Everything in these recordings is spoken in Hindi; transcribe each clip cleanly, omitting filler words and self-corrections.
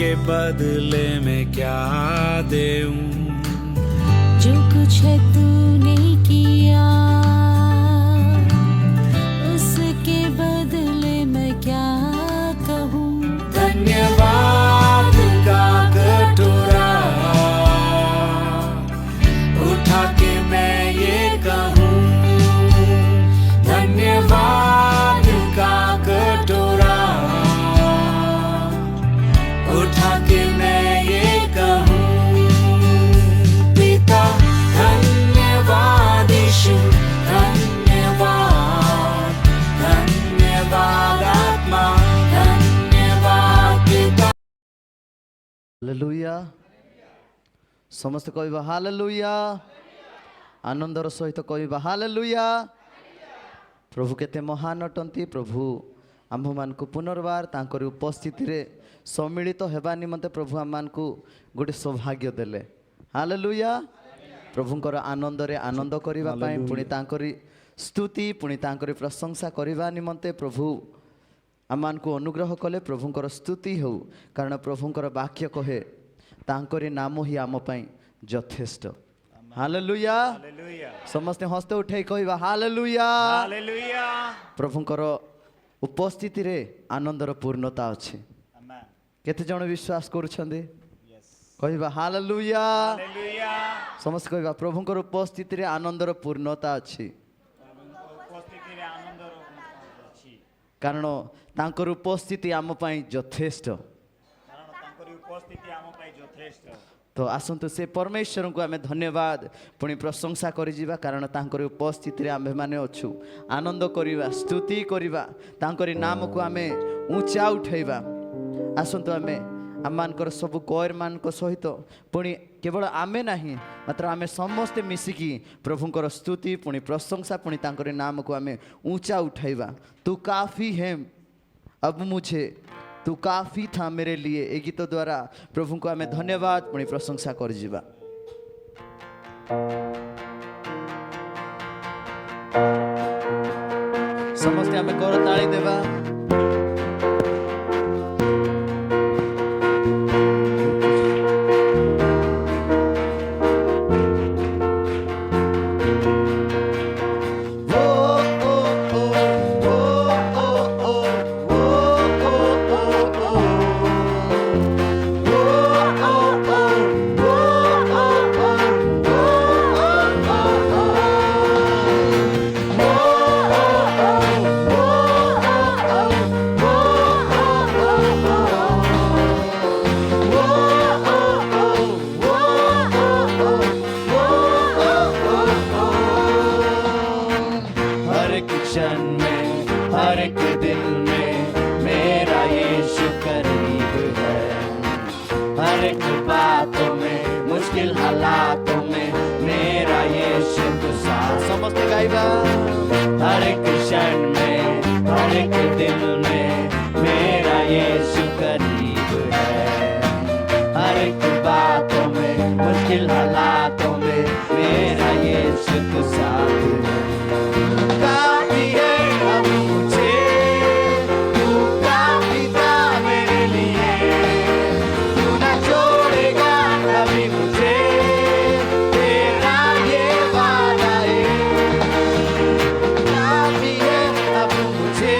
के बदले में क्या देऊं। जो कुछ है तूने किया उसके बदले मैं क्या कहूँ। धन्यवाद का कटोरा उठा के मैं ये कहूँ, धन्यवाद का कटोरा उठा के मैं ये कहूँ। पिता धन्यवाद, यीशु धन्यवाद, धन्यवाद आत्मा धन्यवाद पिता। हालेलुया। समस्त कहवा हालेलुया। आनंदर सहित कहवा हालेलुया। प्रभु केते महान अटंती। प्रभु आम मान को पुनर्बार तांकर उपस्थिति रे सम्मिलित हेबा निमंते प्रभु आम मान को गोटे सौभाग्य देले। हालेलुया। प्रभुंकर आनंद रे आनंद करिबा पई पुणी तांकरी स्तुति पुणी तांकरी प्रशंसा करिबा निमंते प्रभु आम मान को अनुग्रह कले। प्रभुंकर स्तुति हो कारण प्रभुंकर वाक्य कहे तांकरी नाम ही आम पई यथेष्ट। हालेलुया। समस्त हस्ते उठे कहवा हालेलुया। प्रभुंकर उपस्थिति रे आनंदर पूर्णता अच्छे। केते जण विश्वास करुछंदे कहवा हालेलुया। समस्त कहवा प्रभुंकर उपस्थिति रे आनंदर पूर्णता अच्छी कारण तांकर उपस्थिति आम पई यथेष्ट। तो आसंतु से परमेश्वर को आमे धन्यवाद पुणी प्रशंसा करि जिबा कारण तांकर उपस्थिति रे आमे माने अछु आनंद करिबा स्तुति करिबा तांकर नाम को आमे ऊंचा उठैबा। आसंतु आमे आममानकर सब कोयर मान को सहित पुणी केवल आमे नहीं मात्र आमे समस्ते मिसिकी प्रभुंकर स्तुति पुणी प्रशंसा पुणी तांकर नाम को आमे ऊंचा उठैबा। तू काफी है अब मुझे, तू काफी था मेरे लिए। ए गीत द्वारा प्रभु को आमे धन्यवाद पुणी प्रशंसा कर जिबा। समस्ते आमे करताली देबा। हर एक क्षण में हर एक दिल में मेरा यीशु करीब है। हर एक बातों में मुश्किल हालातों में मेरा यीशु तो साथ है। काफी है अब मुझे, तू काफी था मेरे लिए, तू ना छोड़ेगा कभी मुझे, तेरा ये वादा है। काफी है अब मुझे,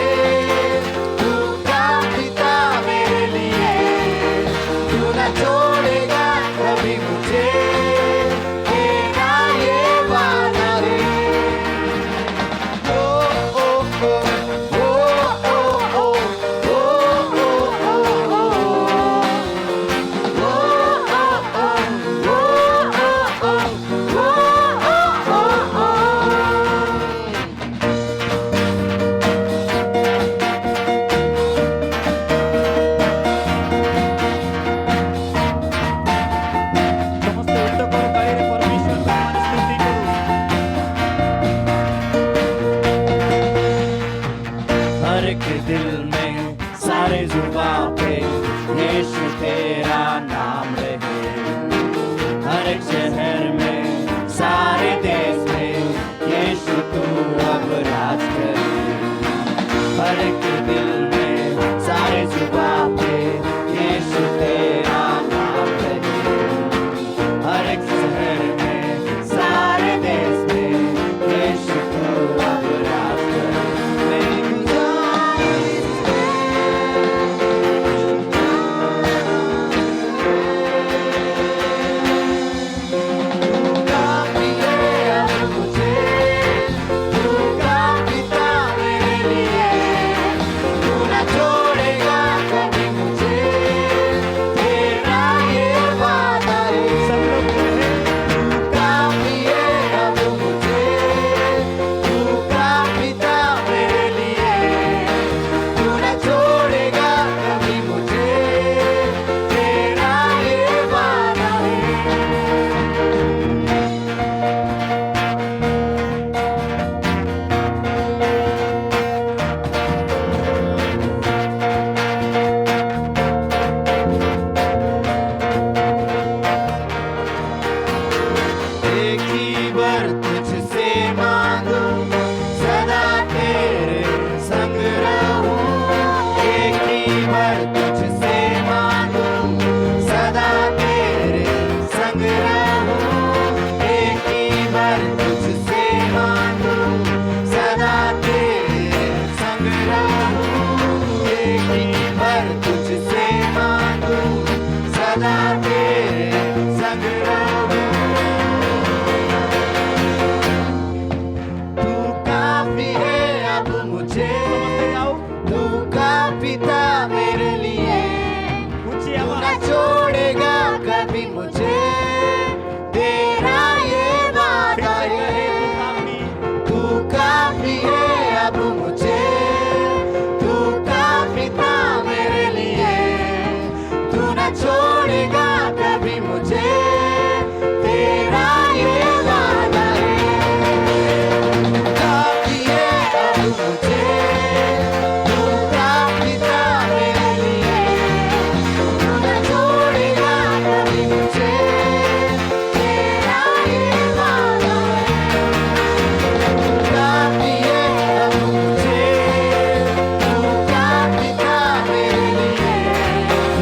तू काफी था मेरे लिए, तू ना छोड़ेगा कभी मुझे, तेरा ये वादा है। तेरे संग रहूं, एक ही बार तुझसे मांगूं, सदा तेरे संग रहूं, एक ही बार तुझसे मांगूं, सदा तेरे संग रहूं। तू काफी है अब मुझे, तू काफी था मेरे लिए, तू न छोड़ेगा कभी मुझे, तेरा ये वादा है। तू काफी है अब मुझे, तू काफी था मेरे लिए, तू न छोड़ेगा कभी मुझे, तेरा ये वादा है। काफी है अब मुझे, तू काफी था मेरे लिए, तू न छोड़ेगा कभी मुझे, तेरा ये वादा है। काफी है अब मुझे, तू काफी था मेरे लिए,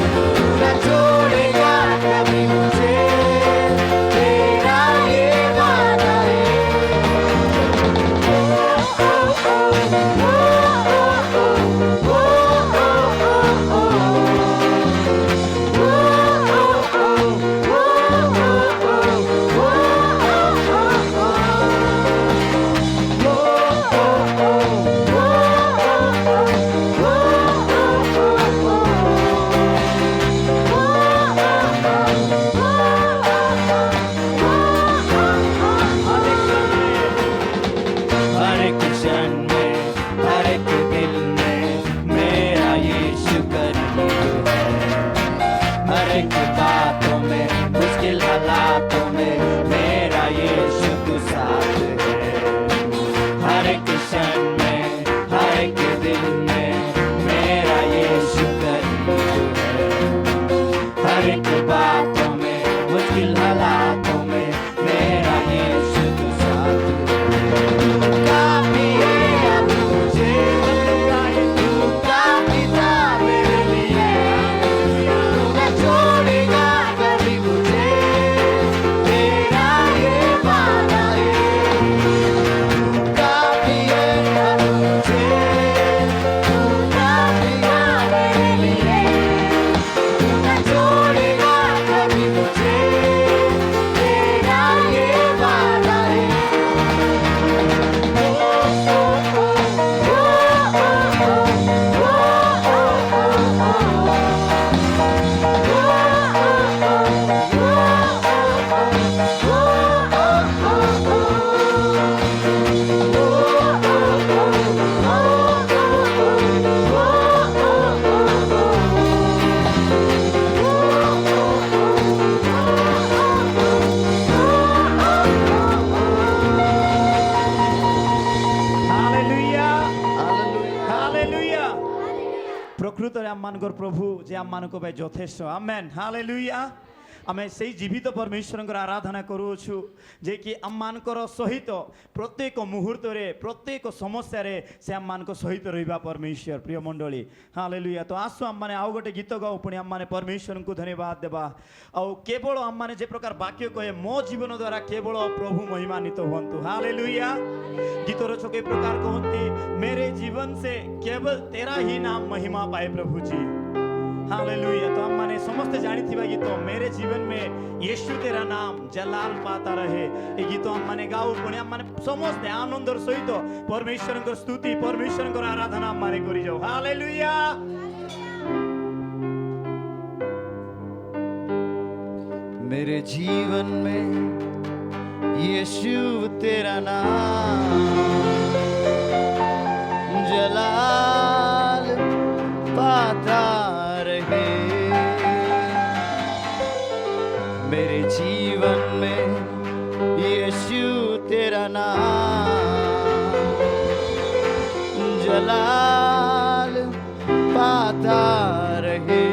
तू न छोड़ेगा कभी मुझे, तेरा ये वादा है। हर एक क्षण में, हर एक दिल में मेरा यीशु करीब है। हर एक बातों में, मुश्किल हालातों में मेरा यीशु तू साथ है। हर एक क्षण में, हर एक दिल में मेरा यीशु करीब है। हर एक बातों में, मुश्किल हालातों में मेरा यीशु तू साथ है। काफी है अब मुझे, तू काफी था मेरे लिए, तू न छोड़ेगा कभी मुझे, तेरा ये वादा है। तू काफी है अब मुझे, तू काफी था मेरे लिए, तू न छोड़ेगा कभी मुझे, तेरा ये वादा है। ପ୍ରକୃତରେ ଆମମାନଙ୍କର ପ୍ରଭୁ ଯେ ଆମମାନଙ୍କ ପାଇଁ ଯଥେଷ୍ଟ। ଆମେନ୍ ହାଲେଲୁୟା। ଆମେ ସେଇ ଜୀବିତ ପରମେଶ୍ୱରଙ୍କର ଆରାଧନା କରୁଅଛୁ ଯେ କି ଆମମାନଙ୍କର ସହିତ ପ୍ରତ୍ୟେକ ମୁହୂର୍ତ୍ତରେ ପ୍ରତ୍ୟେକ ସମସ୍ୟାରେ ସେ ଆମମାନଙ୍କ ସହିତ ରହିବା ପରମେଶ୍ୱର। ପ୍ରିୟ ମଣ୍ଡଳୀ ହାଲେଲୁୟା। ତ ଆସୁ ଆମମାନେ ଆଉ ଗୋଟେ ଗୀତ ଗାଉ, ପୁଣି ଆମମାନେ ପରମେଶ୍ୱରଙ୍କୁ ଧନ୍ୟବାଦ ଦେବା। ଆଉ କେବଳ ଆମମାନେ ଯେ ପ୍ରକାର ବାକ୍ୟ କହେ, ମୋ ଜୀବନ ଦ୍ୱାରା କେବଳ ପ୍ରଭୁ ମହିମାନ୍ୱିତ ହୁଅନ୍ତୁ। ହାଲେଲୁୟା। ଗୀତର ଛକେ ପ୍ରକାର କହନ୍ତି, मेरे जीवन से केवल तेरा ही नाम महिमा पाए प्रभु जी। हालेलुया। तो हम माने समस्त जानी थी गीत, मेरे जीवन में यीशु तेरा नाम जलाल पाता रहे। ये गीत हम माने गाऊ, पुणी हम माने समस्त आनंदर सहित परमेश्वर स्तुति, परमेश्वर आराधना हम माने करी जाओ। हालेलुया। मेरे जीवन में यीशु तेरा नाम जलाल पाता रहे। मेरे जीवन में यीशु तेरा नाम जलाल पाता रहे।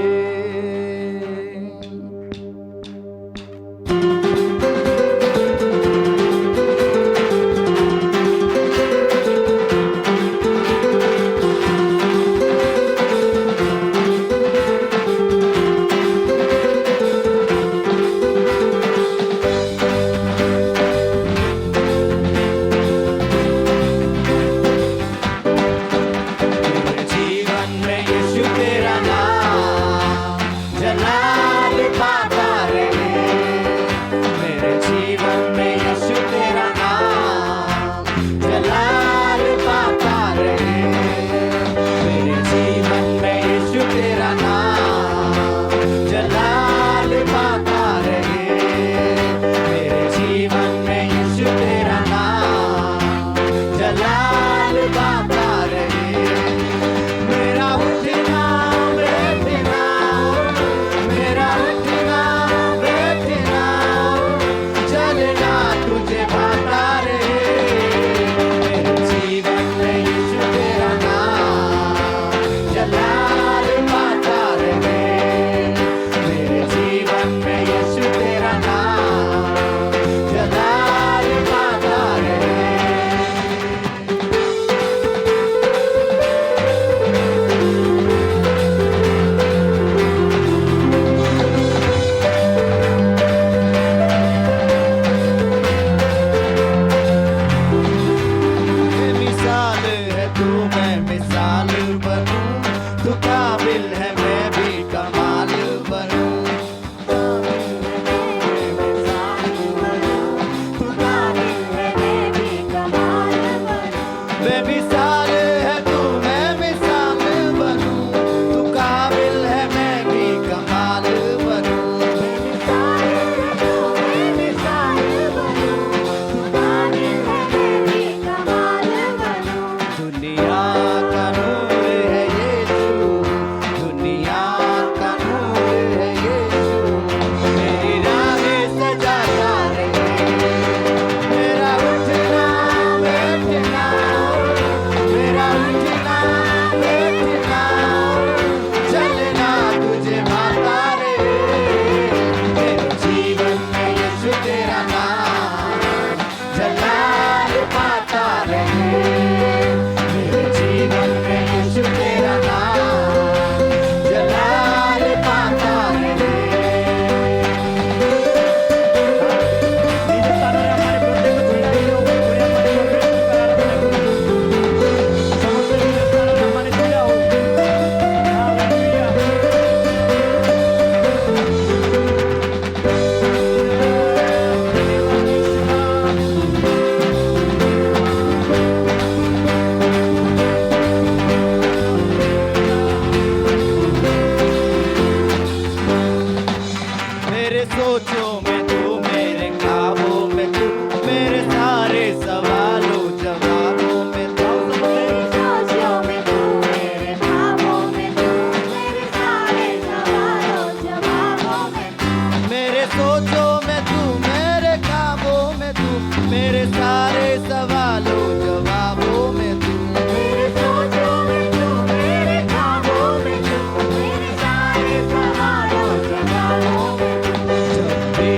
मेरे सोचों में तू, मेरे ख्वाबों में तू, मेरे सारे सवालों जवाबों में तू। मेरे सोचों में तू, मेरे ख्वाबों में तू, मेरे सारे सवालों जवाबों में तू। मेरे सोचों में तू, मेरे ख्वाबों में तू, मेरे सारे सवालों जवाबों में तू। मेरे सोचों में तू, मेरे ख्वाबों में तू, मेरे सारे सवालों जवाबों में तू। जब भी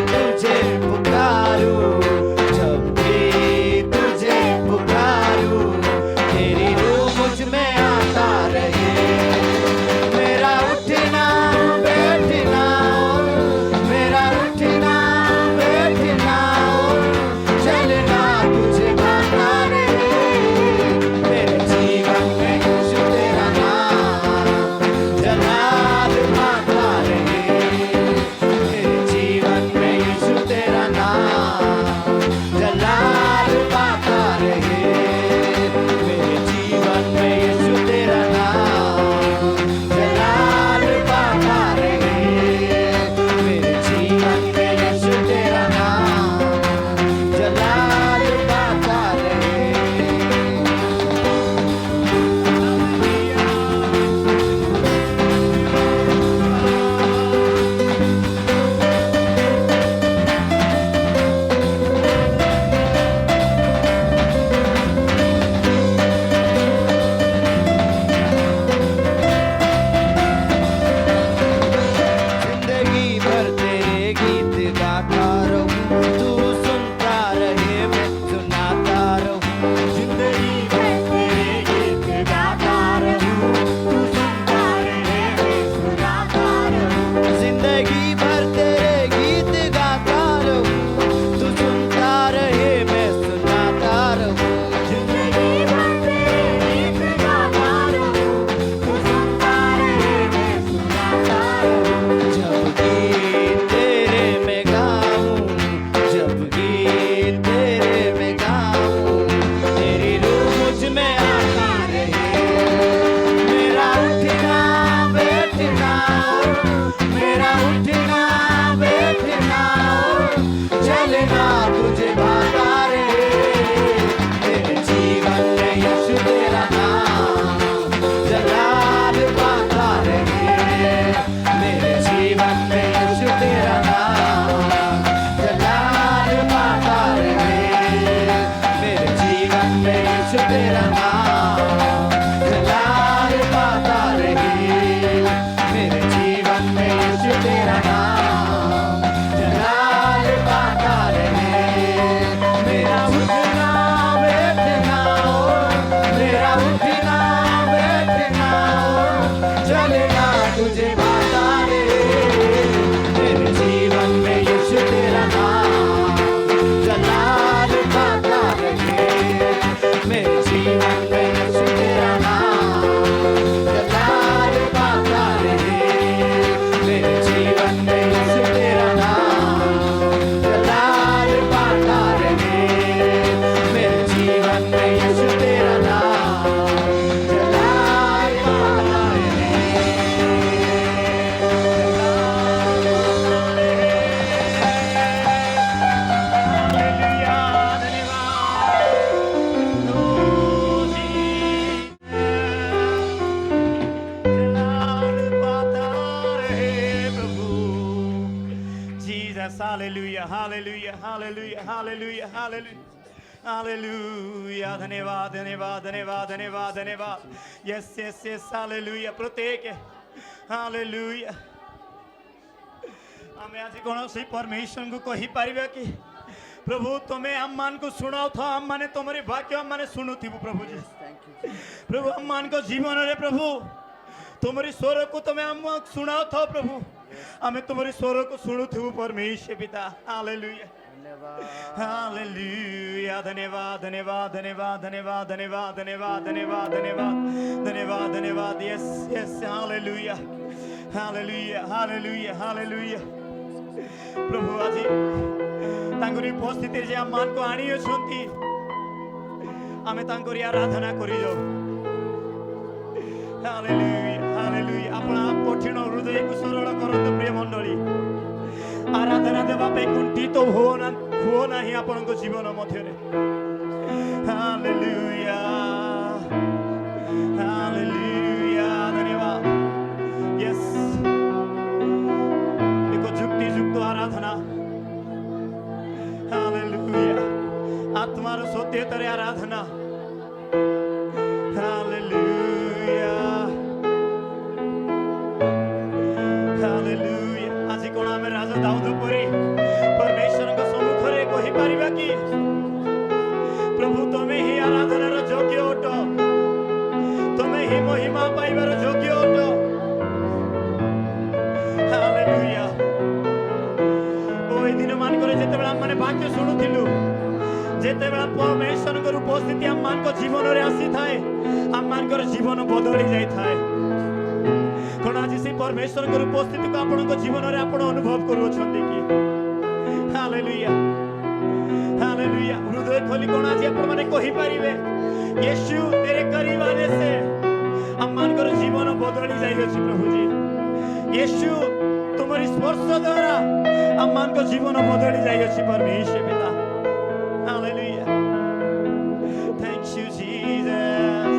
तुझे पुकारूं, जब भी तुझे पुकारूं, तेरी रूह मुझ में आता रहे। मेरा उठना बैठना, मेरा उठना बैठना, चलना तुझे भाता रहे। मेरे जीवन में यीशु तेरा नाम जलाल पाता रहे। मेरे जीवन में यीशु तेरा नाम जलाल पाता रहे। मेरे जीवन में यीशु तेरा नाम जलाल पाता रहे। मेरे जीवन में यीशु तेरा नाम जलाल पाता रहे। जिंदगी भर तेरे गीत गाता रहूं, तू सुनता रहे मैं सुनाता रहूं। जिंदगी भर तेरे गीत गाता रहूं, तू सुनता रहे मैं सुनाता रहूं। जिंदगी भर तेरे गीत गाता रहूं, तू सुनता रहे मैं सुनाता रहूं। जिंदगी भर तेरे गीत गाता रहूं, तू सुनता रहे मैं सुनाता रहूं। जब गीत तेरे में गाऊं, जब गीत तेरे में गाऊं, तेरी रूह मुझ में आती रहे। मेरा उठना बैठना, मेरा उठना बैठना, चलना तुझे भाता रहे। मेरे जीवन में यीशु तेरा नाम जलाल पाता रहे। मेरे जीवन में यीशु तेरा नाम जलाल पाता रहे। मेरे जीवन में यीशु तेरा नाम जलाल पाता रहे। मेरे जीवन में यीशु तेरा नाम जलाल पाता रहे। मेरा उठना बैठना, मेरा उठना बैठना, चलना तुझे भाता रहे। मेरे जीवन में यीशु तेरा नाम जलाल पाता रहे। मेरे जीवन में यीशु तेरा नाम जलाल पाता रहे। मेरे जीवन में यीशु तेरा नाम जलाल पाता रहे। मेरे जीवन में यीशु तेरा नाम जलाल पाता हालेलुया, धन्यवाद। ओ जी, जलाल पाता रहे प्रभु। Jesus, hallelujah, hallelujah, hallelujah, hallelujah, hallelujah, hallelujah. धन्यवाद, धन्यवाद, धन्यवाद, धन्यवाद, धन्यवाद। Yes, yes, yes, hallelujah. प्रत्येक हालेलुया। आमे आज कौन परमेश्वर को कही पारिबा कि प्रभु तुम्हें हम मान को सुनाओ था, हम माने तुम्हारे वाक्य हम माने सुनुथिबु प्रभु जी। प्रभु हम मान को जीवन रे प्रभु तुम्हारी स्वर को तुम्हें हम सुनाओ था प्रभु, हमें तुम्हारी स्वर को सुनुथिबु परमेश्वर पिता। Hallelujah, hallelujah. धन्यवाद, धन्यवाद, धन्यवाद, धन्यवाद, धन्यवाद, धन्यवाद, धन्यवाद, धन्यवाद, धन्यवाद, धन्यवाद। Yes, yes, hallelujah, hallelujah, hallelujah, hallelujah. प्रभु आज तांकरी उपस्थिति जे हम मान को आनी अछंती, आमे तांकरी आराधना करि जाऊ। Hallelujah, hallelujah. अपना कठिन हृदय को सरल करंतु प्रिय मंडली। आराधना देवा पे कुंठित हुओ नाही आपणको जीवन मध्यरे हालेलुया हालेलुया धन्यवाद यस एक जुक्ति युक्त आराधना हालेलुया आत्मार सत्यतरे आराधना हालेलुया हालेलुया आज कोण आमे राजा दाऊद परी परमेश्वर को सम्मुख रे कहि परिबा कि प्रभु तमे ही आराधनार योग्य अट तमे ही महिमा पाइबार योग्य अट हालेलुया ओइ दिन मान करे जेते बेला माने वाक्य सुनुथिलु जेते बेला परमेश्वर को उपस्थिति हम मान को जीवन रे आसी थाए हम मान को जीवन बदली जाई थाए कोन आज से परमेश्वर को उपस्थिति को आपन को जीवन रे आपन अनुभव करू छथि कि हालेलुया हालेलुया हृदय खोली कोन आज आपन माने कहि परिबे यीशु तेरे करीब आने से हम मान को जीवन बदली जाई अछि प्रभु जी यीशु तुम्हारी स्पर्श द्वारा हम मान को जीवन बदली जाई अछि परमेश्वर पिता hallelujah thank you Jesus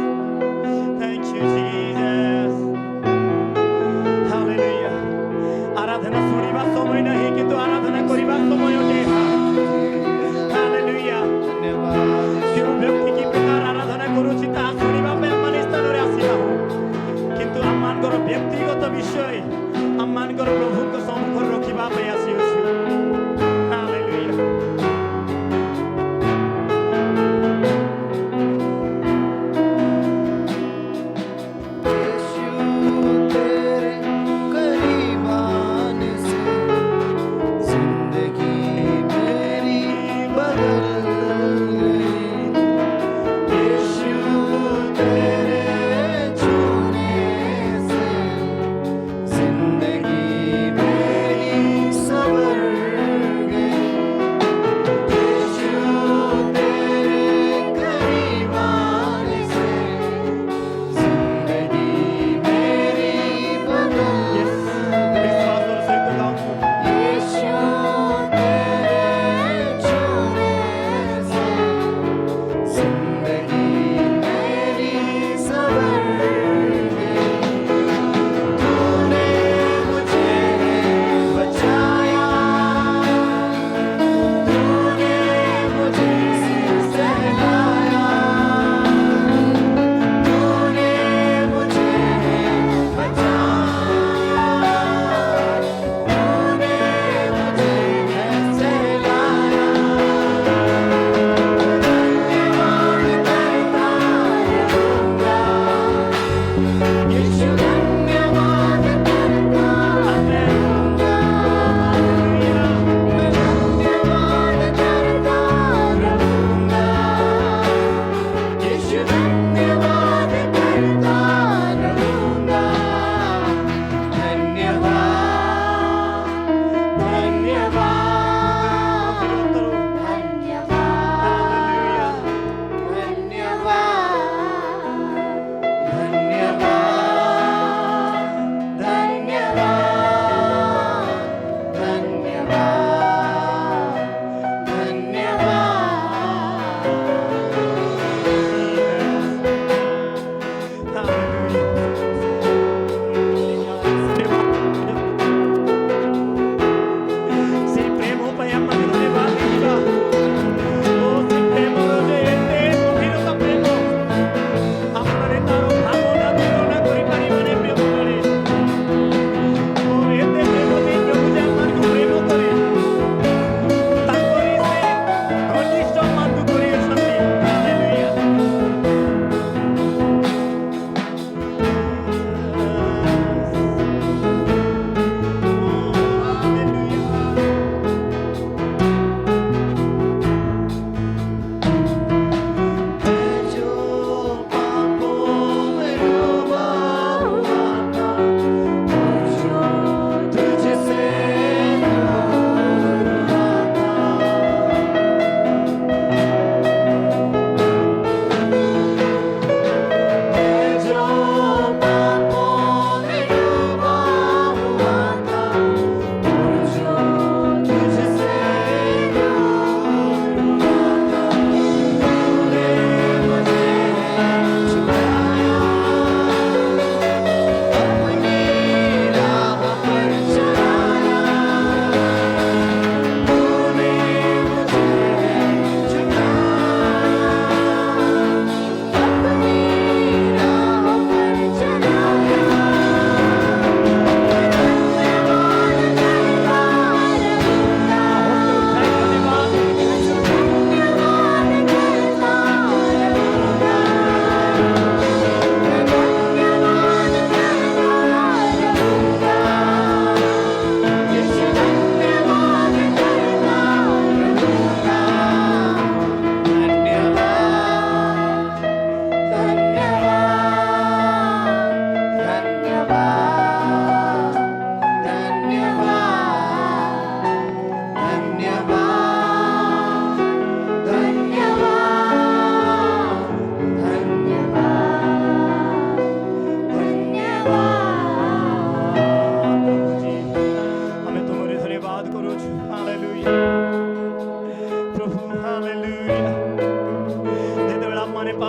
thank you Jesus hallelujah आराधना सुनिबा समय नहीं किंतु आराधना करिबा समय अटे हालेलुया जो व्यक्ति की प्रकार आराधना करूछि ता सुनिबा पे हम स्थान रे आसीबा हो किंतु हम मान को व्यक्तिगत विषय हम मान को प्रभु को सम्मुख रखिबा पे आसी अछि हालेलुया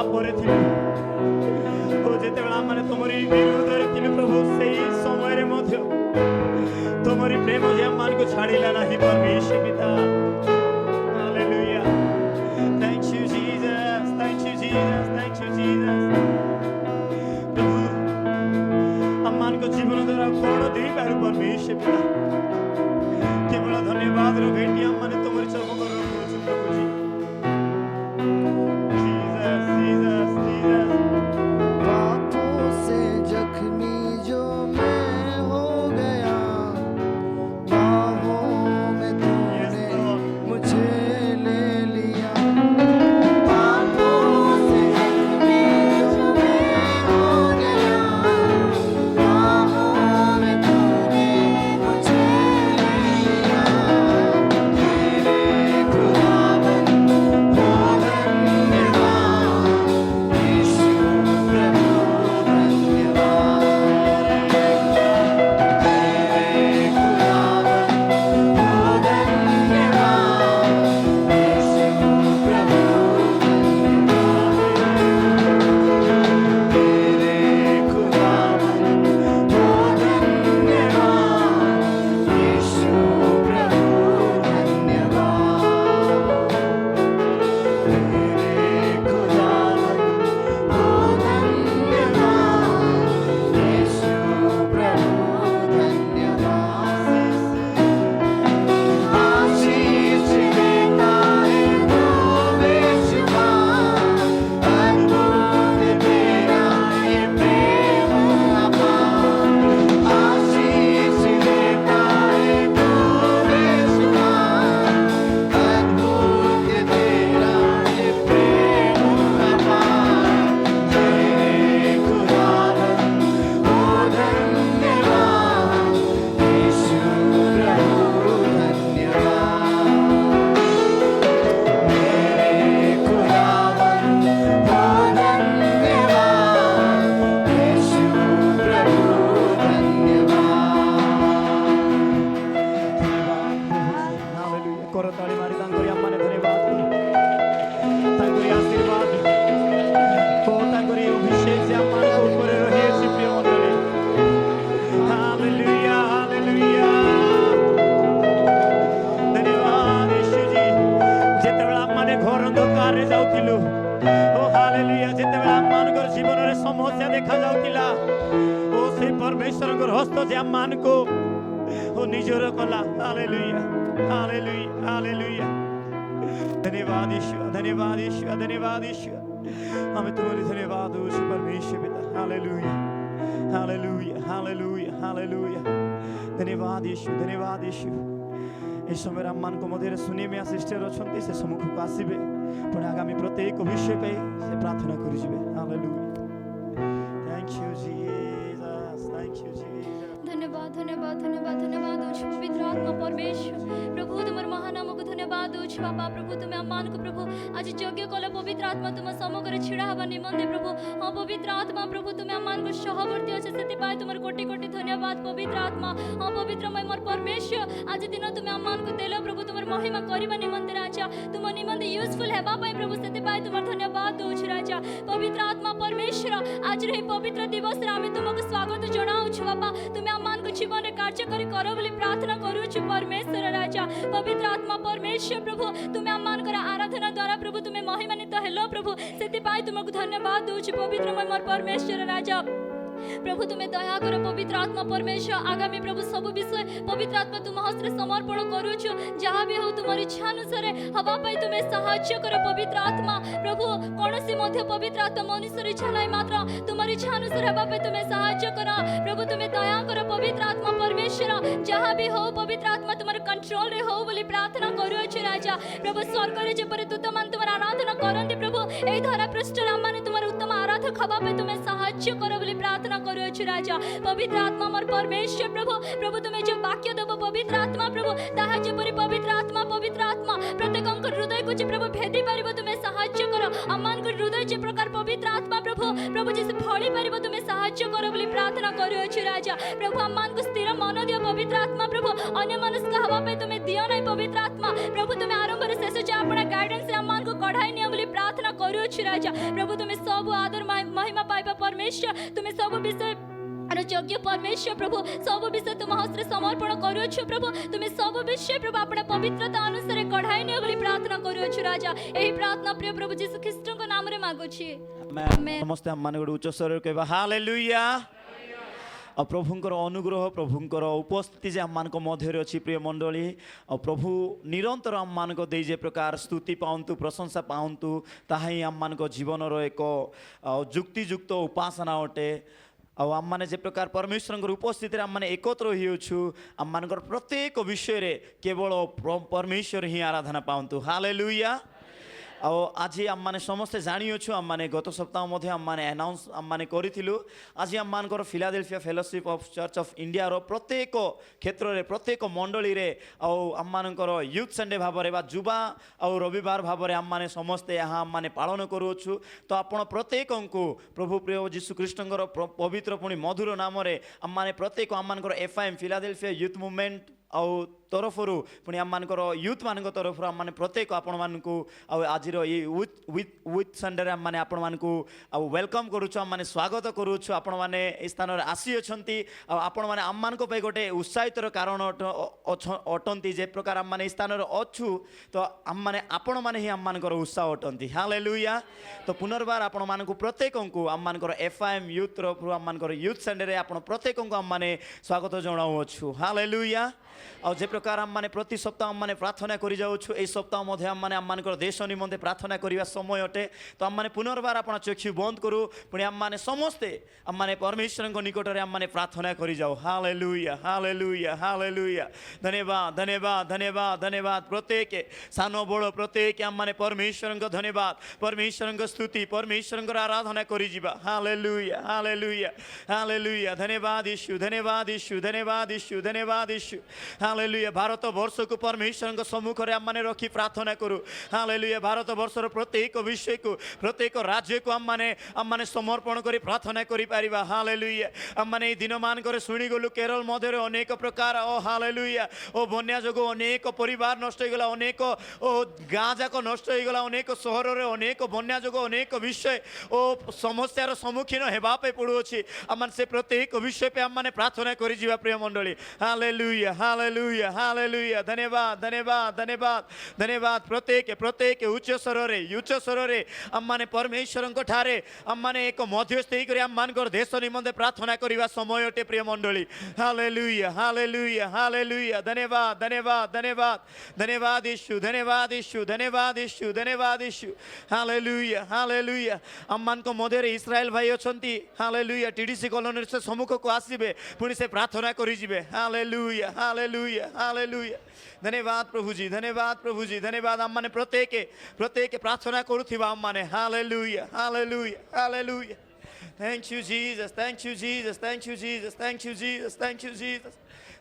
पापरे थिलु ओ जेतेबेला आमे तुमरी विरोधरे थिलु प्रभु सेही समय रे मध्य तुमरी प्रेम जे आमान को छाड़िला नाही परमेश्वर पिता hallelujah thank you Jesus thank you Jesus thank you Jesus प्रभु आमान को जीवन द्वारा कोण दे पारु परमेश्वर पिता केवल धन्यवाद रो भेटी आमान तुमरी चरण कर रखु प्रभु जी जीसस जीसस जीसस पापों से जख्मी जो मैं हो गया बाहों में तूने मुझे ले लिया पापों से जख्मी जो मैं हो गया बाहों में तूने मुझे ले लिया तेरे खुदावन हो धन्यवाद यीशु प्रभु धन्यवाद तेरे खुदावन हो धन्यवाद यीशु प्रभु धन्यवाद तेरे खुदावन हो धन्यवाद यीशु प्रभु धन्यवाद तेरे खुदावन हो धन्यवाद यीशु प्रभु धन्यवाद आशीष देता है वो बेशुमार अद्भुत तेरा ये प्रेम अपार आशीष देता है वो बेशुमार अद्भुत तेरा ये प्रेम अपार तेरे खुदावन हो धन्यवाद यीशु प्रभु धन्यवाद मेरे खुदावन हो धन्यवाद यीशु प्रभु धन्यवाद हालेलुया करताली मारी तांकरी आम्माने धन्यवाद तांकरी आशीर्वाद ओ तांकरी अभिषेक जे आम्मान ऊपर रही अछि प्रिय मंडळी हालेलुया हालेलुया धन्यवाद यीशु जी जेतेबेला आम्माने घर अंधकार रे जाउथिलु ओ हालेलुया जेतेबेला आम्मानकर जीवन रे समस्या देखा जाउथिला ओ से परमेश्वरकर हस्त जे आम्मान को ओ निजर कला हालेलुया हालेलुया हालेलुया धन्यवाद ईश्वर धन्यवाद ईश्वर धन्यवाद ईश्वर हमें तुम्हारी धन्यवाद हो परमेश्वर पिता हालेलुया हालेलुया हालेलुया हालेलुया धन्यवाद ईश्वर ए समय आम्मान को मध्य सुनी में सिस्टर अच्छा से सम्मुख को आसबे पुणी आगामी प्रत्येक विषय पे से प्रार्थना करी hallelujah thank you Jesus thank you Jesus धन्यवाद धन्यवाद धन्यवाद धन्यवाद हो पवित्र आत्मा परमेश्वर प्रभु तुम महानाम को धन्यवाद हो बाबा प्रभु तुम्हें आम्मान को प्रभु आज यज्ञ कल पवित्र आत्मा तुम समग्र छिड़ा हवा निमंते प्रभु हाँ पवित्र आत्मा प्रभु तुम्हें आम्मान को सहवर्ती अच्छे से तुम कोटि कोटि धन्यवाद पवित्र आत्मा हाँ पवित्र मोर परमेश्वर आज दिन तुम्हें आम्मान को देल प्रभु तुम महिमा करने निमंते राजा तुम निमंते यूजफुल है प्रभु से तुम धन्यवाद दौ राजा पवित्र आत्मा परमेश्वर आज रे पवित्र दिवस आम तुमको स्वागत जनाऊ बाबा तुम्हें आम्मान को जीवन में कार्यकारी करो बोली प्रार्थना करूछु परमेश्वर राजा पवित्र आत्मा परमेश्वर प्रभु तुम्हें आम्मान कर आराधना द्वारा प्रभु तुम्हें महिमान्वित हेलो प्रभु से तुमको धन्यवाद दूची पवित्र मोर परमेश्वर राजा प्रभु तुम्हें दया कर पवित्र आत्मा परमेश्वर आगामी प्रभु सब विषय पवित्र आत्मा तुम हस्त समर्पण करूछु जहाँ भी हो तुम इच्छा अनुसार हवा तुम्हें साहाय्य कर पवित्र आत्मा प्रभु कौन सी मध्य पवित्र आत्मा मनुष्य इच्छा नहीं मात्र तुम इच्छा अनुसार हवा तुम्हें साहाय्य कर प्रभु तुम्हें दया कर पवित्र आत्मा परमेश्वर जहाँ भी हो पवित्र आत्मा तुम्हारे कंट्रोल रे हो बोली प्रार्थना करूछु राजा प्रभु स्वर्ग रे जेपरि दूत मान तुम आराधना करंती प्रभु ए धरा पृष्ठ माने तुम उत्तम आराधक हवा तुम्हें साहाय्य कर बोली प्रार्थना करूछु राजा पवित्र आत्मा मोर परमेश्वर प्रभु प्रभु तुम्हें जो वाक्य देव पवित्र आत्मा प्रभु ताहा जेपरि पवित्र आत्मा प्रत्येक हृदय को प्रभु भेदी पारिबो तुम्हें साहाय्य कर अमान को हृदय जे प्रकार पवित्र आत्मा प्रभु प्रभु जैसे फली पारिबो तुम्हें साहाय्य कर बोली प्रार्थना करूछु राजा प्रभु अमान को स्थिर मन दियो पवित्र आत्मा प्रभु अन्य मनुष्य हवा पे तुम्हें दियो नहीं पवित्र आत्मा प्रभु तुम्हें आरंभ रे शेष जे अपना गाइडेंस रे अमान को कढ़ाई निया बोली प्रार्थना करूछु राजा प्रभु तुम्हें सब आदर महिमा पाइबा परमेश्वर तुम्हें सब विषय योग्य परमेश्वर प्रभु सब विषय तुम हस्ते समर्पण करूछु प्रभु तुम्हें सब विषय प्रभु अपना पवित्रता अनुसार कढ़ाई निया बोली प्रार्थना करूछु राजा एही प्रार्थना प्रिय प्रभु यीशु ख्रीष्ट को नाम रे मागुछि आमेन। समस्त हम माने उच्च स्वर कहबा हालेलुया और प्रभुंकर अनुग्रह प्रभुंकर उपस्थिति जे आम मध्य अच्छी प्रिय मंडली और प्रभु निरंतर आम मान दे जे प्रकार स्तुति पाऊँ प्रशंसा पाऊँ ताहा ही आम जीवन एक जुक्तियुक्त उपासना अटे और आम मैंने जे प्रकार परमेश्वर उपस्थिति आम मैंने एकत्र होछु आम मान प्रत्येक विषय केवल परमेश्वर ही आराधना पाऊँ हालेलुया। और आज आम मैंने समस्ते जानिछु आम मैंने गत सप्ताह मध्य आम मैंने अनाउंस आम मैंने करूँ आज आम मानकर Philadelphia fellowship of church of India रो प्रत्येक क्षेत्र में प्रत्येक मंडली रे आम मानकर यूथ संडे भाव में जुबा और रविवार भाव में आम मैंने समस्ते यहाँ आम मैंने पालन करूँ तो आपण प्रत्येक को प्रभु प्रिय जीशु ख्रीष्टर पवित्र पुणी मधुर नाम आम मैंने प्रत्येक आम मानकर एफआईएम फिलाडेल्फिया यूथ मूवमेंट आउ तरफ पुणी आम मानकर यूथ मान तरफ आम मैंने प्रत्येक आपण मानकु आज विथ संडे आम मैंने आपण मानकु वेलकम करूँ आम मैंने स्वागत करूँ आपण मैंने स्थान आसी अच्छी आपण मैंने आम मान गोटे उत्साहितर कारण अटंती जे प्रकार आम मैंने स्थान अच्छु तो आम मैंने आपण मैंने ही आम मानकर उत्साह अटंती हालेलुया। तो पुनर्बार आपण मानकु प्रत्येक को आम मानकर एफआईएम यूथ तरफ आम मानकर यूथ संडे आप प्रत्येक को आम मैंने स्वागत जनाऊँ हालेलुया। और जे प्रकार आम मैंने प्रति सप्ताह आम मैंने प्रार्थना करी जाऊँ ए सप्ताह मध्य आम मैंने आम देश निमंते प्रार्थना करने समय अटे तो आम मैंने पुनर्बार आप चक्षु बंद करूँ पुणी आम मैंने समस्ते आम मैंने परमेश्वर निकट में आम मैंने प्रार्थना करी जाऊ हालेलुया हालेलुया हालेलुया। धन्यवाद धन्यवाद धन्यवाद धन्यवाद प्रत्येक सान बड़ प्रत्येक आम मैंने परमेश्वर धन्यवाद परमेश्वर स्तुति परमेश्वर आराधना करी जीवा हालेलुया हालेलुया हालेलुया। धन्यवाद यीशु धन्यवाद यीशु धन्यवाद यीशु धन्यवाद यीशु हालेलुया। भारत वर्ष को परमेश्वर सम्मुख में आम मैंने रखी प्रार्थना करूँ हालेलुया। भारत वर्षर प्रत्येक विषय को प्रत्येक राज्य को आम मैंने समर्पण कर प्रार्थना करि परिबा हालेलुया। आम मैंने दिन मानकर शुणी गलु केरल मध्य अनेक प्रकार ओ हालेलुया ओ बन्या जो अनेक परिवार नष्ट हो गला अनेक ओ गाँ जाक नष्ट हो गला अनेक सहर में अनेक बन्या जो अनेक विषय ओ समस्यार सम्मुखीन होगापे पड़ुअछि आम से प्रत्येक विषय पे आम मैंने प्रार्थना करी जीवा प्रिय मंडली हालेलुया हालेलुया हालेलुया। धन्यवाद धन्यवाद धन्यवाद धन्यवाद प्रत्येक प्रत्येक उच्च स्वर रे आम मैंने परमेश्वर ठारे आम मैंने एक मध्यस्थी कर आम मानकर देश निमंते प्रार्थना करने समय अटे प्रिय मंडली हालेलुया हालेलुया हालेलुया। धन्यवाद धन्यवाद धन्यवाद धन्यवाद यीशु धन्यवाद यीशु धन्यवाद यीशु धन्यवाद यीशु हालेलुया हालेलुया। आम मान मध्य इस्राएल भाई अच्छी हालेलुया टीडीसी कॉलोनी से सम्मुख को आसबे पुणी से प्रार्थना करें हालेलुया हालेलुया हालेलुया। धन्यवाद प्रभु जी धन्यवाद आम मैंने प्रत्येक प्रत्येक प्रार्थना करुवा आम मैंने hallelujah hallelujah hallelujah. Thank you Jesus thank you Jesus thank you Jesus thank you Jesus thank you Jesus.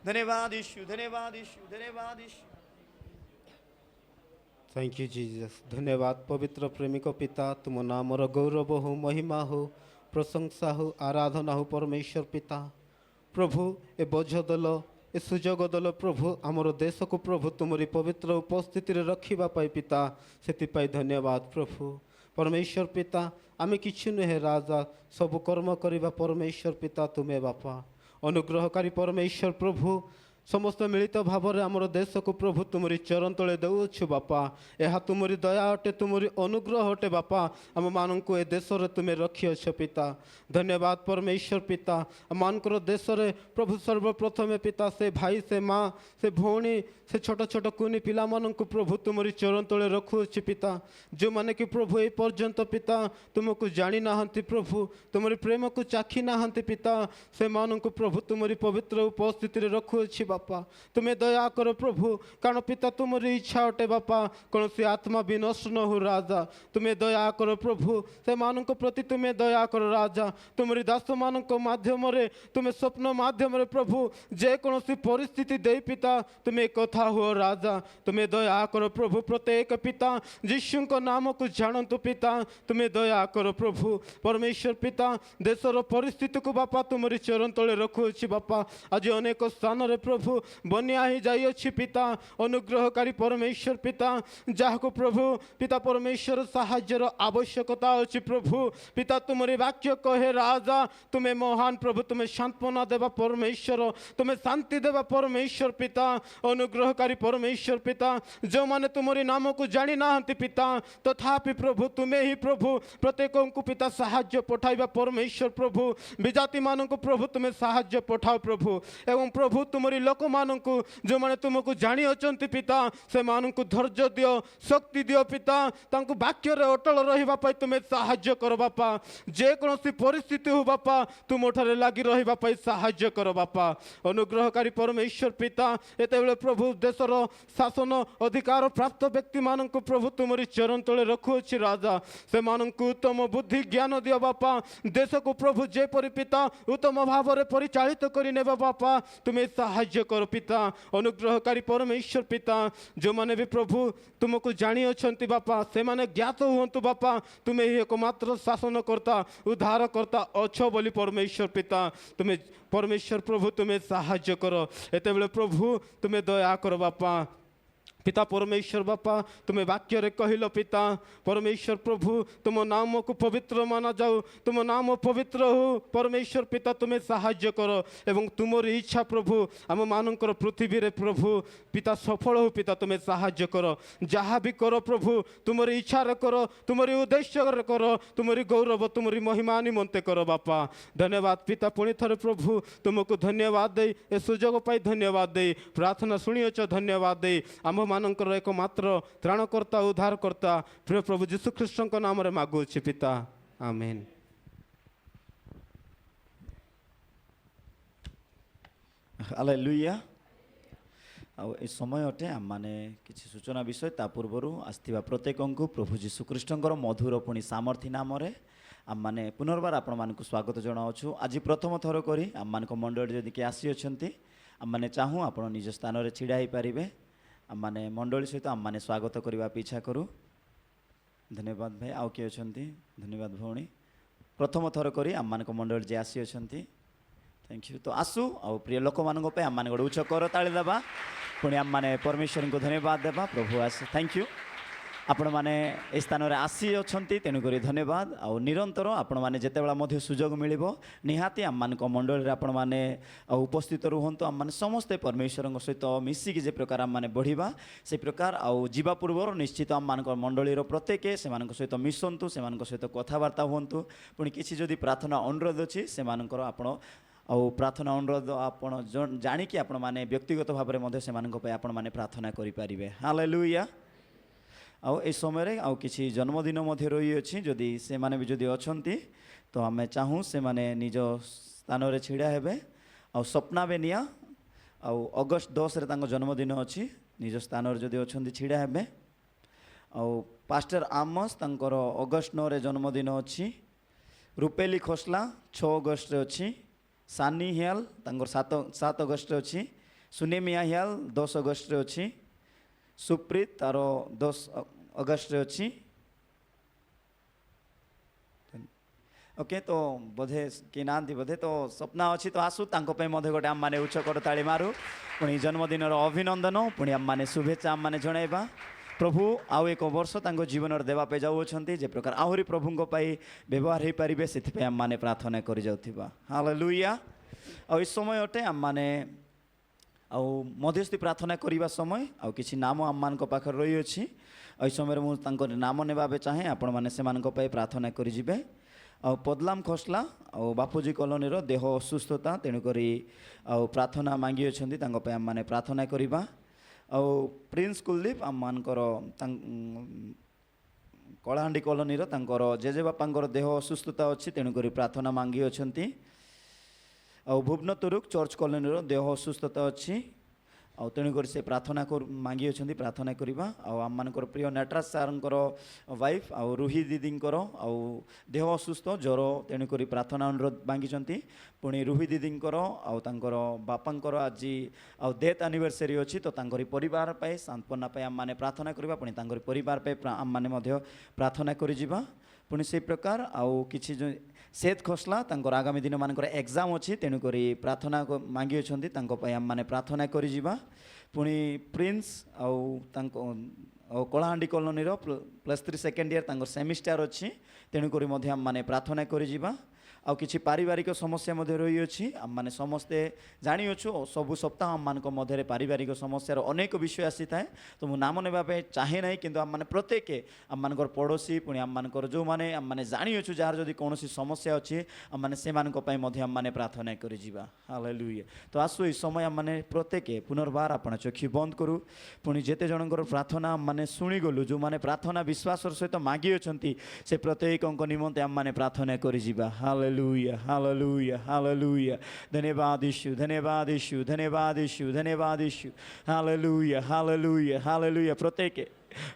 धन्यवाद यीशु धन्यवाद यीशु धन्यवाद यीशु। Thank you Jesus. धन्यवाद पवित्र प्रेमिक पिता तुम नामर गौरव हो महिमा हो प्रशंसा हो आराधना हो परमेश्वर पिता प्रभु ए बोझ दल ए सुजोग दल प्रभु आमर देश को प्रभु तुमरी पवित्र उपस्थिति रखा पिता से धन्यवाद प्रभु परमेश्वर पिता आमे किछु नुहे राजा सब कर्म करवा परमेश्वर पिता तुम्हें बापा अनुग्रहकारी परमेश्वर प्रभु समस्त मिलित भाव में आमर देश को प्रभु तुमरी चरण तले देउछु बापा यह तुमरी दया अटे तुमरी अनुग्रह अटे बापा आम मान को ए देश रे तुम्हें रखिछ पिता धन्यवाद परमेश्वर पिता मानकर देश रे प्रभु सर्वप्रथमे पिता से भाई से माँ से भौणी से छोट छोट कुनी पिला मानक प्रभु तुमरी चरण तले रखुछि पिता जो माने कि प्रभु ए पर्यंत पिता तुमको जानी नाहंती प्रभु तुमरी प्रेम को चाखी नाहंती पिता से मानक प्रभु तुमरी पवित्र उपस्थिति रे रखुछि बापा तुम्हें दया कर प्रभु कारण पिता तुमरी इच्छा अटे बापा कौन सी आत्मा भी नष्ट न हो राजा तुम्हें दया कर प्रभु से मानक प्रति तुम्हें दया कर राजा तुमरी दास मानक माध्यम रे तुम्हें स्वप्न माध्यम रे प्रभु जे कौन सी परिस्थिति दे पिता तुम्हें कथा हो राजा तुम्हें दया कर प्रभु प्रत्येक पिता यीशु को नाम को जानतु पिता तुम्हें दया कर प्रभु परमेश्वर पिता देशर परिस्थिति को बापा तुमरी चरण तले रखुछि बापा आज अनेक स्थान रे प्रभु प्रभु बनिया ही जाइए पिता अनुग्रहकारी परमेश्वर पिता जहाँ को प्रभु पिता परमेश्वर साहाଯ୍यर आवश्यकता अच्छी प्रभु पिता तुम्हारी वाक्य कहे राजा तुम्हें महान प्रभु तुम्हें सांत्वना देवा परमेश्वर तुम्हें शांति देवा परमेश्वर पिता अनुग्रहकारी परमेश्वर पिता जो माने तुम्हारी नाम को जानी ना पिता तथापि प्रभु तुम्हें ही प्रभु प्रत्येक को पिता साहाଯ୍य पठाइबा परमेश्वर प्रभु विजाति मान को प्रभु तुम्हें साहाଯ୍य पठाओ प्रभु एवं प्रभु तुम्हारी लोक मान जो माने तुमको जानी अचंती पिता से मान को धैर्य दियो शक्ति दियो पिता तांको वाक्य रे अटल रहिबा पाई तुम्हें साहाଯ୍य कर बापा जे कोनोसी परिस्थिति हो बापा तुम ठारे लागी रहिबा पाई साहाଯ୍य कर बापा अनुग्रहकारी परमेश्वर पिता एते बेले प्रभु देशर शासन अधिकार प्राप्त व्यक्ति मान को प्रभु तुम्हारी चरण तले रखुअछि राजा से मान को उत्तम बुद्धि ज्ञान दियो बापा देश को प्रभु जे परि पिता उत्तम भाव रे परिचालित करि नेबा बापा तुम्हें साहाଯ୍य कर पिता अनुग्रहकारी परमेश्वर पिता जो माने भी प्रभु तुमको जानी अछंती बापा से माने ज्ञात हुंतु बापा तुम्हें ही एकमात्र शासन करता उद्धार करता अच्छो बोली परमेश्वर पिता तुम्हें परमेश्वर प्रभु तुम्हें साहाଯ୍य कर एते बेले प्रभु तुम्हें दया कर बापा पिता परमेश्वर बापा तुम्हें वाक्य रे कहिलो पिता परमेश्वर प्रभु तुम नाम को पवित्र माना जाओ तुम नाम पवित्र हो परमेश्वर पिता तुम्हें साहाଯ୍य कर एवं तुमरी इच्छा प्रभु आम मानकर पृथ्वी रे प्रभु पिता सफल हो पिता तुम्हें साहाଯ୍य कर जहाँ भी कर प्रभु तुमरी इच्छा रे कर तुमरी उद्देश्य रे कर तुमरी गौरव तुमरी महिमा निमंते कर बापा धन्यवाद पिता पुणी थरे प्रभु तुमको धन्यवाद दे ए सुजोग पाई धन्यवाद दे प्रार्थना शुणियच धन्यवाद दे आम मानकर एकमात्र त्राणकर्ता उद्धारकर्ता प्रिय प्रभु जीशु ख्रीष्ट नाम रे मागुछि पिता आमेन। हालेलुया। आउ ए समय अटे आम माने किछि सूचना विषय ता पूर्वरु आस्थिबा प्रत्येक को प्रभु जीशु ख्रीष्टंकर मधुर पुणी सामर्थ्य नाम रे आम माने पुनर्बार आपण मानकु स्वागत जणाउछु। आज प्रथम थर करी आम मानक मंडली जदि के आसी अछंती आम माने चाहू आपण निज स्थान रे छिड़ा ही पारिबे आम माने मंडली सहित आम माने स्वागत करबा इच्छा करू। धन्यवाद भाई आउ किए अछंती धन्यवाद भौणी प्रथम थर करी आम मानक मंडली जे आसी अछंती थैंक यू। तो आसु आ प्रिय लोक मानक पे आम माने गोटे उच्च कर ताली देबा पुणी आम माने परमेश्वर को धन्यवाद देबा प्रभु आस थैंक यू आपण माने ए स्थान रे आसी अछंती तेनु करी धन्यवाद आ निरंतर आपण माने जेते बेला मध्य सुजोग मिलिबो निहाती आम मानक मंडली रे आपण माने उपस्थित रुहंतु आम माने समस्त परमेश्वर सहित मिसिकी जे प्रकार आम माने बढ़िबा से प्रकार आ जीवा पूर्वर निश्चित आम मानक मंडली रो प्रत्येक से मानक सहित मिसंतु से मानक सहित कथावार्ता हुंतु पुणी किछि जदि प्रार्थना अनुरोध अछि से मानकर आपण आउ प्रार्थना अनुरोध आपण जानिकी आपण माने व्यक्तिगत भाव में मध्य से मानक पे आपण माने प्रार्थना करि परिबे। हालेलुया। आउ ए समय आउ किछि जन्मदिन मध्य रही अछि जदि से माने भी जदि अछंती तो आमे चाहू से माने निज स्थान रे छिड़ा हेबे आउ सपना बेनिया आउ अगस्त 10 रे तांको जन्मदिन अछि निज स्थान रे जदि अछंती छिड़ा हेबे आउ पास्टर आमस तांकर अगस्त 9 रे जन्मदिन अछि रुपेली खोसला 6 अगस्त रे अछि सानी हियाल तांकर 7 अगस्त रे अछि सुनेमिया हियाल 10 अगस्त रे अछि सुप्रीत तार 10 अगस्त रे अछि ओके तो बोधे कि नांती बोधे तो सपना अच्छी तो आसु तांको पे मधे गोटे आम माने उच्च कर ताली मारू पुणी जन्मदिन अभिनंदन पुणी आम माने शुभेच्छा आम माने जणाइबा प्रभु आउ एक वर्ष तांको जीवन देवा पे जाउछंती जे प्रकार आहुरी प्रभुंको पाई व्यवहार हे परिबे सेति आम माने प्रार्थना करि जाउथिबा। हालेलुया। आ इस समय अटे आम माने आउ मध्यस्थी प्रार्थना करने समय आउ किछि नाम आम मान पाखे रही अछि एहि समय मु तांकर नाम नेबाबे चाहे आपण माने से मानक पाई प्रार्थना करि जिबे। आ पदलाम खोसला आ बापूजी कॉलोनी रो देह असुस्थता तेणु करी आ प्रार्थना मांगी अछंती तांको पाई आम माने प्रार्थना करिबा। आ प्रिंस कुलदीप आम मानकर कलाहांडी कॉलोनी रो तांकर जेजे बापांकर देह असुस्थता अछि तेणु करी प्रार्थना मांगी अछंती। आ भुवन तुरुक चर्च कॉलोनी रो देह असुस्थता अच्छी आ तेणुक से प्रार्थना मांगी अच्छा प्रार्थना करवा आम मानकर प्रिय नटराज सारंकर वाइफ आ रुही दीदींकर आ देह असुस्थ ज्वर तेणुक प्रार्थना अनुरोध मांगी पुणी रुही दीदींकर आंकर बापांकर आज आ डेथ एनिवर्सरी अच्छी तो तांकरी परिवार पाए सांत्वना पाए आम माने प्रार्थना करवा पुणी तांकरी परिवार पाए आम माने मध्य प्रार्थना करि जिबा। पुणी से प्रकार आउ किछि जो सेत खोसला तांकर आगामी दिन मानकर एग्जाम अच्छी तेणुक प्रार्थना मांगी अच्छी आम मैंने प्रार्थना कर पुणी प्रिंस आउ Kalahandi colony +3 second year semester अच्छी तेणुक आम मैंने प्रार्थना कर आउ किछि पारिवारिक समस्या रही अछि आम माने समस्ते जानी अछु सबु सप्ताह आम मान मध्य पारिवारिक समस्यार अनेक विषय आसी थाए तो मु नाम नेबा पे चाहे नहीं किंतु आम माने प्रत्येक आम मानकर पड़ोशी पुणी आम मानकर जो माने आम माने जानी अछु जार जदि कोनोसी समस्या अछि आम माने से मानक पय मध्य आम माने प्रार्थना करि जिबा हालेलुया। तो आसु ई समय आम माने प्रत्येक पुनर्बार आपण चक्षु बंद करू पुणी जेते जनकर प्रार्थना आम माने सुनी गलु जो माने प्रार्थना विश्वासर सहित मागी अछंती से प्रत्येकक निमंते आम माने प्रार्थना करि जिबा हालेलुया हालेलुया हालेलुया। धन्यवाद यीशु धन्यवाद यीशु धन्यवाद यीशु धन्यवाद यीशु हालेलुया हालेलुया हालेलुया। प्रत्येक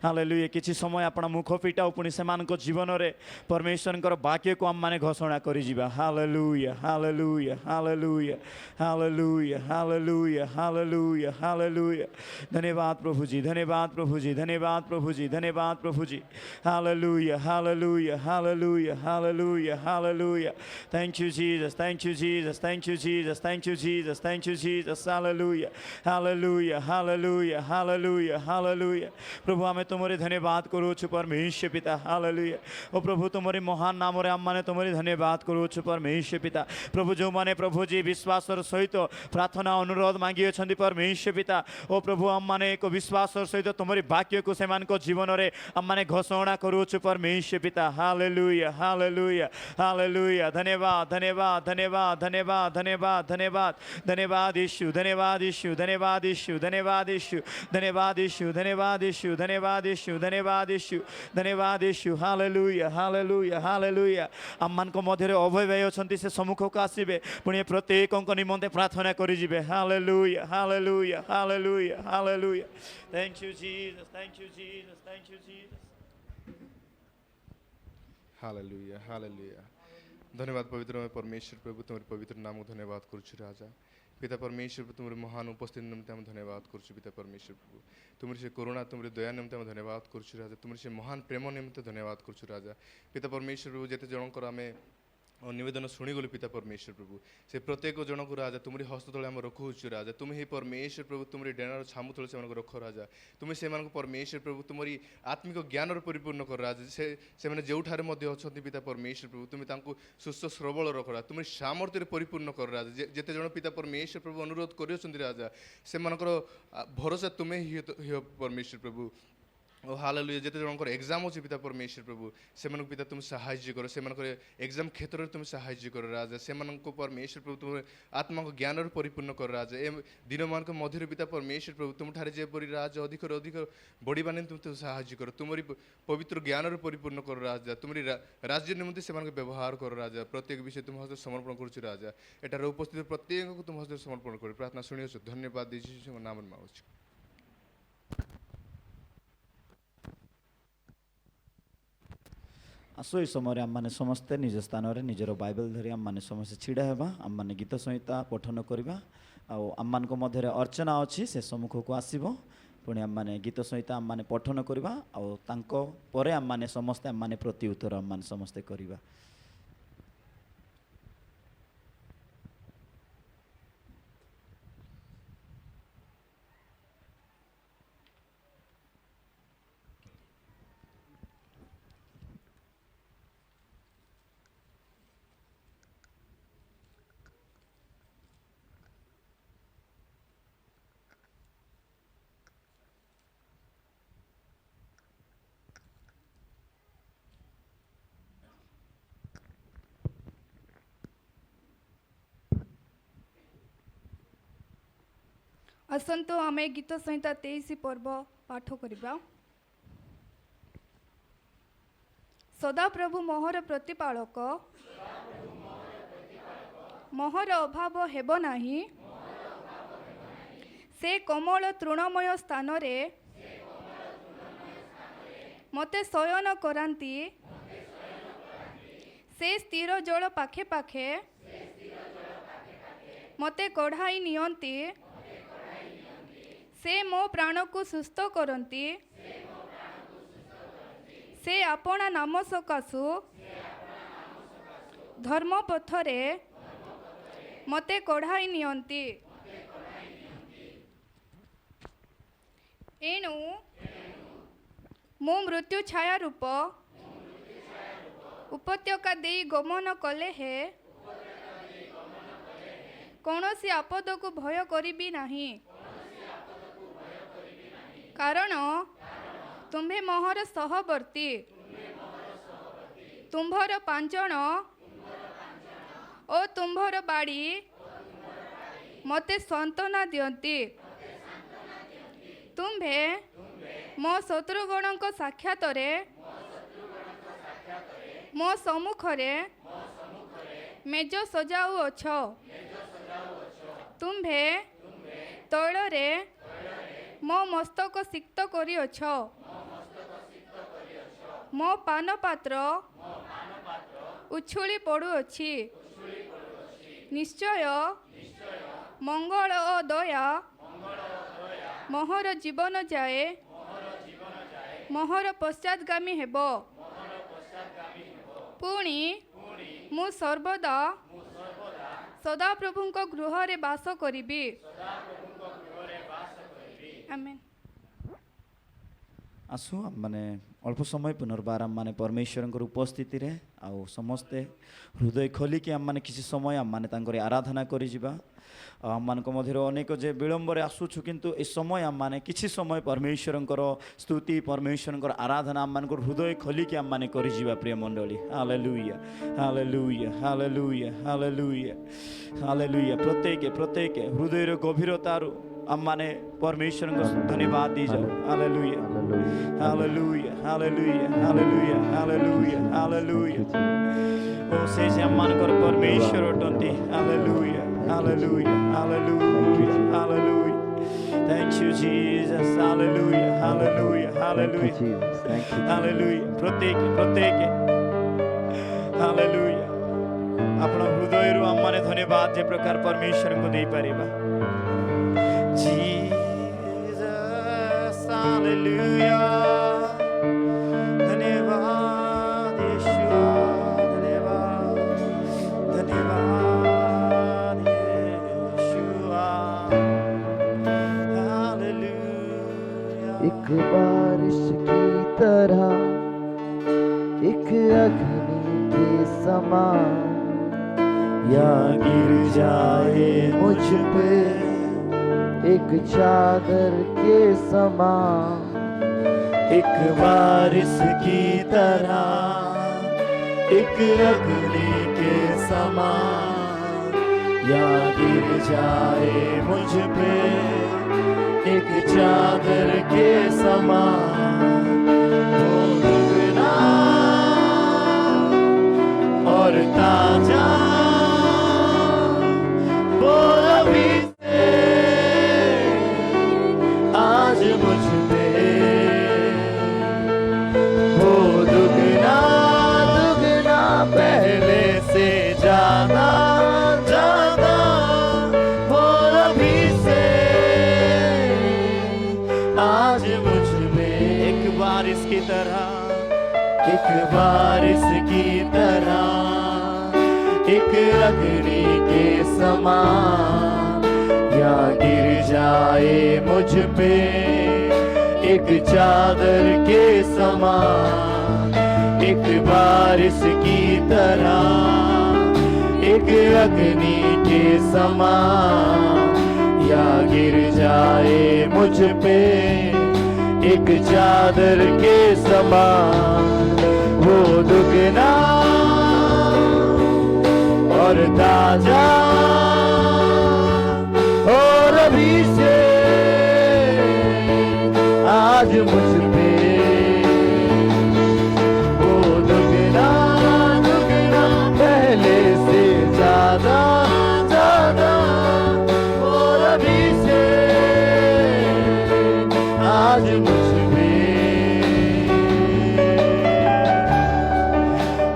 हालेलुया किछि समय आपण मुख फिटाऊ पुणी से जीवन रे परमेश्वर वाक्य को आम माने घोषणा करि जिबा hallelujah hallelujah hallelujah hallelujah hallelujah hallelujah hallelujah. धन्यवाद प्रभु जी धन्यवाद प्रभु जी धन्यवाद प्रभु जी धन्यवाद प्रभु जी hallelujah hallelujah hallelujah hallelujah hallelujah. Thank you Jesus thank you Jesus thank you Jesus thank you Jesus thank you Jesus hallelujah hallelujah hallelujah hallelujah hallelujah. प्रभु आमे तुमरे धन्यवाद करूछु परमेश्वर पिता हालेलुया। ओ प्रभु तुमरे महान नाम रे आम माने तुमरे धन्यवाद करूछु परमेश्वर पिता। प्रभु जो माने प्रभु जी विश्वासर सहित प्रार्थना अनुरोध मांगी अछंती परमेश्वर पिता ओ प्रभु आम माने एक विश्वासर सहित तुमरे वाक्य को सेमानको जीवन रे आम माने घोषणा करूछु परमेश्वर पिता हालेलुया हालेलुया हालेलुया। धन्यवाद धन्यवाद धन्यवाद धन्यवाद धन्यवाद धन्यवाद धन्यवाद यीशु धन्यवाद यीशु धन्यवाद यीशु धन्यवाद यीशु धन्यवाद यीशु धन्यवाद यीशु धन्यवाद यीशु धन्यवाद यीशु धन्यवाद यीशु हालेलुया हालेलुया हालेलुया। आम मान को मध्य अभय भाई अछंती से सम्मुख को आसीबे पुणी प्रत्येक निमंते प्रार्थना करि जिबे hallelujah hallelujah hallelujah hallelujah. Thank you Jesus thank you Jesus thank you Jesus hallelujah hallelujah. धन्यवाद पवित्र परमेश्वर प्रभु तुम्हारे पवित्र नाम को धन्यवाद करुछु राजा पिता परमेश्वर तुम्हारे महान उपस्थिति निमित्त हम धन्यवाद करुछु पिता परमेश्वर प्रभु तुम्हारे से करुणा तुम्हारे दया निमित्त हम धन्यवाद करुछु राजा तुम्हारे से महान प्रेम निमित्त धन्यवाद करुछु राजा पिता परमेश्वर प्रभु जेते जनकर आमे निवेदन शुणीगलु पिता परमेश्वर प्रभु से प्रत्येक जन को राजा तुम्हारी हस्त तले आम रखुचु राजा तुम ही परमेश्वर प्रभु तुम्हारी डेणार छामु तले से रख राजा तुम्हें से परमेश्वर प्रभु तुम्हारी आत्मिक ज्ञान परिपूर्ण कर राजा से मैंने जो अच्छा पिता परमेश्वर प्रभु तुम्हें सुस्थ श्रबल रख राजा तुम्हारी सामर्थ्य परिपूर्ण कर राजा जेते जन पिता परमेश्वर प्रभु अनुरोध कर राजा से भरोसा तुम्हें ही परमेश्वर प्रभु ओ हालेलुया। जेते जनकर एग्जाम अछि पिता परमेश्वर प्रभु से पिता तुम सहाय्य कर से एग्जाम क्षेत्र तुम सहाय्य कर राजा से परमेश्वर प्रभु तुम आत्मा को ज्ञान परिपूर्ण कर राजा ए दिन मान मध्य पिता परमेश्वर प्रभु तुम ठारे जेपरि राजा अधिक अधिक बढ़िबा तुम तो सहाय्य कर तुमरी पवित्र ज्ञान परिपूर्ण कर राजा तुमरी राज्य निमंते से व्यवहार कर राजा प्रत्येक विषय तुम हस्त समर्पण करुछु राजा एटार उपस्थित प्रत्येक को तुम हस्त समर्पण कर प्रार्थना शुणियो धन्यवाद यीशु नाम में मांगुछु। आसो ये समय आम मैंने समस्ते निज स्थान में निजर बाइबल धरी आम मैंने समस्ते छिड़ा हेबा आम मैंने गीत संहिता पठन करवा आम मान मध्य अर्चना अच्छी से सम्मुख को आसब पुणी आम मैंने गीत संहिता आम मैंने पठन करवा आम मैंने समस्ते आम मैंने प्रति उत्तर आम मैंने समस्ते करवा। आसंतु आमे गीत संहिता 23 पर्व पाठ करिबा। सदा प्रभु मोहर प्रतिपालक मोहर अभाव हेब नाही से कोमल तृणमय स्थान रे मते शयन करांती से स्थिर जल पाखे पाखे मते कढ़ाई नियंती से मो प्राण को सुस्थ करती ସେ ଆପଣା ନାମ ସକାଶୁ ଧର୍ମ ପଥରେ ମୋତେ କଢ଼ାଇ ନିଅନ୍ତି। ଏଣୁ ମୁଁ ମୃତ୍ୟୁ ଛାୟା ରୂପ ଉପତ୍ୟକା ଦେଇ ଗମନ କଲେ ହେ କୌଣସି ଆପଦକୁ ଭୟ କରିବି ନାହିଁ, କାରଣ ତୁମ୍ଭେ ମୋହର ସହବର୍ତ୍ତୀ, ତୁମ୍ଭର ପାଞ୍ଚଣ ଓ ତୁମ୍ଭର ବାଡ଼ି ମୋତେ ସାନ୍ତ୍ୱନା ଦିଅନ୍ତି। ତୁମ୍ଭେ ମୋ ଶତ୍ରୁଗଣଙ୍କ ସାକ୍ଷାତରେ ମୋ ସମ୍ମୁଖରେ ମେଜ ସଜାଉଅଛ। ତୁମ୍ଭେ ତୈଳରେ ମୋ ମସ୍ତକ ସିକ୍ତ କରିଅଛ। ମୋ ପାନ ପାତ୍ର ଉଛୁଳି ପଡ଼ୁଅଛି। ନିଶ୍ଚୟ ମଙ୍ଗଳ ଓ ଦୟା ମୋହର ଜୀବନ ଯାଏ ମୋହର ପଶ୍ଚାତଗାମୀ ହେବ। ପୁଣି ମୁଁ ସର୍ବଦା ସଦାପ୍ରଭୁଙ୍କ ଗୃହରେ ବାସ କରିବି। ଆମେନ୍। आसु माने अल्प समय पुनर्बार आम माने परमेश्वर उपस्थिति रे आउ समस्ते हृदय खोलिकी आम माने किसी समय आम माने तांकर आराधना करि जिबा। आम मान मध्य अनेक जे विलंब आसुछु किंतु ए समय आम माने किसी समय परमेश्वर स्तुति परमेश्वर आराधना आम मान हृदय खोलिकी आम माने करि जिबा। प्रिय मंडली hallelujah hallelujah hallelujah hallelujah hallelujah. प्रत्येक प्रत्येक हृदय गभीरतारू आम माने परमेश्वर को धन्यवाद दी जाओ। Hallelujah hallelujah hallelujah hallelujah hallelujah hallelujah. ओ से आम मानकर परमेश्वर अटंती। Hallelujah hallelujah hallelujah hallelujah. Thank you Jesus. Hallelujah hallelujah hallelujah hallelujah. प्रत्येक प्रत्येक हालेलुया अपना हृदय आम माने धन्यवाद जे प्रकार परमेश्वर को दे पारिबा। Jesus, hallelujah. धन्यवाद यीशुआ, धन्यवाद धन्यवाद यीशुआ, hallelujah. एक बारिश की तरह एक अग्नि के समान या गिर जाए मुझ पे एक चादर के समान। एक बारिश की तरह एक अग्नि के समान या गिर जाए मुझ पे एक चादर के समान। वो दुगना और ताजा वो अभी आज मुझ पे वो दुगना दुगना पहले से ज्यादा ज्यादा वो अभी से आज मुझ में। एक बारिश की तरह एक बारिश की तरह एक अग्नि के समान या गिर जाए मुझ पे एक चादर के समान। एक बारिश की तरह एक अग्नि के समान या गिर जाए मुझ पे एक चादर के समान। वो दुगना और ताजा और अभी से आज मुझ पे वो दुगना दुगना पहले से ज्यादा ज्यादा और अभी से आज मुझ पे।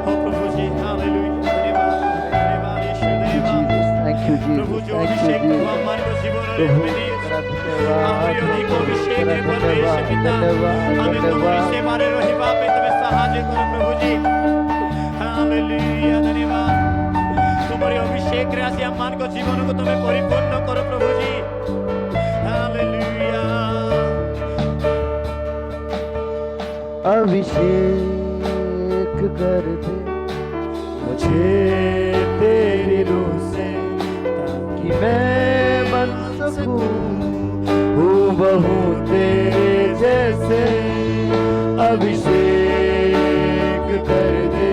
ओ प्रभु जी हालेलुया धन्यवाद धन्यवाद यीशु धन्यवाद। Thank you, Jesus. प्रभु जो Thank you, अभिषेक Jesus. हमारे जीवन प्रभु में तेरा धन्यवाद। अभिषेक रे परमेश्वर पिता आमे तुम्हारी सेवा रे रहिबा पे तमे सहायता करो प्रभु जी हालेलुया धन्यवाद तुम्हारी अभिषेक रे आसी हम मान को जीवन को तमे परिपूर्ण करो प्रभु जी हालेलुया अभिषेक कर दे मुझे तेरी रूह से कि मैं बन सकूं हूबहू तेरे जैसे अभिषेक कर दे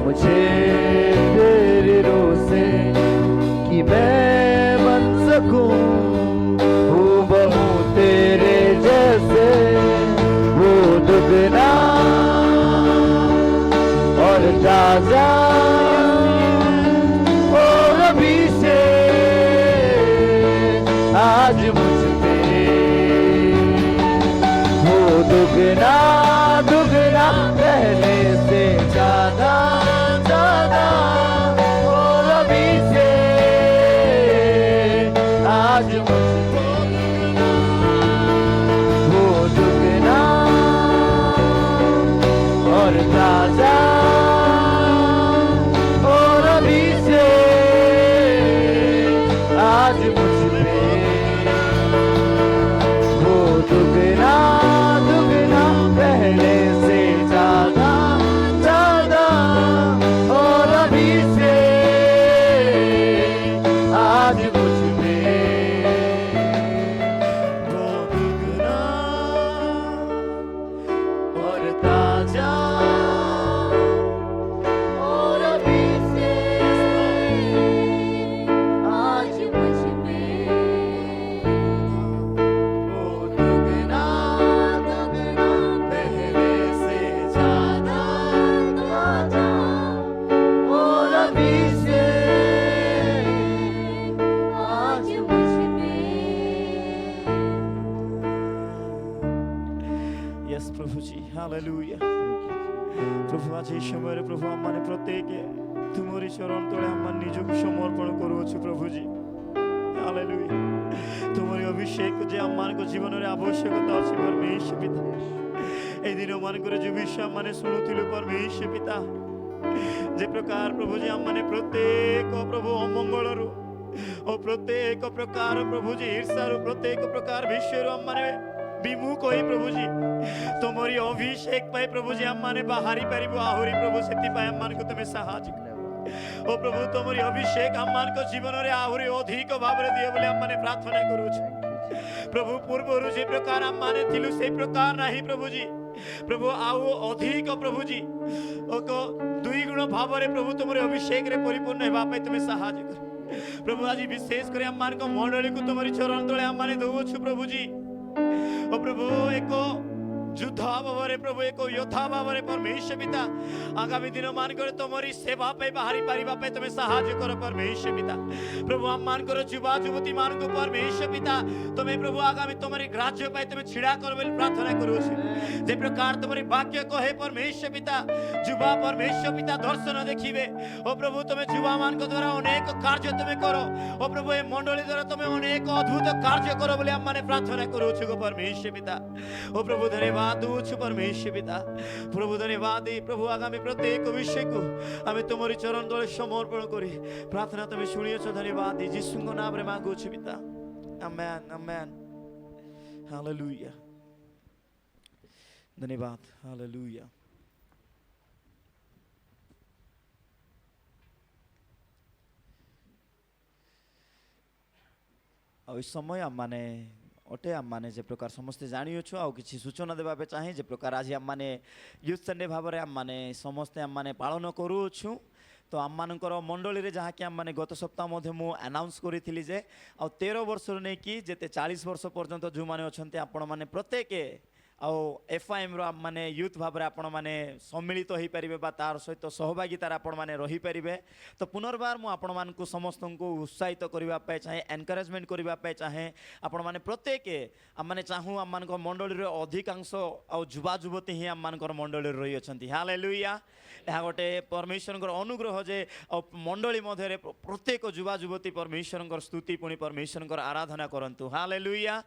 मुझे तेरी रूह से कि मैं बन सकूं हूबहू तेरे जैसे वो दुगना और ताजा और अभिषेक आज मुझ पे वो दुगना दुगना पहले से ज्यादा ज्यादा और अभिषेक आज मुझ पे वो दुगना और ताजा और अभिषेक आज मुझ पे वो दुगना दुगना पहले से ज्यादा ज्यादा और अभिषेक आज मुझ पे वो दुगना और ताजा और अभिषेक आज मुझ पे वो दुगना दुगना पहले से ज्यादा ताजा और अभिषेक आज मुझ पे यस प्रभु जी हालेलुया प्रभु आज এই সময়ে প্রভু আমানে প্রত্যেকে তোমারি চরণ তলে আমার নিজকে সমর্পণ করুছি প্রভু জি হালেলুয়া তোমারি অভিষেক যে আমানক জীবনের আবশ্যকতা আছে परमेश्वर পিতা এই দিন মান করে যে বিষয় মানে শুনুছিল परमेश्वर পিতা যে প্রকার প্রভু জি আমানে প্রত্যেক প্রভু অমঙ্গলরু ও প্রত্যেক প্রকার প্রভু জি ঈর্ষারু প্রত্যেক প্রকার বিশ্বরু আমানে विमुख होई प्रभु जी तुम्हारी अभिषेक पाए प्रभु जी हम माने बाहरी परिबो आहुरी प्रभु सेति पाए हम मान को तुम्हें सहायता ओ प्रभु तुम्हारी अभिषेक हम मान को जीवन रे आहुरी अधिक भाव रे दिए बोले हम माने प्रार्थना करू छी प्रभु पूर्वरु जे प्रकार हम माने थिलु से प्रकार नाही प्रभु जी प्रभु आउ अधिक प्रभु जी ओ को दुई गुण भाव रे प्रभु तुम्हारे अभिषेक रे परिपूर्ण हेबा पे तुम्हें सहायता कर प्रभु आज विशेष करे हम मान को मंडली को तुम्हारी चरण तले हम माने दउ छु प्रभु जी ओ प्रभु एको युद्ध भावरे प्रभु एको योद्धा भावरे परमेश्वर पिता आगामी दिन मान करे तुम्हारी सेवा पे बाहरी परिवा पे तुम्हें सहायता करो परमेश्वर पिता प्रभु हम मान करो युवा युवती मान को परमेश्वर पिता तुम्हें प्रभु आगामी तुम्हारी राज्य पे तुम्हें छिड़ा करो बोली प्रार्थना करू छी जे प्रकार तुम्हारी वाक्य कहे परमेश्वर पिता युवा परमेश्वर पिता दर्शन देखिबे ओ प्रभु तुम्हें युवा मान को द्वारा अनेक कार्य तुम्हें करो ओ प्रभु ए मंडली द्वारा तुम्हें अनेक अद्भुत कार्य करो बोली हम माने प्रार्थना करू छी गो परमेश्वर पिता ओ प्रभु धन्यवाद दूछु परमेश्वर पिता प्रभु धन्यवाद प्रभु आगामी प्रत्येक विषय को आमे तुम्हारी चरण तले समर्पण करी प्रार्थना तुम्हें शुनियो धन्यवाद यीशु को नाम रे मांगू छी पिता आमेन आमेन हालेलुया धन्यवाद हालेलुया आ समय आम माने अटे आम माने जे प्रकार समस्ते जानिछु आ किछि सूचना देबा पे चाहे जे प्रकार आज आम माने यूथ संडे भाबरे आम माने समस्ते आम माने पालन करूछु तो आम मानकर मंडली रे जहाँ कि आम माने गत सप्ताह मध्य मु अनाउंस करी जे आ 13 वर्ष नै कि जेते 40 वर्ष पर्यंत जो माने अछन्ते आपण माने प्रत्येक एफआईएम रो माने यूथ भाव में आपण माने सम्मिलित हो पारे तार सहित सहभागितार आपण माने रही पारे। तो पुनर्बार मु आपण मानकु समस्त को उत्साहित करने चाहे एनकरेजमेंट करने चाहे आपण माने प्रत्येक आम माने चाहूँ आम मान मंडली अधिकांश आ युवा युवती ही आम मान मंडली रही अच्छा। हालेलुया। यह गोटे परमेश्वर अनुग्रह जे मंडली मध्य प्रत्येक युवा युवती परमेश्वर स्तुति पुणी परमेश्वर आराधना करंतु। हालेलुया।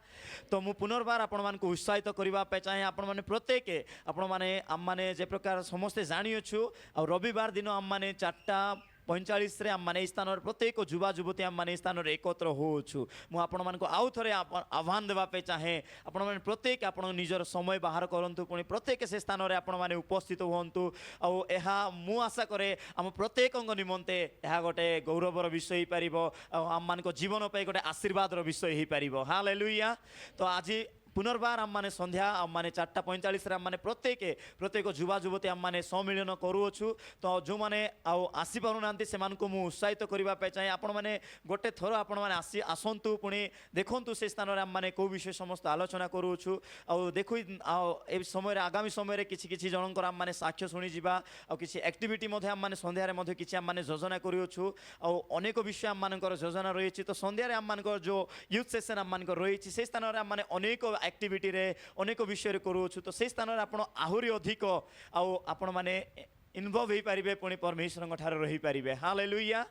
तो मु पुनर्बार आपण मान उत्साहित करने चाहे आपण माने प्रत्येक आपण माने आम माने जे प्रकार समस्ते जानिछु आ रविवार दिन आम माने 4:45 आम माने स्थान प्रत्येक युवा युवती आम माने स्थान एकत्र होछु। मु आपण मानको आउ थरे आह्वान देवापे चाहे आपण माने प्रत्येक आपण निजर समय बाहर करंतु पुणी प्रत्येक से स्थान रे आपण माने उपस्थित होंतु। आ एहा मु आशा करे आम प्रत्येकଙ୍କ निमंते एहा गोटे गौरवर विषय ही परिबो आम मानको जीवन पे गोटे आशीर्वादर विषय ही परिबो। हालेलुया। तो आज पुनर्बार आम माने संध्या आम माने 4:45 आम माने प्रत्येक युवा युवती आम माने सम्मिलन करूछु। तो जो माने आसी पारु नांती से मानको मु उत्साहित करबा पे चाहे आपण माने गोटे थरो आपण माने आसंतु पुणी देखंतु से स्थान रे आम माने को विषय समस्त आलोचना करूछु। आ देखु ए समय रे आगामी समय रे किछि किछि जनकर आम माने साक्ष्य सुनी जिबा आ किछि एक्टिविटी मध्ये आम माने संध्या रे मध्ये किछि आम माने योजना करूछु। आ अनेक विषय आम मानकर योजना रहिछि। तो संध्या रे आम मानकर जो यूथ सेशन आम मानकर रहिछि से स्थान रे आम माने अनेक एक्टिविटी रे अनेक विषय करूछु। तो से स्थान आपण आहुरी अधिक आपण माने इनवल्व हो पारे पुणी परमेश्वर ठार रही पारे। हालेलुया।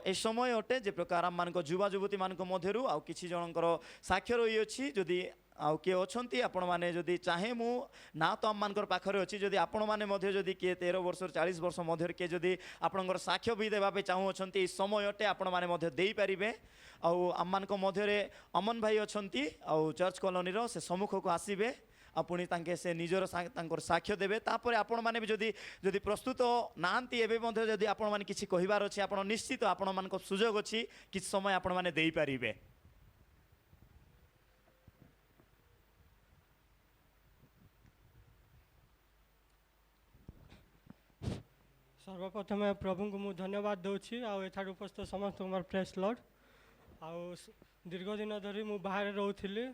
ए समय अटे जे प्रकार आम मान युवा युवती मान मध्यरु आ किछि जनकर साक्ष्य रही अछि। जदि आउ किए अच्छी आपण मैंने जदि चाहे मु ना तो आम मानकर पाखरे अच्छी जदि आपण मैंने मध्य जदि किए 13 वर्ष 40 वर्ष मध्य किए जदि आपणकर साक्ष्य भी देवाई चाहूँ अच्छी समय अटे आपण मैंने मध्य दे पारिबे। आम मान मध्य अमन भाई अच्छी चर्च कॉलोनी रो से सम्मुख को आसबे पुणी तांके से निजर साक्ष्य देवे। तापर आपण माने भी जदि जदि प्रस्तुत नांती एबे मध्य जदि आपण माने किछि कहिबार अछि आपण निश्चित आपण मानको सुजोग अछि किछि समय आपण माने देई पारिबे। सर्वप्रथम प्रभु को मुझे धन्यवाद दूसरी आठार उपस्थित समस्त प्रेस लॉर्ड दीर्घ दिन धरी मु बाहर रोली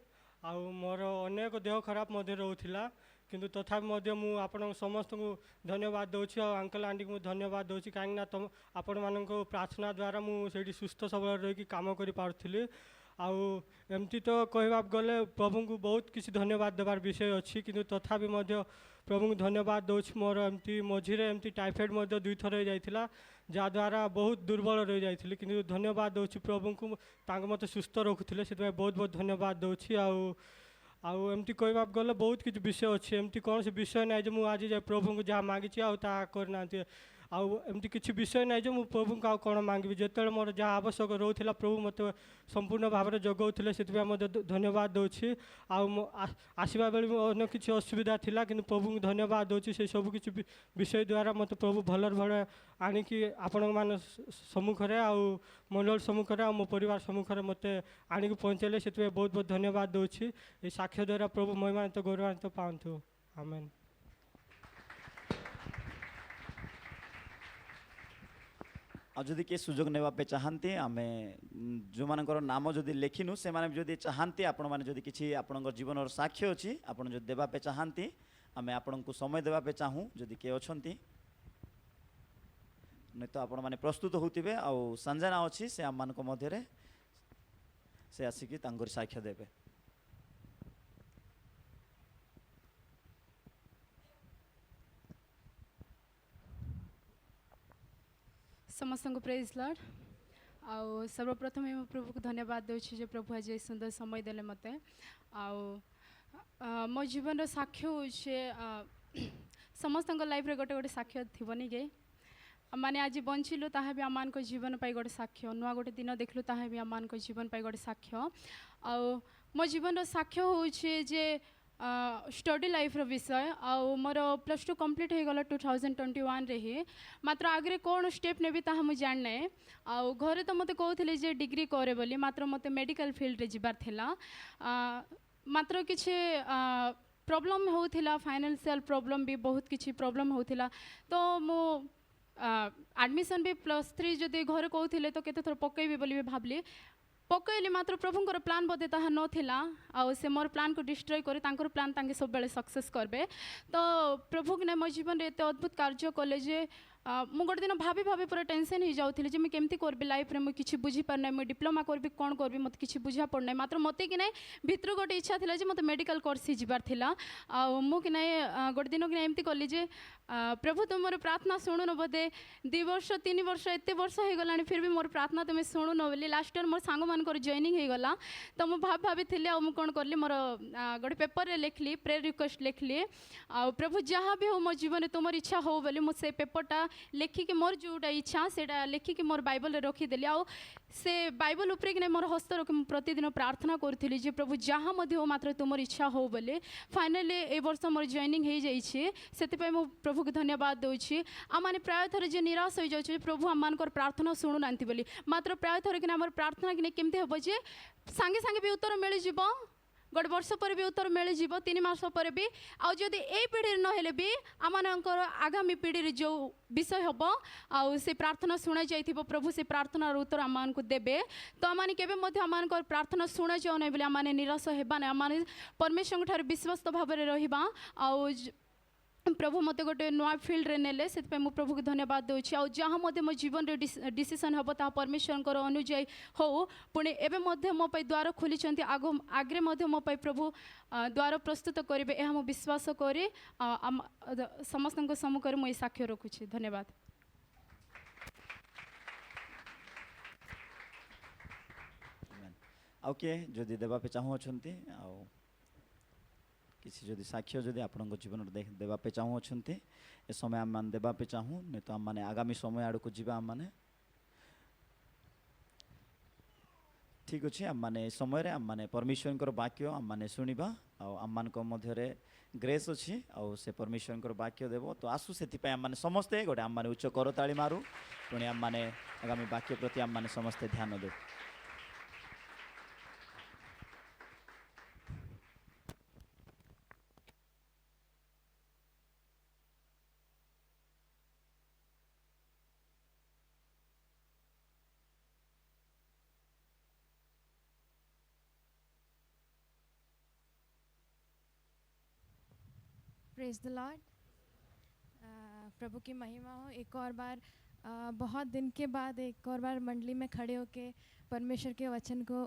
मोर अनेक देह खराब रोला किंतु तथापि मु आपण समस्त को धन्यवाद दूसरी अंकल आंटी को धन्यवाद दूसरी कहीं तुम आपण मान प्रार्थना द्वारा मुझे सुस्थ सबल रही काम कर पार्थी। एमती तो कहवा गले प्रभु को बहुत किसी धन्यवाद देवार विषय अच्छी किंतु तथापि प्रभु को धन्यवाद दूसरी। मोर एमती मझीरे एमती टाइफाइड 2 थर हो जाता जहाद्वारा बहुत दुर्बल रही जाती किंतु धन्यवाद दूसरी प्रभु को मत सुस्थ रखुले से बहुत बहुत धन्यवाद दूसरी। एमती कहवा गले बहुत किसी विषय अच्छे एमती कौन से विषय ना जो मुझे आज जाए प्रभु को जहाँ मांगी करना एमती किसी विषय ना जो मुझे प्रभु को कौन मांगी जिते मोर जहाँ आवश्यक रोला प्रभु मत संपूर्ण भाव में जगाऊे से धन्यवाद दूसरी। आसवा बेले अन्य किसी असुविधा थिला कि प्रभु को धन्यवाद दूसरी से सब किसी विषय द्वारा मत प्रभु भल भाव आणिकी आपण मान सम्मुखें मंडल सम्मुखें मो परिवार सम्मुखें मत आणिक पहुँचेले से बहुत बहुत धन्यवाद दूसरी। ये साक्ष्य द्वारा प्रभु महिमान्वित गौरवान्वित पातु। आमेन। जदि किए सुजोग नेवापे चाहती आम जो मानकर नाम जदि लेखिनु से माने जदि चाहती आपण माने जदि किछि आपणकर जीवन साक्ष्य अच्छी आपण जदि देवापे चाहती आम आपण को समय देवापे चाहूँ जदि किए अच्छी नहीं तो आपण माने प्रस्तुत होतिबे आ संजना अच्छी से आम मानक मध्य से आसिकी तांकर साक्ष्य देवे। समस्त को प्रेज लॉर्ड आउ सर्वप्रथम मैं प्रभु को धन्यवाद दूसरी जो प्रभु आज सुंदर समय देले मते मो जीवन साक्ष्य होचे समस्त लाइफ रे गोटे गोटे साक्ष्य थिबनी के माने आज बंचिलु ताहा भी आमान को जीवन पाई गोटे साक्ष्य नुआ गोटे दिन देखलु ताहा भी आमान को जीवन पाई गोटे साक्ष्य आउ मो जीवन साक्ष्य होचे जे स्टडी लाइफ रो विषय आउ मोर +2 कंप्लीट हो गला 2021 रे ही मात्र आगे कौन स्टेप नेबी ताहा मु जानने आउ घरे तो मते कहउथिले जे डिग्री करे बोली मात्र मते मेडिकल फील्ड रे जिबार थिला मात्र किछि प्रॉब्लम होथिला फाइनेंशियल प्रॉब्लम भी बहुत किछि प्रॉब्लम होथिला तो मु एडमिशन भी +3 जदि घरे कहउथिले तो केते थोर पकेबी बोली भी भाबली पकईली मात्र प्रभुंर प्लान बोधे ताहा नथिला आउ से मोर प्लान को डिस्ट्रॉय करे तांकर प्लान तांके सब बेले सक्सेस करबे तो प्रभु ने मो जीवन रे एते अद्भुत कार्य कले जे मु गोटे दिन भाभी भाभी पूरा टेंशन हो जाऊँगी जे मुझे केमती करबी लाइफ रे मुझे किसी बुझी पारना मुझे डिप्लोमा करबी कौन करबी मत किसी बुझा पड़ना मात्र मत कि ना भितर गोटे इच्छा थिला जे मत मेडिकल कोर्स ही जीवार थिला मु कि ना गोटे दिन कि एमती कली जे प्रभु तुम मोर प्रार्थना शुणुन बोधे 2 वर्ष 3 वर्ष एत वर्ष हो गला फिर भी मोर प्रार्थना तुम्हें शुणुन बोली लास्ट ईयर मोर सांग मान जॉइनिंग हो गला तो मुझे भाभी थी आ कौन कली मोर गोटे पेपर रे लिखली प्रेयर रिक्वेस्ट लिखली आ प्रभु जहाँ भी हो मो जीवन तुम इच्छा हो बोली मुझे पेपरटा लिखिकी मोर जोटा इच्छा से लिखिकी मोर बाइबल रखीदेली आ से बाइबल उपरे कि मोर हस्त रखी मुझे प्रतिदिन प्रार्थना करी जे प्रभु जहाँ हो मात्र तुम इच्छा हो बोले फाइनाली ए वर्ष मोर जॉइनिंग हो जाइए से मु प्रभु को धन्यवाद दूसरी आम प्राय थर जे निराश हो जाए प्रभु आम प्रार्थना शुणु ना बोली मात्र प्राय थर कि प्रार्थना कि केमती हम जे सांगे सांगे भी उत्तर मिल जाव गोटे वर्ष पर भी उत्तर मिल जाव 3 मास पर भी आदि ए पीढ़ी नहेले भी आम आगामी पीढ़ी जो विषय हम आउ से प्रार्थना शुणा जाइए प्रभु से प्रार्थनार उत्तर आम को देवे तो आम आम प्रार्थना शुणा जाऊ ना बोली आम निराश होगा ना आम परमेश्वर ठार विश्वस्त भाव में रहा आउ प्रभु मत गोटे नुआ फिल्ड रे नेले से मु प्रभु को धन्यवाद दूसरी आ जहाँ मो जीवन रे डिसीजन हम ता परमेश्वर अनुजाई हो पुणे एवं मो द्वार खोली आगे मो प्रभु द्वार प्रस्तुत करेंगे यह मु विश्वास करे समस्त सम्मुख मुझे साक्ष्य रखुच्छी धन्यवाद। ओके जदि देवापे चाहूँगी किसी जदि साक्ष्य जदि आपण जीवन देवापे चाहूँगी ए समय आम मैंने देवापे चाहूँ नहीं तो आम मैंने आगामी समय आड़ को जीवा आम मैंने ठीक अच्छे आम मैंने समय आम मैंने परमेश्वर वाक्य आम मैंने शुणा आम मध्य ग्रेस अच्छी आउ से परमेश्वर वाक्य देव तो आसू से आम मैंने समस्ते गोटे आम मैंने उच्च करताली मारू पुणी आम मैंने आगामी वाक्य प्रति आम मैंने समस्ते ध्यान देव। Praise the lord. प्रभु की महिमा हो। एक और बार बहुत दिन के बाद एक और बार मंडली में खड़े होके परमेश्वर के वचन को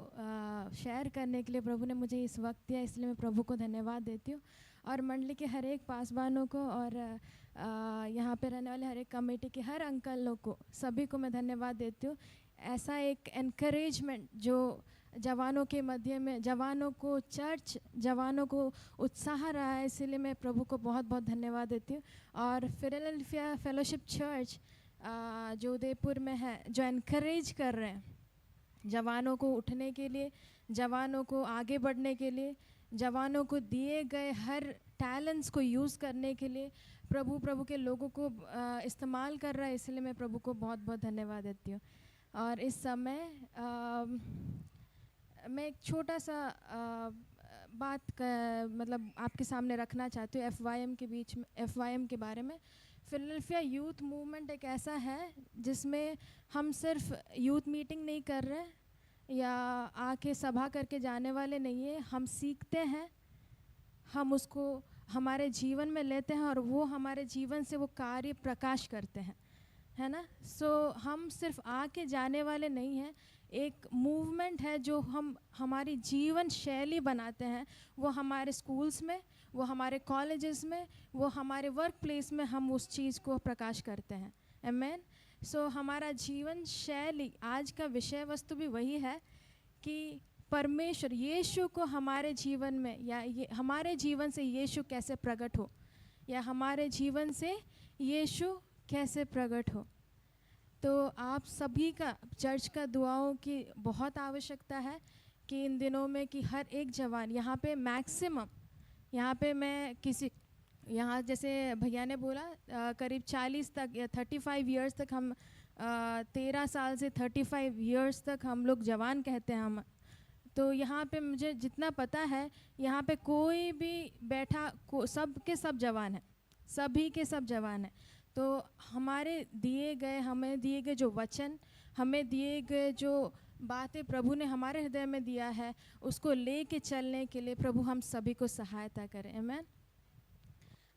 शेयर करने के लिए प्रभु ने मुझे इस वक्त दिया, इसलिए मैं प्रभु को धन्यवाद देती हूँ और मंडली के हर एक पासवानों को और यहाँ पे रहने वाले हर एक कमेटी के हर अंकल लोग को सभी को मैं धन्यवाद देती हूँ। ऐसा एक एनकरेजमेंट जो जवानों के मध्य में जवानों को चर्च जवानों को उत्साह रहा है, इसीलिए मैं प्रभु को बहुत बहुत धन्यवाद देती हूँ। और फिलाडेल्फिया फेलोशिप चर्च जो उदयपुर में है, जो एनकरेज कर रहे हैं जवानों को उठने के लिए, जवानों को आगे बढ़ने के लिए, जवानों को दिए गए हर टैलेंट्स को यूज़ करने के लिए प्रभु के लोगों को इस्तेमाल कर रहा है, इसलिए मैं प्रभु को बहुत बहुत धन्यवाद देती हूँ। और इस समय मैं एक छोटा सा मतलब आपके सामने रखना चाहती हूँ FYM के बारे में। फिलाडेल्फिया यूथ मूवमेंट एक ऐसा है जिसमें हम सिर्फ यूथ मीटिंग नहीं कर रहे या आके सभा करके जाने वाले नहीं है, हम सीखते हैं, हम उसको हमारे जीवन में लेते हैं और वो हमारे जीवन से वो कार्य प्रकाश करते हैं, है ना। सो हम सिर्फ आके जाने वाले नहीं हैं, एक मूवमेंट है जो हम हमारी जीवन शैली बनाते हैं। वो हमारे स्कूल्स में, वो हमारे कॉलेजेस में, वो हमारे वर्क प्लेस में हम उस चीज़ को प्रकाश करते हैं। आमीन। सो हमारा जीवन शैली, आज का विषय वस्तु भी वही है कि परमेश्वर यीशु को हमारे जीवन में या हमारे जीवन से यीशु कैसे प्रकट हो, या हमारे जीवन से यीशु कैसे प्रकट हो। तो आप सभी का चर्च का दुआओं की बहुत आवश्यकता है कि इन दिनों में कि हर एक जवान यहाँ पे मैक्सिमम, यहाँ पे मैं किसी यहाँ जैसे भैया ने बोला करीब 40 तक या 35 इयर्स तक हम 13 साल से 35 इयर्स तक हम लोग जवान कहते हैं हम। तो यहाँ पे मुझे जितना पता है यहाँ पे कोई भी बैठा सब के सब जवान है, सभी के सब जवान है। तो हमें दिए गए जो वचन, हमें दिए गए जो बातें प्रभु ने हमारे हृदय में दिया है उसको लेके चलने के लिए प्रभु हम सभी को सहायता करें। आमीन।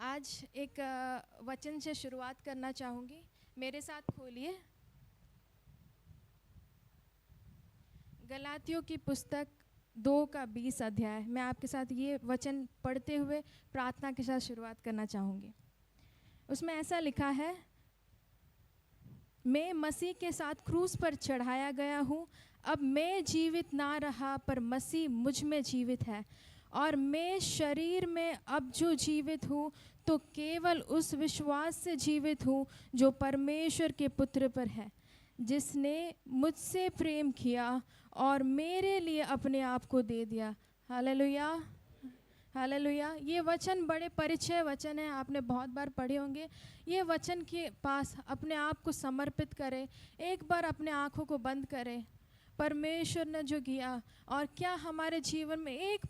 आज एक वचन से शुरुआत करना चाहूँगी, मेरे साथ खोलिए गलातियों की पुस्तक 2:20 अध्याय। मैं आपके साथ ये वचन पढ़ते हुए प्रार्थना के साथ शुरुआत करना चाहूँगी। उसमें ऐसा लिखा है, मैं मसीह के साथ क्रूस पर चढ़ाया गया हूँ, अब मैं जीवित ना रहा पर मसीह मुझ में जीवित है, और मैं शरीर में अब जो जीवित हूँ तो केवल उस विश्वास से जीवित हूँ जो परमेश्वर के पुत्र पर है, जिसने मुझसे प्रेम किया और मेरे लिए अपने आप को दे दिया। Hallelujah, hallelujah. ये वचन बड़े परिचय वचन है, आपने बहुत बार पढ़े होंगे। ये वचन के पास अपने आप को समर्पित करें, एक बार अपने आँखों को बंद करें, परमेश्वर ने जो किया और क्या हमारे जीवन में एक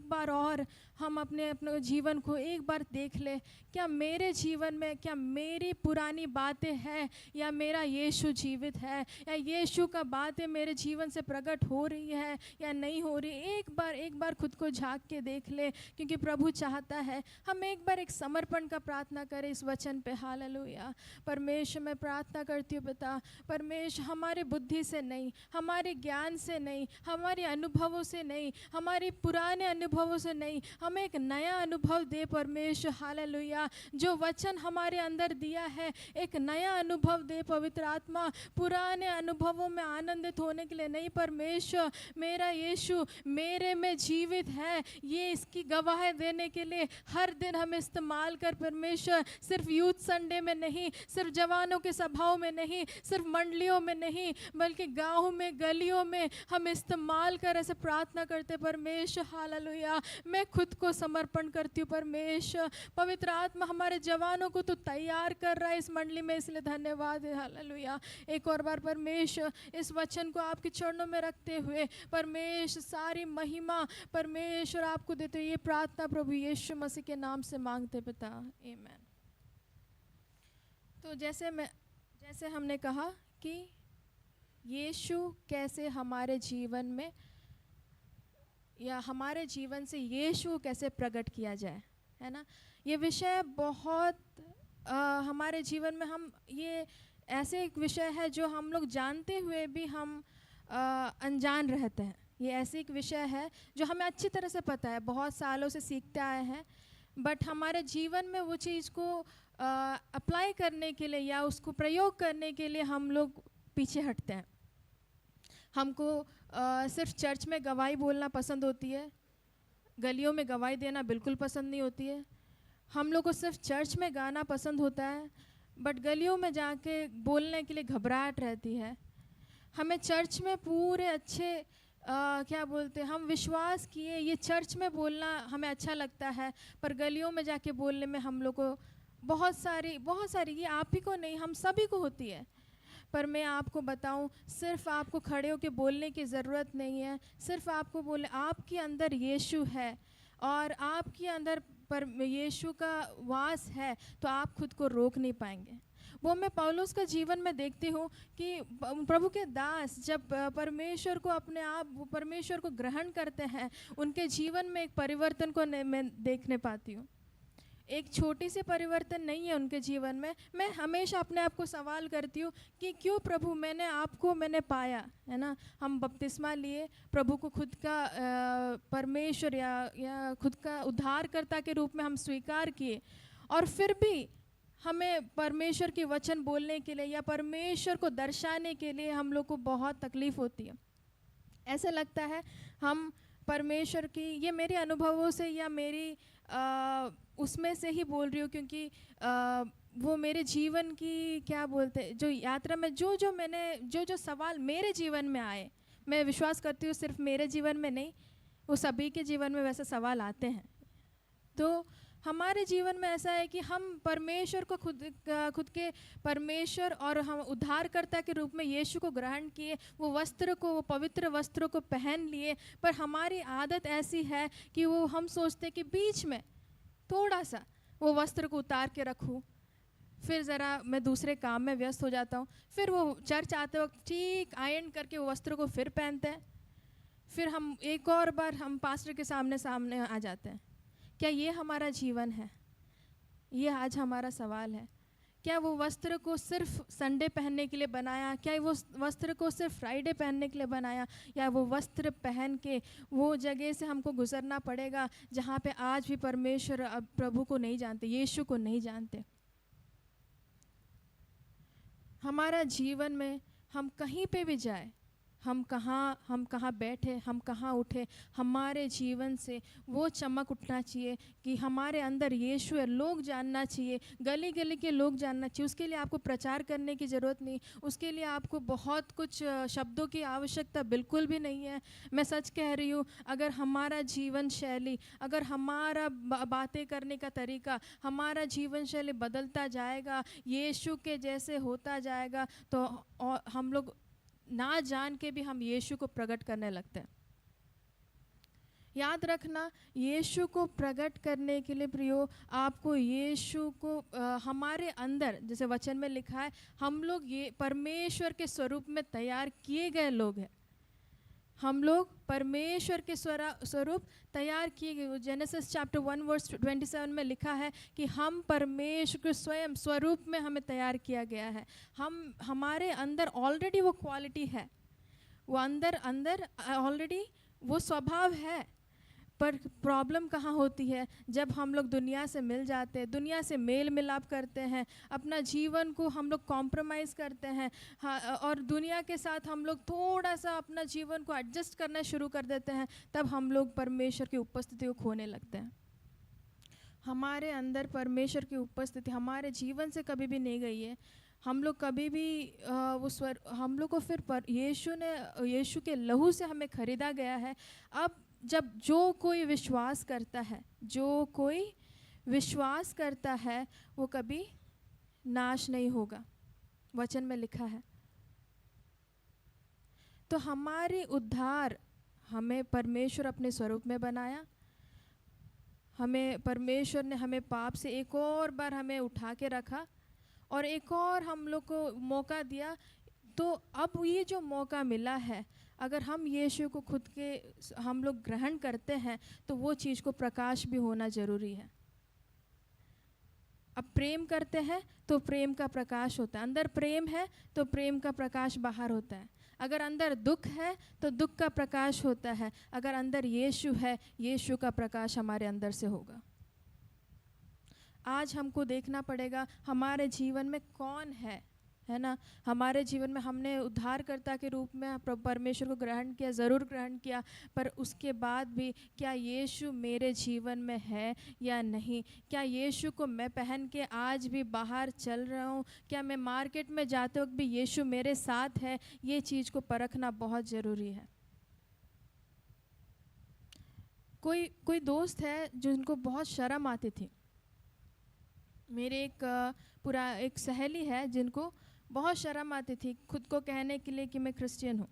बार और हम अपने जीवन को एक बार देख ले, क्या मेरे जीवन में क्या मेरी पुरानी बातें हैं या मेरा यीशु जीवित है, या यीशु का बातें मेरे जीवन से प्रकट हो रही है या नहीं हो रही। एक बार खुद को झांक के देख ले, क्योंकि प्रभु चाहता है हम एक बार एक समर्पण का प्रार्थना करें इस वचन पे। हालेलुया। परमेश्वर मैं प्रार्थना करती हूँ पिता, परमेश्वर हमारे बुद्धि से नहीं, हमारे ज्ञान से नहीं, हमारे अनुभवों से नहीं, हमारे पुराने अनुभवों से नहीं, हमें एक नया अनुभव दे परमेश्वर। हालेलुया। जो वचन हमारे अंदर दिया है एक नया अनुभव दे पवित्र आत्मा। पुराने अनुभवों में आनंदित होने के लिए नहीं परमेश्वर, मेरा यीशु मेरे में जीवित है, ये इसकी गवाही देने के लिए हर दिन हम इस्तेमाल कर परमेश्वर। सिर्फ यूथ संडे में नहीं, सिर्फ जवानों के सभाओं में नहीं, सिर्फ मंडलियों में नहीं, बल्कि गाँव में गलियों में हम इस्तेमाल कर ऐसे प्रार्थना करते परमेश्वर। हालेलुया। मैं खुद को समर्पण करती हूँ परमेश्वर। पवित्र आत्मा हमारे जवानों को तो तैयार कर रहा है इस मंडली में, इसलिए धन्यवाद है। हालेलुया। एक और बार परमेश्वर इस वचन को आपके चरणों में रखते हुए परमेश्वर सारी महिमा परमेश्वर आपको देते हुए ये प्रार्थना प्रभु यीशु मसीह के नाम से मांगते पिता, आमीन। तो जैसे हमने कहा कि यीशु कैसे हमारे जीवन में या हमारे जीवन से यीशु कैसे प्रकट किया जाए, है ना। ये विषय बहुत हमारे जीवन में हम ये ऐसे एक विषय है जो हम लोग जानते हुए भी हम अनजान रहते हैं। ये ऐसे एक विषय है जो हमें अच्छी तरह से पता है, बहुत सालों से सीखते आए हैं, बट हमारे जीवन में वो चीज़ को अप्लाई करने के लिए या उसको प्रयोग करने के लिए हम लोग पीछे हटते हैं। हमको सिर्फ चर्च में गवाही बोलना पसंद होती है, गलियों में गवाही देना बिल्कुल पसंद नहीं होती है। हम लोग को सिर्फ चर्च में गाना पसंद होता है, बट गलियों में जाके बोलने के लिए घबराहट रहती है। हमें चर्च में पूरे अच्छे क्या बोलते हैं, हम विश्वास किए ये चर्च में बोलना हमें अच्छा लगता है, पर गलियों में जाके बोलने में हम लोग को बहुत सारी ये आप ही को नहीं हम सभी को होती है। पर मैं आपको बताऊं, सिर्फ आपको खड़े होकर बोलने की ज़रूरत नहीं है, सिर्फ आपको बोले आपके अंदर यीशु है और आपके अंदर पर यीशु का वास है, तो आप खुद को रोक नहीं पाएंगे। वो मैं पौलुस का जीवन में देखती हूँ कि प्रभु के दास जब परमेश्वर को अपने आप परमेश्वर को ग्रहण करते हैं, उनके जीवन में एक परिवर्तन को मैं देखने पाती हूँ। एक छोटी सी परिवर्तन नहीं है उनके जीवन में। मैं हमेशा अपने आप को सवाल करती हूँ कि क्यों प्रभु मैंने पाया, है ना। हम बपतिस्मा लिए, प्रभु को खुद का परमेश्वर या खुद का उद्धारकर्ता के रूप में हम स्वीकार किए, और फिर भी हमें परमेश्वर की वचन बोलने के लिए या परमेश्वर को दर्शाने के लिए हम लोग को बहुत तकलीफ़ होती है। ऐसा लगता है हम परमेश्वर की, ये मेरे अनुभवों से या मेरी उसमें से ही बोल रही हूँ, क्योंकि वो मेरे जीवन की क्या बोलते जो यात्रा में जो सवाल मेरे जीवन में आए, मैं विश्वास करती हूँ सिर्फ मेरे जीवन में नहीं, वो सभी के जीवन में वैसे सवाल आते हैं। तो हमारे जीवन में ऐसा है कि हम परमेश्वर को खुद के परमेश्वर और हम उद्धारकर्ता के रूप में यीशु को ग्रहण किए, वो पवित्र वस्त्रों को पहन लिए, पर हमारी आदत ऐसी है कि हम सोचते कि बीच में थोड़ा सा वो वस्त्र को उतार के रखूं, फिर ज़रा मैं दूसरे काम में व्यस्त हो जाता हूँ, फिर वो चर्च आते वक्त ठीक आयरन करके वो वस्त्र को फिर पहनते हैं, फिर हम एक और बार हम पास्टर के सामने आ जाते हैं। क्या ये हमारा जीवन है? ये आज हमारा सवाल है। क्या वो वस्त्र को सिर्फ संडे पहनने के लिए बनाया? क्या वो वस्त्र को सिर्फ फ्राइडे पहनने के लिए बनाया? या वो वस्त्र पहन के वो जगह से हमको गुजरना पड़ेगा जहाँ पे आज भी परमेश्वर अब प्रभु को नहीं जानते, यीशु को नहीं जानते? हमारा जीवन में हम कहीं पे भी जाए, हम कहाँ बैठे, हम कहाँ उठे, हमारे जीवन से वो चमक उठना चाहिए कि हमारे अंदर यीशु है। लोग जानना चाहिए, गली गली के लोग जानना चाहिए। उसके लिए आपको प्रचार करने की ज़रूरत नहीं, उसके लिए आपको बहुत कुछ शब्दों की आवश्यकता बिल्कुल भी नहीं है। मैं सच कह रही हूँ, अगर हमारा जीवन शैली, अगर हमारा बातें करने का तरीका, हमारा जीवन शैली बदलता जाएगा, यीशु के जैसे होता जाएगा, तो हम लोग ना जान के भी हम यीशु को प्रकट करने लगते हैं। याद रखना, यीशु को प्रकट करने के लिए प्रियो, आपको यीशु को हमारे अंदर, जैसे वचन में लिखा है, हम लोग ये परमेश्वर के स्वरूप में तैयार किए गए लोग हैं। हम लोग परमेश्वर के स्वरूप तैयार किए गए। जेनेसिस चैप्टर 1 वर्स 27 में लिखा है कि हम परमेश्वर के स्वयं स्वरूप में हमें तैयार किया गया है। हमारे अंदर ऑलरेडी वो क्वालिटी है, वो अंदर ऑलरेडी वो स्वभाव है। पर प्रॉब्लम कहाँ होती है? जब हम लोग दुनिया से मिल जाते हैं, दुनिया से मेल मिलाप करते हैं, अपना जीवन को हम लोग कॉम्प्रोमाइज़ करते हैं, और दुनिया के साथ हम लोग थोड़ा सा अपना जीवन को एडजस्ट करना शुरू कर देते हैं, तब हम लोग परमेश्वर की उपस्थिति को खोने लगते हैं। हमारे अंदर परमेश्वर की उपस्थिति हमारे जीवन से कभी भी नहीं गई है। हम लोग कभी भी हम लोग को फिर यीशु के लहू से हमें खरीदा गया है। अब जब जो कोई विश्वास करता है वो कभी नाश नहीं होगा, वचन में लिखा है। तो हमारी उद्धार, हमें परमेश्वर अपने स्वरूप में बनाया, परमेश्वर ने हमें पाप से एक और बार हमें उठा के रखा और एक और हम लोग को मौका दिया। तो अब ये जो मौका मिला है, अगर हम यीशु को हम लोग ग्रहण करते हैं, तो वो चीज़ को प्रकाश भी होना ज़रूरी है। अब प्रेम करते हैं तो प्रेम का प्रकाश होता है, अंदर प्रेम है तो प्रेम का प्रकाश बाहर होता है। अगर अंदर दुख है तो दुख का प्रकाश होता है। अगर अंदर यीशु है, यीशु का प्रकाश हमारे अंदर से होगा। आज हमको देखना पड़ेगा हमारे जीवन में कौन है ना। हमारे जीवन में हमने उद्धारकर्ता के रूप में परमेश्वर को ग्रहण किया, ज़रूर ग्रहण किया, पर उसके बाद भी क्या यीशु मेरे जीवन में है या नहीं? क्या यीशु को मैं पहन के आज भी बाहर चल रहा हूँ? क्या मैं मार्केट में जाते वक्त भी यीशु मेरे साथ है? ये चीज़ को परखना बहुत ज़रूरी है। कोई दोस्त है जिनको बहुत शर्म आती थी। मेरे एक सहेली है जिनको बहुत शर्म आती थी खुद को कहने के लिए कि मैं क्रिश्चियन हूँ।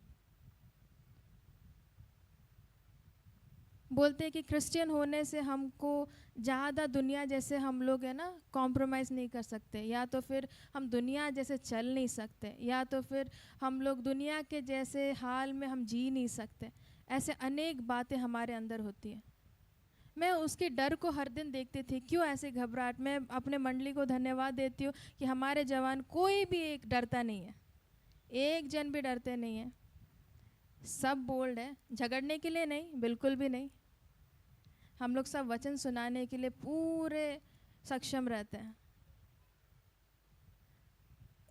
बोलते हैं कि क्रिश्चियन होने से हमको ज़्यादा दुनिया जैसे हम लोग है ना कॉम्प्रोमाइज़ नहीं कर सकते, या तो फिर हम दुनिया जैसे चल नहीं सकते, या तो फिर हम लोग दुनिया के जैसे हाल में हम जी नहीं सकते। ऐसे अनेक बातें हमारे अंदर होती हैं। मैं उसके डर को हर दिन देखती थी, क्यों ऐसे घबराहट। मैं अपने मंडली को धन्यवाद देती हूँ कि हमारे जवान कोई भी एक डरता नहीं है, एक जन भी डरते नहीं है। सब बोल्ड है, झगड़ने के लिए नहीं, बिल्कुल भी नहीं। हम लोग सब वचन सुनाने के लिए पूरे सक्षम रहते हैं।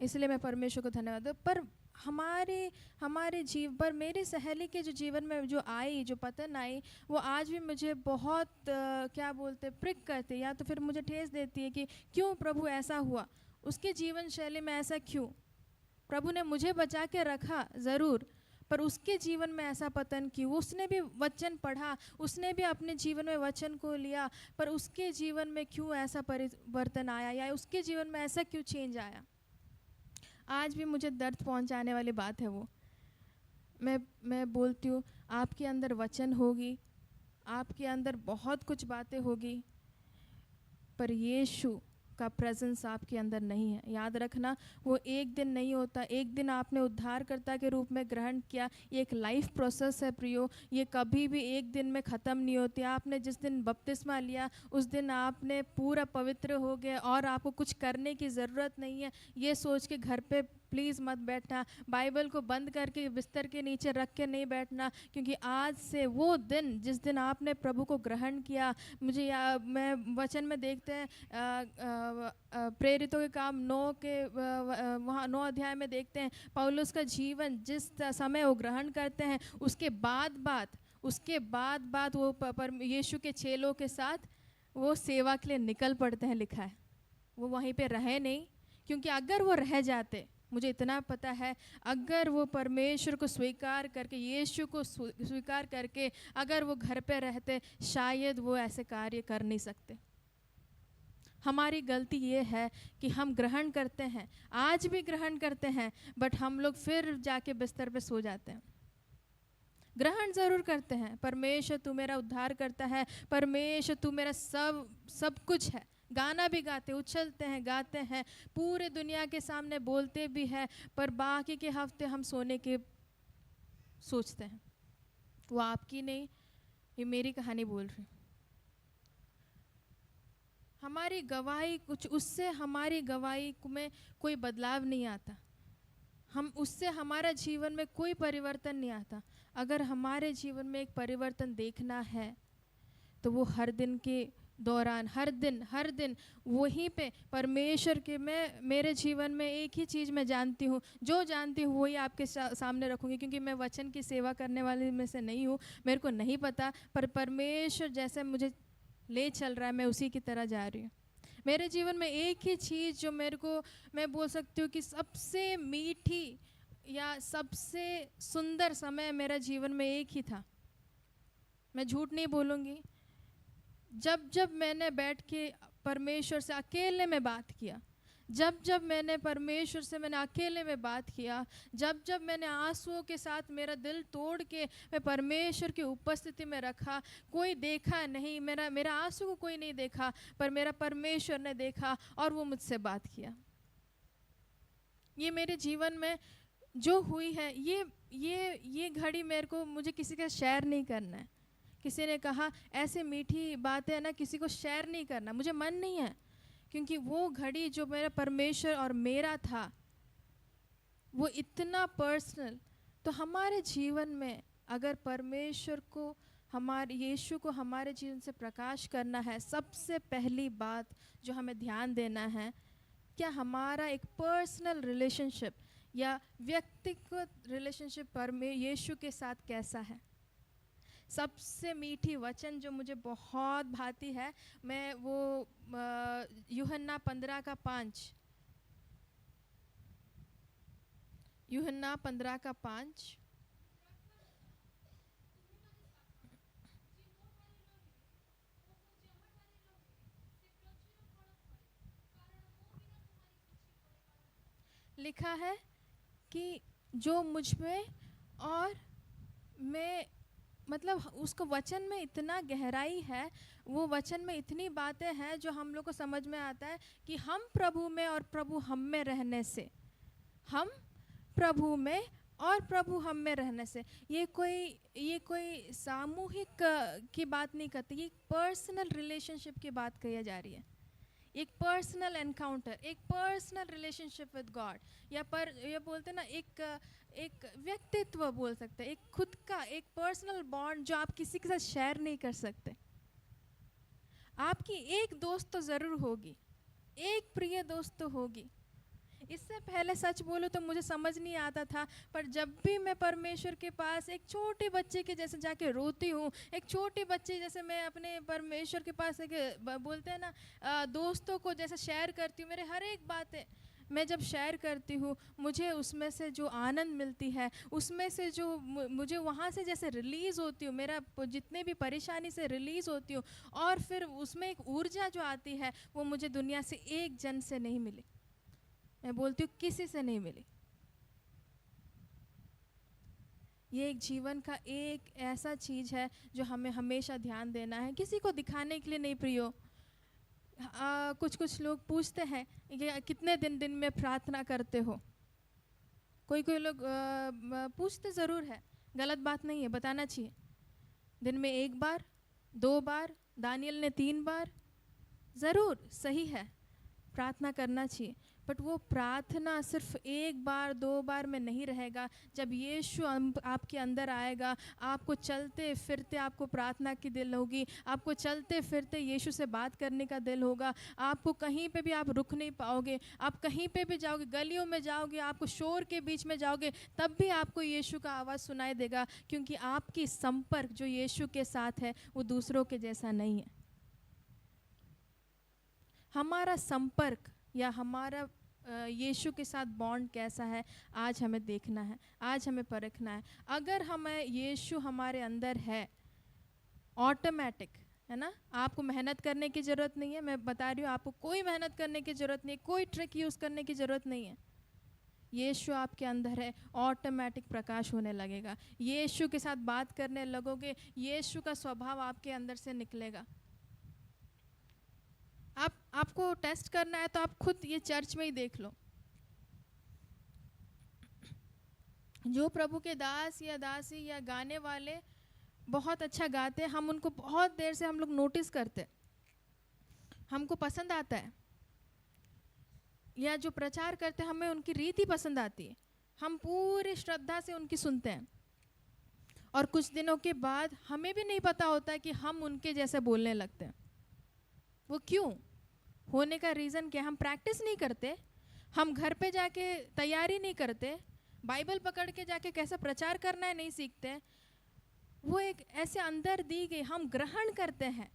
इसलिए मैं परमेश्वर को धन्यवाद दूँ। पर पर मेरी सहेली के जो जीवन में जो पतन आई, वो आज भी मुझे बहुत प्रिक करती, या तो फिर मुझे ठेस देती है कि क्यों प्रभु ऐसा हुआ, उसके जीवन शैली में ऐसा क्यों। प्रभु ने मुझे बचा के रखा ज़रूर, पर उसके जीवन में ऐसा पतन क्यों। उसने भी वचन पढ़ा, उसने भी अपने जीवन में वचन को लिया, पर उसके जीवन में क्यों ऐसा परिवर्तन आया, या उसके जीवन में ऐसा क्यों चेंज आया। आज भी मुझे दर्द पहुंचाने वाली बात है वो। मैं बोलती हूँ, आपके अंदर वचन होगी, आपके अंदर बहुत कुछ बातें होगी, पर यीशु का प्रेजेंस आपके अंदर नहीं है। याद रखना, वो एक दिन नहीं होता। एक दिन आपने उद्धारकर्ता के रूप में ग्रहण किया, ये एक लाइफ प्रोसेस है प्रियो, ये कभी भी एक दिन में ख़त्म नहीं होती। आपने जिस दिन बपतिस्मा लिया उस दिन आपने पूरा पवित्र हो गए और आपको कुछ करने की ज़रूरत नहीं है। ये सोच के घर पे प्लीज़ मत बैठना, बाइबल को बंद करके बिस्तर के नीचे रख के नहीं बैठना, क्योंकि आज से वो दिन जिस दिन आपने प्रभु को ग्रहण किया, मैं वचन में देखते हैं प्रेरितों के काम 9 के वहाँ 9 अध्याय में देखते हैं पौलुस का जीवन जिस समय वो ग्रहण करते हैं, उसके बाद वो यीशु के चेलों के साथ वो सेवा के लिए निकल पड़ते हैं। लिखा है वो वहीं पे रहे नहीं, क्योंकि अगर वो रह जाते, मुझे इतना पता है, अगर वो परमेश्वर को स्वीकार करके, यीशु को स्वीकार करके अगर वो घर पे रहते, शायद वो ऐसे कार्य कर नहीं सकते। हमारी गलती ये है कि हम ग्रहण करते हैं, आज भी ग्रहण करते हैं, बट हम लोग फिर जाके बिस्तर पे सो जाते हैं। ग्रहण ज़रूर करते हैं, परमेश्वर तू मेरा उद्धार करता है, परमेश्वर तू मेरा सब कुछ है, गाना भी गाते, उछलते हैं, गाते हैं, पूरे दुनिया के सामने बोलते भी हैं, पर बाकी के हफ्ते हम सोने के सोचते हैं। वो आपकी नहीं, ये मेरी कहानी बोल रही। हमारी गवाही कुछ, उससे हमारी गवाही में कोई बदलाव नहीं आता, हम उससे हमारा जीवन में कोई परिवर्तन नहीं आता। अगर हमारे जीवन में एक परिवर्तन देखना है तो वो हर दिन के दौरान, हर दिन वहीं पे परमेश्वर के, मैं मेरे जीवन में एक ही चीज़ मैं जानती हूँ, जो जानती हूँ वही आपके सामने रखूँगी, क्योंकि मैं वचन की सेवा करने वाले में से नहीं हूँ, मेरे को नहीं पता, पर परमेश्वर जैसे मुझे ले चल रहा है मैं उसी की तरह जा रही हूँ। मेरे जीवन में एक ही चीज़ जो मेरे को, मैं बोल सकती हूँ कि सबसे मीठी या सबसे सुंदर समय मेरा जीवन में एक ही था, मैं झूठ नहीं बोलूँगी। जब मैंने बैठ के परमेश्वर से अकेले में बात किया, जब मैंने परमेश्वर से मैंने अकेले में बात किया, जब मैंने आंसुओं के साथ मेरा दिल तोड़ के मैं परमेश्वर की उपस्थिति में रखा, कोई देखा नहीं, मेरा आंसू को कोई नहीं देखा, पर मेरा परमेश्वर ने देखा और वो मुझसे बात किया। ये मेरे जीवन में जो हुई है, ये घड़ी मुझे किसी का शेयर नहीं करना है। किसी ने कहा ऐसे मीठी बातें ना किसी को शेयर नहीं करना, मुझे मन नहीं है, क्योंकि वो घड़ी जो मेरा परमेश्वर और मेरा था वो इतना पर्सनल। तो हमारे जीवन में अगर परमेश्वर को, हमारे यीशु को हमारे जीवन से प्रकाश करना है, सबसे पहली बात जो हमें ध्यान देना है, क्या हमारा एक पर्सनल रिलेशनशिप या व्यक्तिगत रिलेशनशिप यीशु के साथ कैसा है। सबसे मीठी वचन जो मुझे बहुत भाती है, मैं वो यूहन्ना 15:5, यूहन्ना 15:5 लिखा है कि जो मुझ में और मैं, मतलब उसको वचन में इतना गहराई है, वो वचन में इतनी बातें हैं जो हम लोग को समझ में आता है कि हम प्रभु में और प्रभु हम में रहने से, हम प्रभु में और प्रभु हम में रहने से, ये कोई सामूहिक की बात नहीं करती, ये पर्सनल रिलेशनशिप की बात कही जा रही है। एक पर्सनल एनकाउंटर, एक पर्सनल रिलेशनशिप विद गॉड, या पर ये बोलते ना एक व्यक्तित्व बोल सकते हैं, एक खुद का एक पर्सनल बॉन्ड जो आप किसी के साथ शेयर नहीं कर सकते। आपकी एक दोस्त तो ज़रूर होगी, एक प्रिय दोस्त तो होगी। इससे पहले सच बोलो तो मुझे समझ नहीं आता था, पर जब भी मैं परमेश्वर के पास एक छोटे बच्चे के जैसे जाके रोती हूँ, एक छोटे बच्चे जैसे मैं अपने परमेश्वर के पास एक बोलते हैं ना दोस्तों को जैसे शेयर करती हूँ, मेरे हर एक बातें मैं जब शेयर करती हूँ, मुझे उसमें से जो आनंद मिलती है, उसमें से जो मुझे वहाँ से जैसे रिलीज़ होती हूँ, मेरा जितने भी परेशानी से रिलीज़ होती हूँ, और फिर उसमें एक ऊर्जा जो आती है वो मुझे दुनिया से एक जन से नहीं मिली, मैं बोलती हूँ किसी से नहीं मिली। ये एक जीवन का एक ऐसा चीज़ है जो हमें हमेशा ध्यान देना है, किसी को दिखाने के लिए नहीं प्रियो। कुछ कुछ लोग पूछते हैं कि कितने दिन में प्रार्थना करते हो। कोई कोई लोग पूछते ज़रूर है, गलत बात नहीं है, बताना चाहिए। दिन में 1 बार, 2 बार, दानियल ने 3 बार, ज़रूर सही है, प्रार्थना करना चाहिए। बट वो प्रार्थना सिर्फ 1 बार 2 बार में नहीं रहेगा। जब यीशु आपके अंदर आएगा, आपको चलते फिरते आपको प्रार्थना की दिल होगी, आपको चलते फिरते यीशु से बात करने का दिल होगा। आपको कहीं पे भी आप रुक नहीं पाओगे, आप कहीं पे भी जाओगे, गलियों में जाओगे, आपको शोर के बीच में जाओगे, तब भी आपको यीशु का आवाज़ सुनाई देगा, क्योंकि आपकी संपर्क जो यीशु के साथ है वो दूसरों के जैसा नहीं है। हमारा संपर्क या हमारा यीशु के साथ बॉन्ड कैसा है, आज हमें देखना है, आज हमें परखना है। अगर हमें यीशु हमारे अंदर है, ऑटोमेटिक है ना, आपको मेहनत करने की ज़रूरत नहीं है। मैं बता रही हूँ, आपको कोई मेहनत करने की ज़रूरत नहीं है, कोई ट्रिक यूज़ करने की ज़रूरत नहीं है। यीशु आपके अंदर है, ऑटोमेटिक प्रकाश होने लगेगा। यीशु के साथ बात करने लगोगे, यीशु का स्वभाव आपके अंदर से निकलेगा। आपको टेस्ट करना है तो आप खुद ये चर्च में ही देख लो। जो प्रभु के दास या दासी या गाने वाले बहुत अच्छा गाते हैं, हम उनको बहुत देर से हम लोग नोटिस करते, हमको पसंद आता है। या जो प्रचार करते हैं, हमें उनकी रीति पसंद आती है, हम पूरी श्रद्धा से उनकी सुनते हैं। और कुछ दिनों के बाद हमें भी नहीं पता होता है कि हम उनके जैसे बोलने लगते हैं। वो क्यों होने का रीज़न क्या? हम प्रैक्टिस नहीं करते, हम घर पे जाके तैयारी नहीं करते, बाइबल पकड़ के जाके कैसा प्रचार करना है नहीं सीखते। वो एक ऐसे अंदर दी गई, हम ग्रहण करते हैं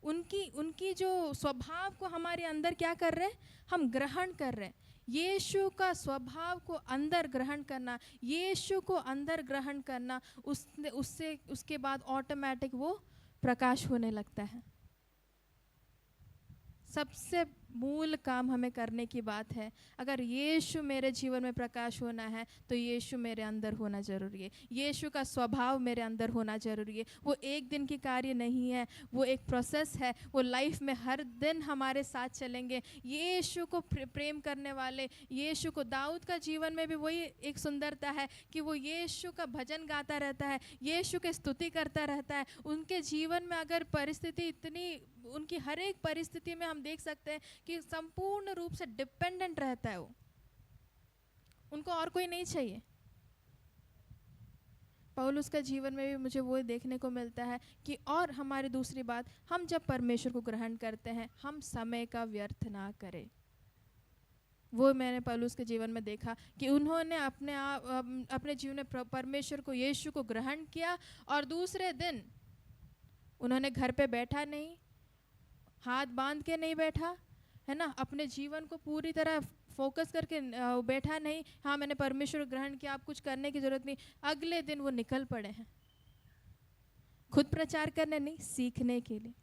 उनकी जो स्वभाव को हमारे अंदर क्या कर रहे हैं, हम ग्रहण कर रहे हैं। यीशु का स्वभाव को अंदर ग्रहण करना, यीशु को अंदर ग्रहण करना, उसके बाद ऑटोमेटिक वो प्रकाश होने लगता है। सबसे मूल काम हमें करने की बात है, अगर यीशु मेरे जीवन में प्रकाश होना है तो यीशु मेरे अंदर होना ज़रूरी है, यीशु का स्वभाव मेरे अंदर होना ज़रूरी है। वो एक दिन की कार्य नहीं है, वो एक प्रोसेस है। वो लाइफ में हर दिन हमारे साथ चलेंगे। यीशु को प्रेम करने वाले, यीशु को, दाऊद का जीवन में भी वही एक सुंदरता है कि वो यीशु का भजन गाता रहता है, यीशु की स्तुति करता रहता है। उनके जीवन में अगर परिस्थिति इतनी, उनकी हर एक परिस्थिति में हम देख सकते हैं कि संपूर्ण रूप से डिपेंडेंट रहता है वो, उनको और कोई नहीं चाहिए। पौलुस का जीवन में भी मुझे वो देखने को मिलता है कि, और हमारी दूसरी बात, हम जब परमेश्वर को ग्रहण करते हैं, हम समय का व्यर्थ ना करें। वो मैंने पौलुस के जीवन में देखा कि उन्होंने अपने जीवन में परमेश्वर को, यीशु को ग्रहण किया, और दूसरे दिन उन्होंने घर पे बैठा नहीं, हाथ बांध के नहीं बैठा, है ना, अपने जीवन को पूरी तरह फोकस करके बैठा नहीं, हाँ मैंने परमेश्वर ग्रहण किया, आप कुछ करने की ज़रूरत नहीं। अगले दिन वो निकल पड़े हैं, खुद प्रचार करने नहीं, सीखने के लिए,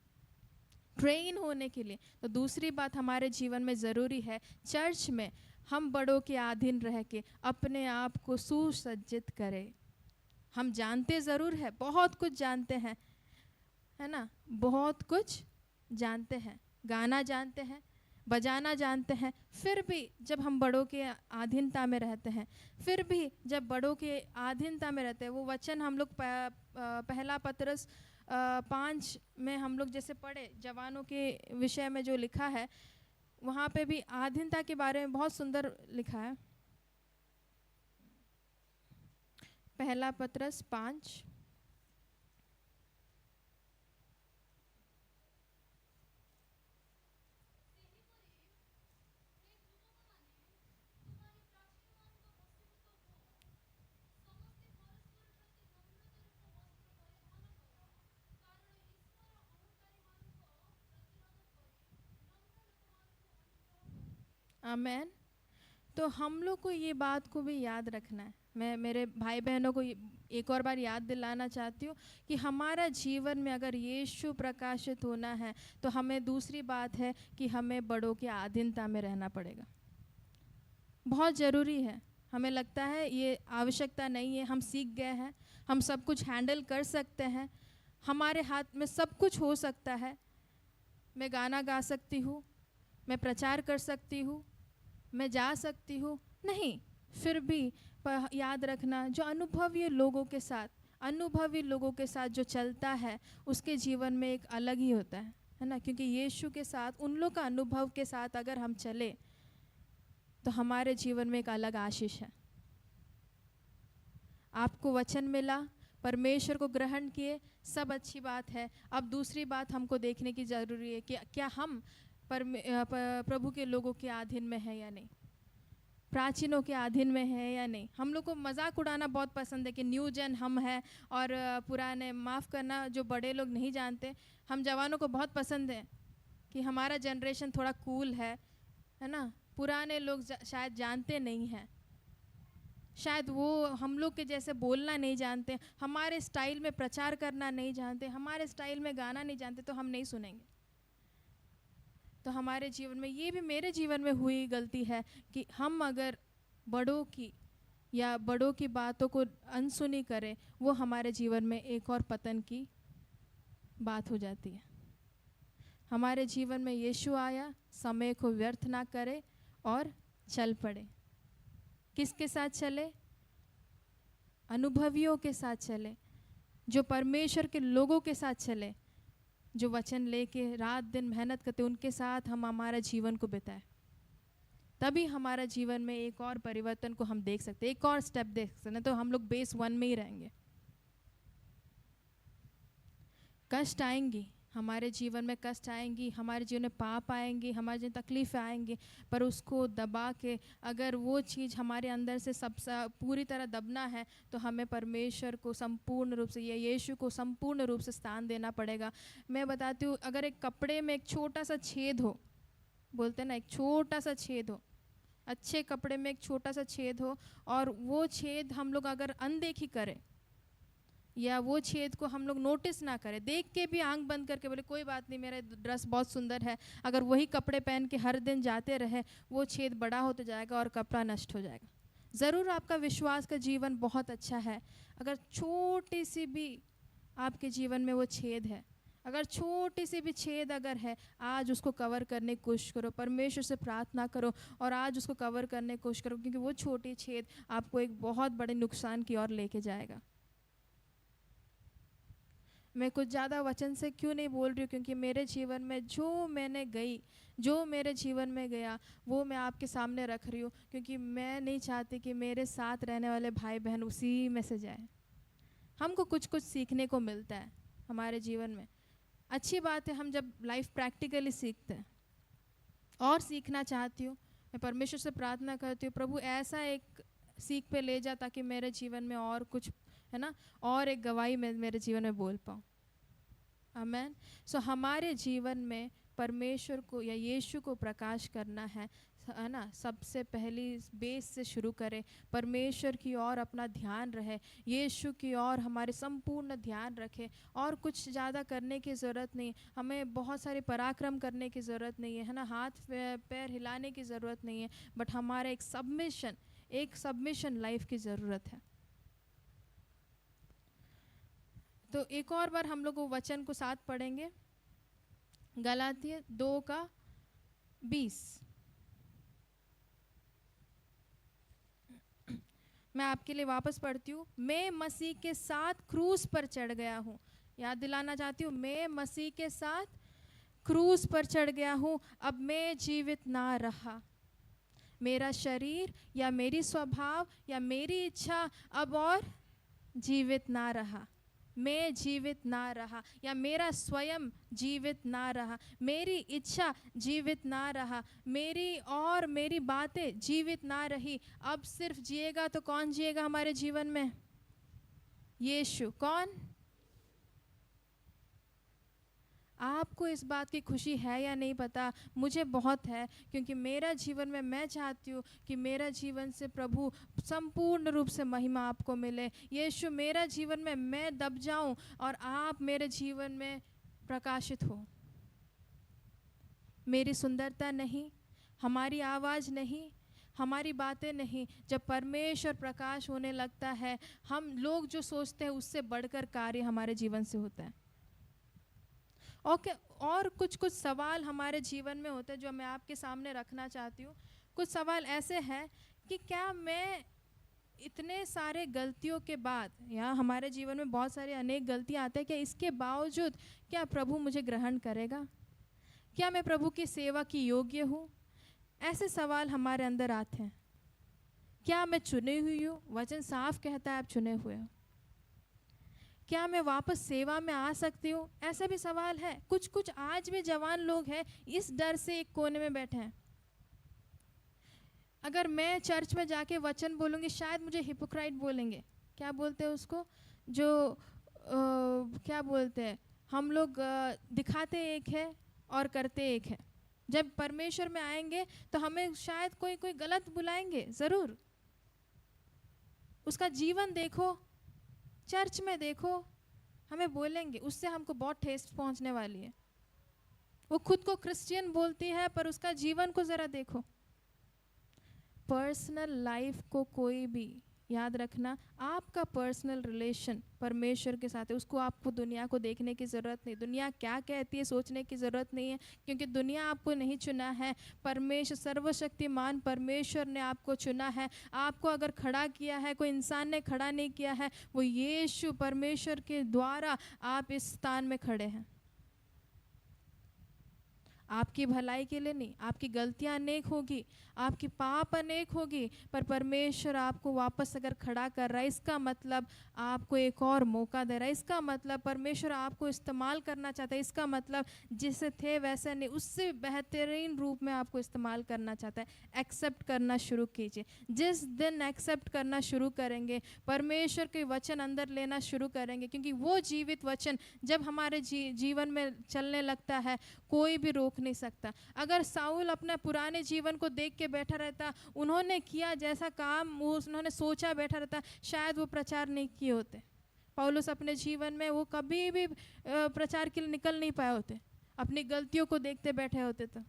ट्रेन होने के लिए। तो दूसरी बात हमारे जीवन में ज़रूरी है, चर्च में हम बड़ों के अधीन रह के अपने आप को सुसज्जित करें। हम जानते ज़रूर है, बहुत कुछ जानते हैं, है ना, बहुत कुछ जानते हैं, गाना जानते हैं, बजाना जानते हैं, फिर भी जब हम बड़ों के अधीनता में रहते हैं, फिर भी जब बड़ों के अधीनता में रहते हैं, वो वचन हम लोग पहला पतरस 5 में हम लोग जैसे पढ़े, जवानों के विषय में जो लिखा है, वहाँ पे भी अधीनता के बारे में बहुत सुंदर लिखा है। पहला पतरस 5 आमेन। तो हम लोग को ये बात को भी याद रखना है। मैं मेरे भाई बहनों को एक और बार याद दिलाना चाहती हूँ कि हमारा जीवन में अगर यीशु प्रकाशित होना है तो हमें, दूसरी बात है कि हमें बड़ों के अधीनता में रहना पड़ेगा। बहुत ज़रूरी है। हमें लगता है ये आवश्यकता नहीं है, हम सीख गए हैं, हम सब कुछ हैंडल कर सकते हैं, हमारे हाथ में सब कुछ हो सकता है, मैं गाना गा सकती हूँ, मैं प्रचार कर सकती हूँ, मैं जा सकती हूँ, नहीं। फिर भी याद रखना, जो अनुभवी लोगों के साथ जो चलता है उसके जीवन में एक अलग ही होता है ना। क्योंकि यीशु के साथ, उन लोग का अनुभव के साथ अगर हम चले तो हमारे जीवन में एक अलग आशीष है। आपको वचन मिला, परमेश्वर को ग्रहण किए, सब अच्छी बात है। अब दूसरी बात हमको देखने की ज़रूरी है कि क्या हम प्रभु के लोगों के अधीन में है या नहीं, प्राचीनों के अधीन में है या नहीं। हम लोग को मजाक उड़ाना बहुत पसंद है कि न्यू जेन हम हैं और पुराने, माफ़ करना जो बड़े लोग नहीं जानते, हम जवानों को बहुत पसंद है कि हमारा जनरेशन थोड़ा कूल है ना। पुराने लोग शायद जानते नहीं हैं, शायद वो हम लोग के जैसे बोलना नहीं जानते, हमारे स्टाइल में प्रचार करना नहीं जानते, हमारे स्टाइल में गाना नहीं जानते, तो हम नहीं सुनेंगे। तो हमारे जीवन में, ये भी मेरे जीवन में हुई गलती है कि हम अगर बड़ों की बातों को अनसुनी करें, वो हमारे जीवन में एक और पतन की बात हो जाती है। हमारे जीवन में यीशु आया, समय को व्यर्थ ना करे और चल पड़े। किसके साथ चले? अनुभवियों के साथ चले, जो परमेश्वर के लोगों के साथ चले, जो वचन लेके रात दिन मेहनत करते, उनके साथ हम हमारा जीवन को बिताए। तभी हमारा जीवन में एक और परिवर्तन को हम देख सकते, एक और स्टेप देख सकते। नहीं तो हम लोग बेस 1 में ही रहेंगे। कष्ट आएंगी हमारे जीवन में, कष्ट आएंगी हमारे जीवन में, पाप आएंगी हमारे जीवन में, तकलीफ़ें आएंगी, पर उसको दबा के अगर वो चीज़ हमारे अंदर से सब पूरी तरह दबना है तो हमें परमेश्वर को संपूर्ण रूप से, ये यीशु को संपूर्ण रूप से स्थान देना पड़ेगा। मैं बताती हूँ, अगर एक कपड़े में एक छोटा सा छेद हो, बोलते हैं ना, एक छोटा सा छेद हो, अच्छे कपड़े में एक छोटा सा छेद हो, और वो छेद हम लोग अगर अनदेखी करें या वो छेद को हम लोग नोटिस ना करें, देख के भी आंख बंद करके बोले कोई बात नहीं, मेरा ड्रेस बहुत सुंदर है, अगर वही कपड़े पहन के हर दिन जाते रहे, वो छेद बड़ा होता जाएगा और कपड़ा नष्ट हो जाएगा। ज़रूर आपका विश्वास का जीवन बहुत अच्छा है, अगर छोटी सी भी आपके जीवन में वो छेद है, अगर छोटी सी भी छेद अगर है, आज उसको कवर करने की कोशिश करो, परमेश्वर से प्रार्थना करो और आज उसको कवर करने की कोशिश करो, क्योंकि वो छोटी छेद आपको एक बहुत बड़े नुकसान की ओर लेके जाएगा। मैं कुछ ज़्यादा वचन से क्यों नहीं बोल रही हूँ, क्योंकि मेरे जीवन में जो मेरे जीवन में गया वो मैं आपके सामने रख रही हूँ, क्योंकि मैं नहीं चाहती कि मेरे साथ रहने वाले भाई बहन उसी में से जाए। हमको कुछ कुछ सीखने को मिलता है हमारे जीवन में, अच्छी बात है, हम जब लाइफ प्रैक्टिकली सीखते हैं। और सीखना चाहती हूँ, मैं परमेश्वर से प्रार्थना करती हूँ, प्रभु ऐसा एक सीख पे ले जा ताकि मेरे जीवन में और कुछ है ना, और एक गवाही मैं मेरे जीवन में बोल पाऊँ। आमेन। सो हमारे जीवन में परमेश्वर को या यीशु को प्रकाश करना है ना, सबसे पहली बेस से शुरू करें, परमेश्वर की ओर अपना ध्यान रहे, यीशु की ओर हमारे संपूर्ण ध्यान रखें, और कुछ ज़्यादा करने की ज़रूरत नहीं, हमें बहुत सारे पराक्रम करने की ज़रूरत नहीं है ना, हाथ पैर हिलाने की ज़रूरत नहीं है, बट हमारा एक सबमिशन लाइफ की ज़रूरत है। तो एक और बार हम लोग वो वचन को साथ पढ़ेंगे, गलातिया 2:20। मैं आपके लिए वापस पढ़ती हूँ। मैं मसीह के साथ क्रूस पर चढ़ गया हूँ, याद दिलाना चाहती हूँ, मैं मसीह के साथ क्रूस पर चढ़ गया हूँ, अब मैं जीवित ना रहा, मेरा शरीर या मेरी स्वभाव या मेरी इच्छा अब और जीवित ना रहा, मैं जीवित ना रहा, या मेरा स्वयं जीवित ना रहा, मेरी इच्छा जीवित ना रहा, मेरी बातें जीवित ना रही, अब सिर्फ जिएगा तो कौन जिएगा हमारे जीवन में? यीशु। कौन? आपको इस बात की खुशी है या नहीं पता, मुझे बहुत है, क्योंकि मेरा जीवन में मैं चाहती हूँ कि मेरा जीवन से प्रभु संपूर्ण रूप से महिमा आपको मिले। यीशु, मेरा जीवन में मैं दब जाऊँ और आप मेरे जीवन में प्रकाशित हो। मेरी सुंदरता नहीं, हमारी आवाज़ नहीं, हमारी बातें नहीं, जब परमेश्वर प्रकाश होने लगता है, हम लोग जो सोचते हैं उससे बढ़कर कार्य हमारे जीवन से होता है। और कुछ कुछ सवाल हमारे जीवन में होते हैं जो मैं आपके सामने रखना चाहती हूँ। कुछ सवाल ऐसे हैं कि क्या मैं इतने सारे गलतियों के बाद, या हमारे जीवन में बहुत सारी अनेक गलतियाँ आते हैं, क्या इसके बावजूद क्या प्रभु मुझे ग्रहण करेगा? क्या मैं प्रभु की सेवा की योग्य हूँ? ऐसे सवाल हमारे अंदर आते हैं। क्या मैं चुनी हुई हूँ? वचन साफ कहता है आप चुने हुए हो। क्या मैं वापस सेवा में आ सकती हूँ? ऐसा भी सवाल है। कुछ कुछ आज भी जवान लोग हैं इस डर से एक कोने में बैठे हैं। अगर मैं चर्च में जाके वचन बोलूँगी शायद मुझे हिपोक्राइट बोलेंगे। क्या बोलते हैं उसको, जो क्या बोलते हैं, हम लोग दिखाते एक है और करते एक है। जब परमेश्वर में आएंगे तो हमें शायद कोई कोई गलत बुलाएंगे ज़रूर। उसका जीवन देखो, चर्च में देखो, हमें बोलेंगे, उससे हमको बहुत ठेस पहुंचने वाली है। वो खुद को क्रिश्चियन बोलती है पर उसका जीवन को ज़रा देखो। पर्सनल लाइफ को कोई भी, याद रखना, आपका पर्सनल रिलेशन परमेश्वर के साथ है, उसको आपको दुनिया को देखने की ज़रूरत नहीं, दुनिया क्या कहती है सोचने की ज़रूरत नहीं है, क्योंकि दुनिया आपको नहीं चुना है। परमेश्वर, सर्वशक्तिमान परमेश्वर ने आपको चुना है। आपको अगर खड़ा किया है, कोई इंसान ने खड़ा नहीं किया है, वो यीशु परमेश्वर के द्वारा आप इस स्थान में खड़े हैं। आपकी भलाई के लिए नहीं। आपकी गलतियां अनेक होगी, आपकी पाप अनेक होगी, पर परमेश्वर आपको वापस अगर खड़ा कर रहा है, इसका मतलब आपको एक और मौका दे रहा है। इसका मतलब परमेश्वर आपको इस्तेमाल करना चाहता है। इसका मतलब जिसे थे वैसे नहीं, उससे बेहतरीन रूप में आपको इस्तेमाल करना चाहता है। एक्सेप्ट करना शुरू कीजिए। जिस दिन एक्सेप्ट करना शुरू करेंगे, परमेश्वर के वचन अंदर लेना शुरू करेंगे, क्योंकि वो जीवित वचन जब हमारे जीवन में चलने लगता है, कोई भी रोक नहीं सकता। अगर साउल अपना पुराने जीवन को देख के बैठा रहता, उन्होंने किया जैसा काम उन्होंने सोचा बैठा रहता, शायद वो प्रचार नहीं किए होते। पौलुस अपने जीवन में वो कभी भी प्रचार के लिए निकल नहीं पाए होते। अपनी गलतियों को देखते बैठे होते, तो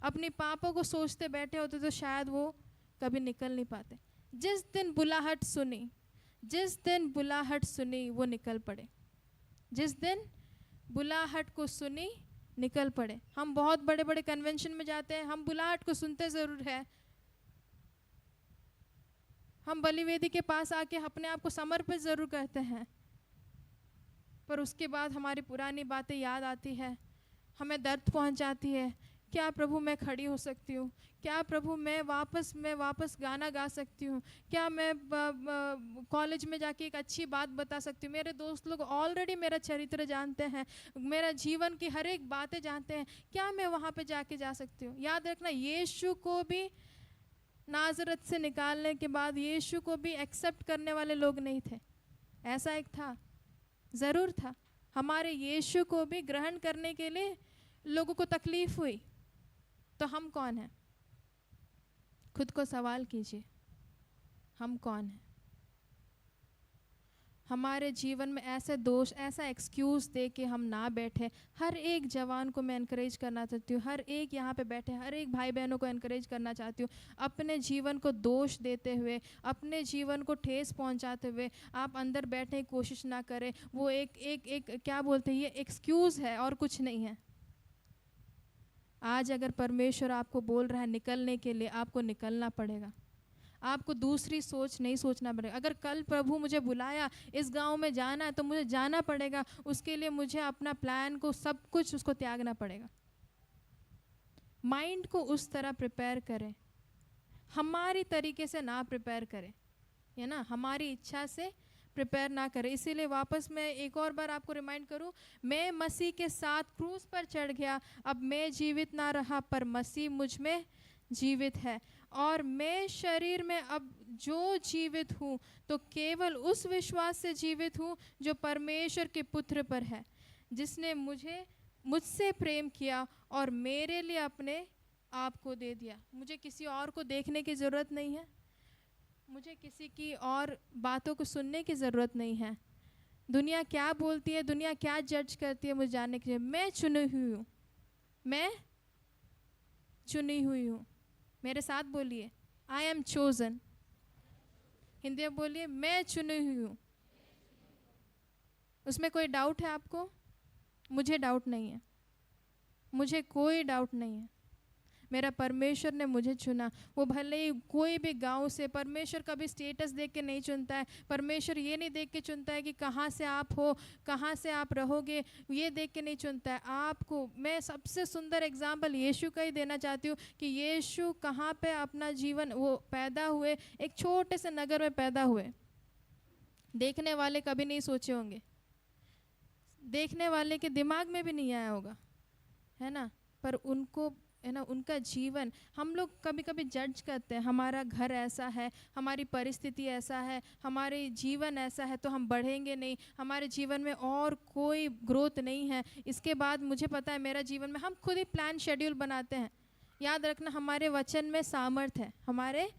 अपनी पापों को सोचते बैठे होते, तो शायद वो कभी निकल नहीं पाते। जिस दिन बुलाहट सुनी, जिस दिन बुलाहट सुनी, वो निकल पड़े। जिस दिन बुलाहट को सुनी, निकल पड़े। हम बहुत बड़े बड़े कन्वेंशन में जाते हैं, हम बुलाहट को सुनते ज़रूर है। हम बलिवेदी के पास आके अपने आप को समर्पित ज़रूर करते हैं, पर उसके बाद हमारी पुरानी बातें याद आती है, हमें दर्द पहुंच जाती है। क्या प्रभु मैं खड़ी हो सकती हूँ? क्या प्रभु मैं वापस गाना गा सकती हूँ? क्या मैं कॉलेज में जाके एक अच्छी बात बता सकती हूँ? मेरे दोस्त लोग ऑलरेडी मेरा चरित्र जानते हैं, मेरा जीवन की हर एक बातें जानते हैं। क्या मैं वहाँ पे जाके जा सकती हूँ? याद रखना, यीशु को भी नाज़रत से निकालने के बाद यीशु को भी एक्सेप्ट करने वाले लोग नहीं थे। ऐसा एक था, ज़रूर था। हमारे यीशु को भी ग्रहण करने के लिए लोगों को तकलीफ़ हुई। तो हम कौन हैं? खुद को सवाल कीजिए, हम कौन हैं? हमारे जीवन में ऐसे दोष, ऐसा एक्सक्यूज़ दे के हम ना बैठे। हर एक जवान को मैं एनकरेज करना चाहती हूँ, हर एक यहाँ पे बैठे हर एक भाई बहनों को एनकरेज करना चाहती हूँ। अपने जीवन को दोष देते हुए, अपने जीवन को ठेस पहुँचाते हुए आप अंदर बैठने की कोशिश ना करें। वो एक क्या बोलते हैं, ये एक्सक्यूज़ है और कुछ नहीं है। आज अगर परमेश्वर आपको बोल रहा है निकलने के लिए, आपको निकलना पड़ेगा। आपको दूसरी सोच नहीं सोचना पड़ेगा। अगर कल प्रभु मुझे बुलाया इस गांव में जाना है, तो मुझे जाना पड़ेगा। उसके लिए मुझे अपना प्लान को, सब कुछ उसको त्यागना पड़ेगा। माइंड को उस तरह प्रिपेयर करें, हमारी तरीके से ना प्रिपेयर करें, है ना, हमारी इच्छा से प्रिपेयर ना करें। इसीलिए वापस मैं एक और बार आपको रिमाइंड करूं, मैं मसीह के साथ क्रूस पर चढ़ गया। अब मैं जीवित ना रहा, पर मसीह मुझ में जीवित है। और मैं शरीर में अब जो जीवित हूँ, तो केवल उस विश्वास से जीवित हूँ जो परमेश्वर के पुत्र पर है, जिसने मुझसे प्रेम किया और मेरे लिए अपने आप को दे दिया। मुझे किसी और को देखने की ज़रूरत नहीं है, मुझे किसी की और बातों को सुनने की ज़रूरत नहीं है। दुनिया क्या बोलती है, दुनिया क्या जज करती है, मुझे जानने के लिए मैं चुनी हुई हूँ। मैं चुनी हुई हूँ। मेरे साथ बोलिए, आई एम चोजन। हिंदी में बोलिए, मैं चुनी हुई हूँ। उसमें कोई डाउट है आपको? मुझे डाउट नहीं है। मुझे कोई डाउट नहीं है, मेरा परमेश्वर ने मुझे चुना। वो भले ही कोई भी गांव से, परमेश्वर कभी स्टेटस देख के नहीं चुनता है। परमेश्वर ये नहीं देख के चुनता है कि कहाँ से आप हो, कहाँ से आप रहोगे, ये देख के नहीं चुनता है आपको। मैं सबसे सुंदर एग्जाम्पल यीशु का ही देना चाहती हूँ कि यीशु कहाँ पे अपना जीवन वो पैदा हुए, एक छोटे से नगर में पैदा हुए। देखने वाले कभी नहीं सोचे होंगे, देखने वाले के दिमाग में भी नहीं आया होगा, है ना। पर उनको, है ना, उनका जीवन, हम लोग कभी कभी जज करते हैं, हमारा घर ऐसा है, हमारी परिस्थिति ऐसा है, हमारे जीवन ऐसा है तो हम बढ़ेंगे नहीं, हमारे जीवन में और कोई ग्रोथ नहीं है। इसके बाद मुझे पता है मेरा जीवन में, हम खुद ही प्लान शेड्यूल बनाते हैं। याद रखना, हमारे वचन में सामर्थ्य है, हमारे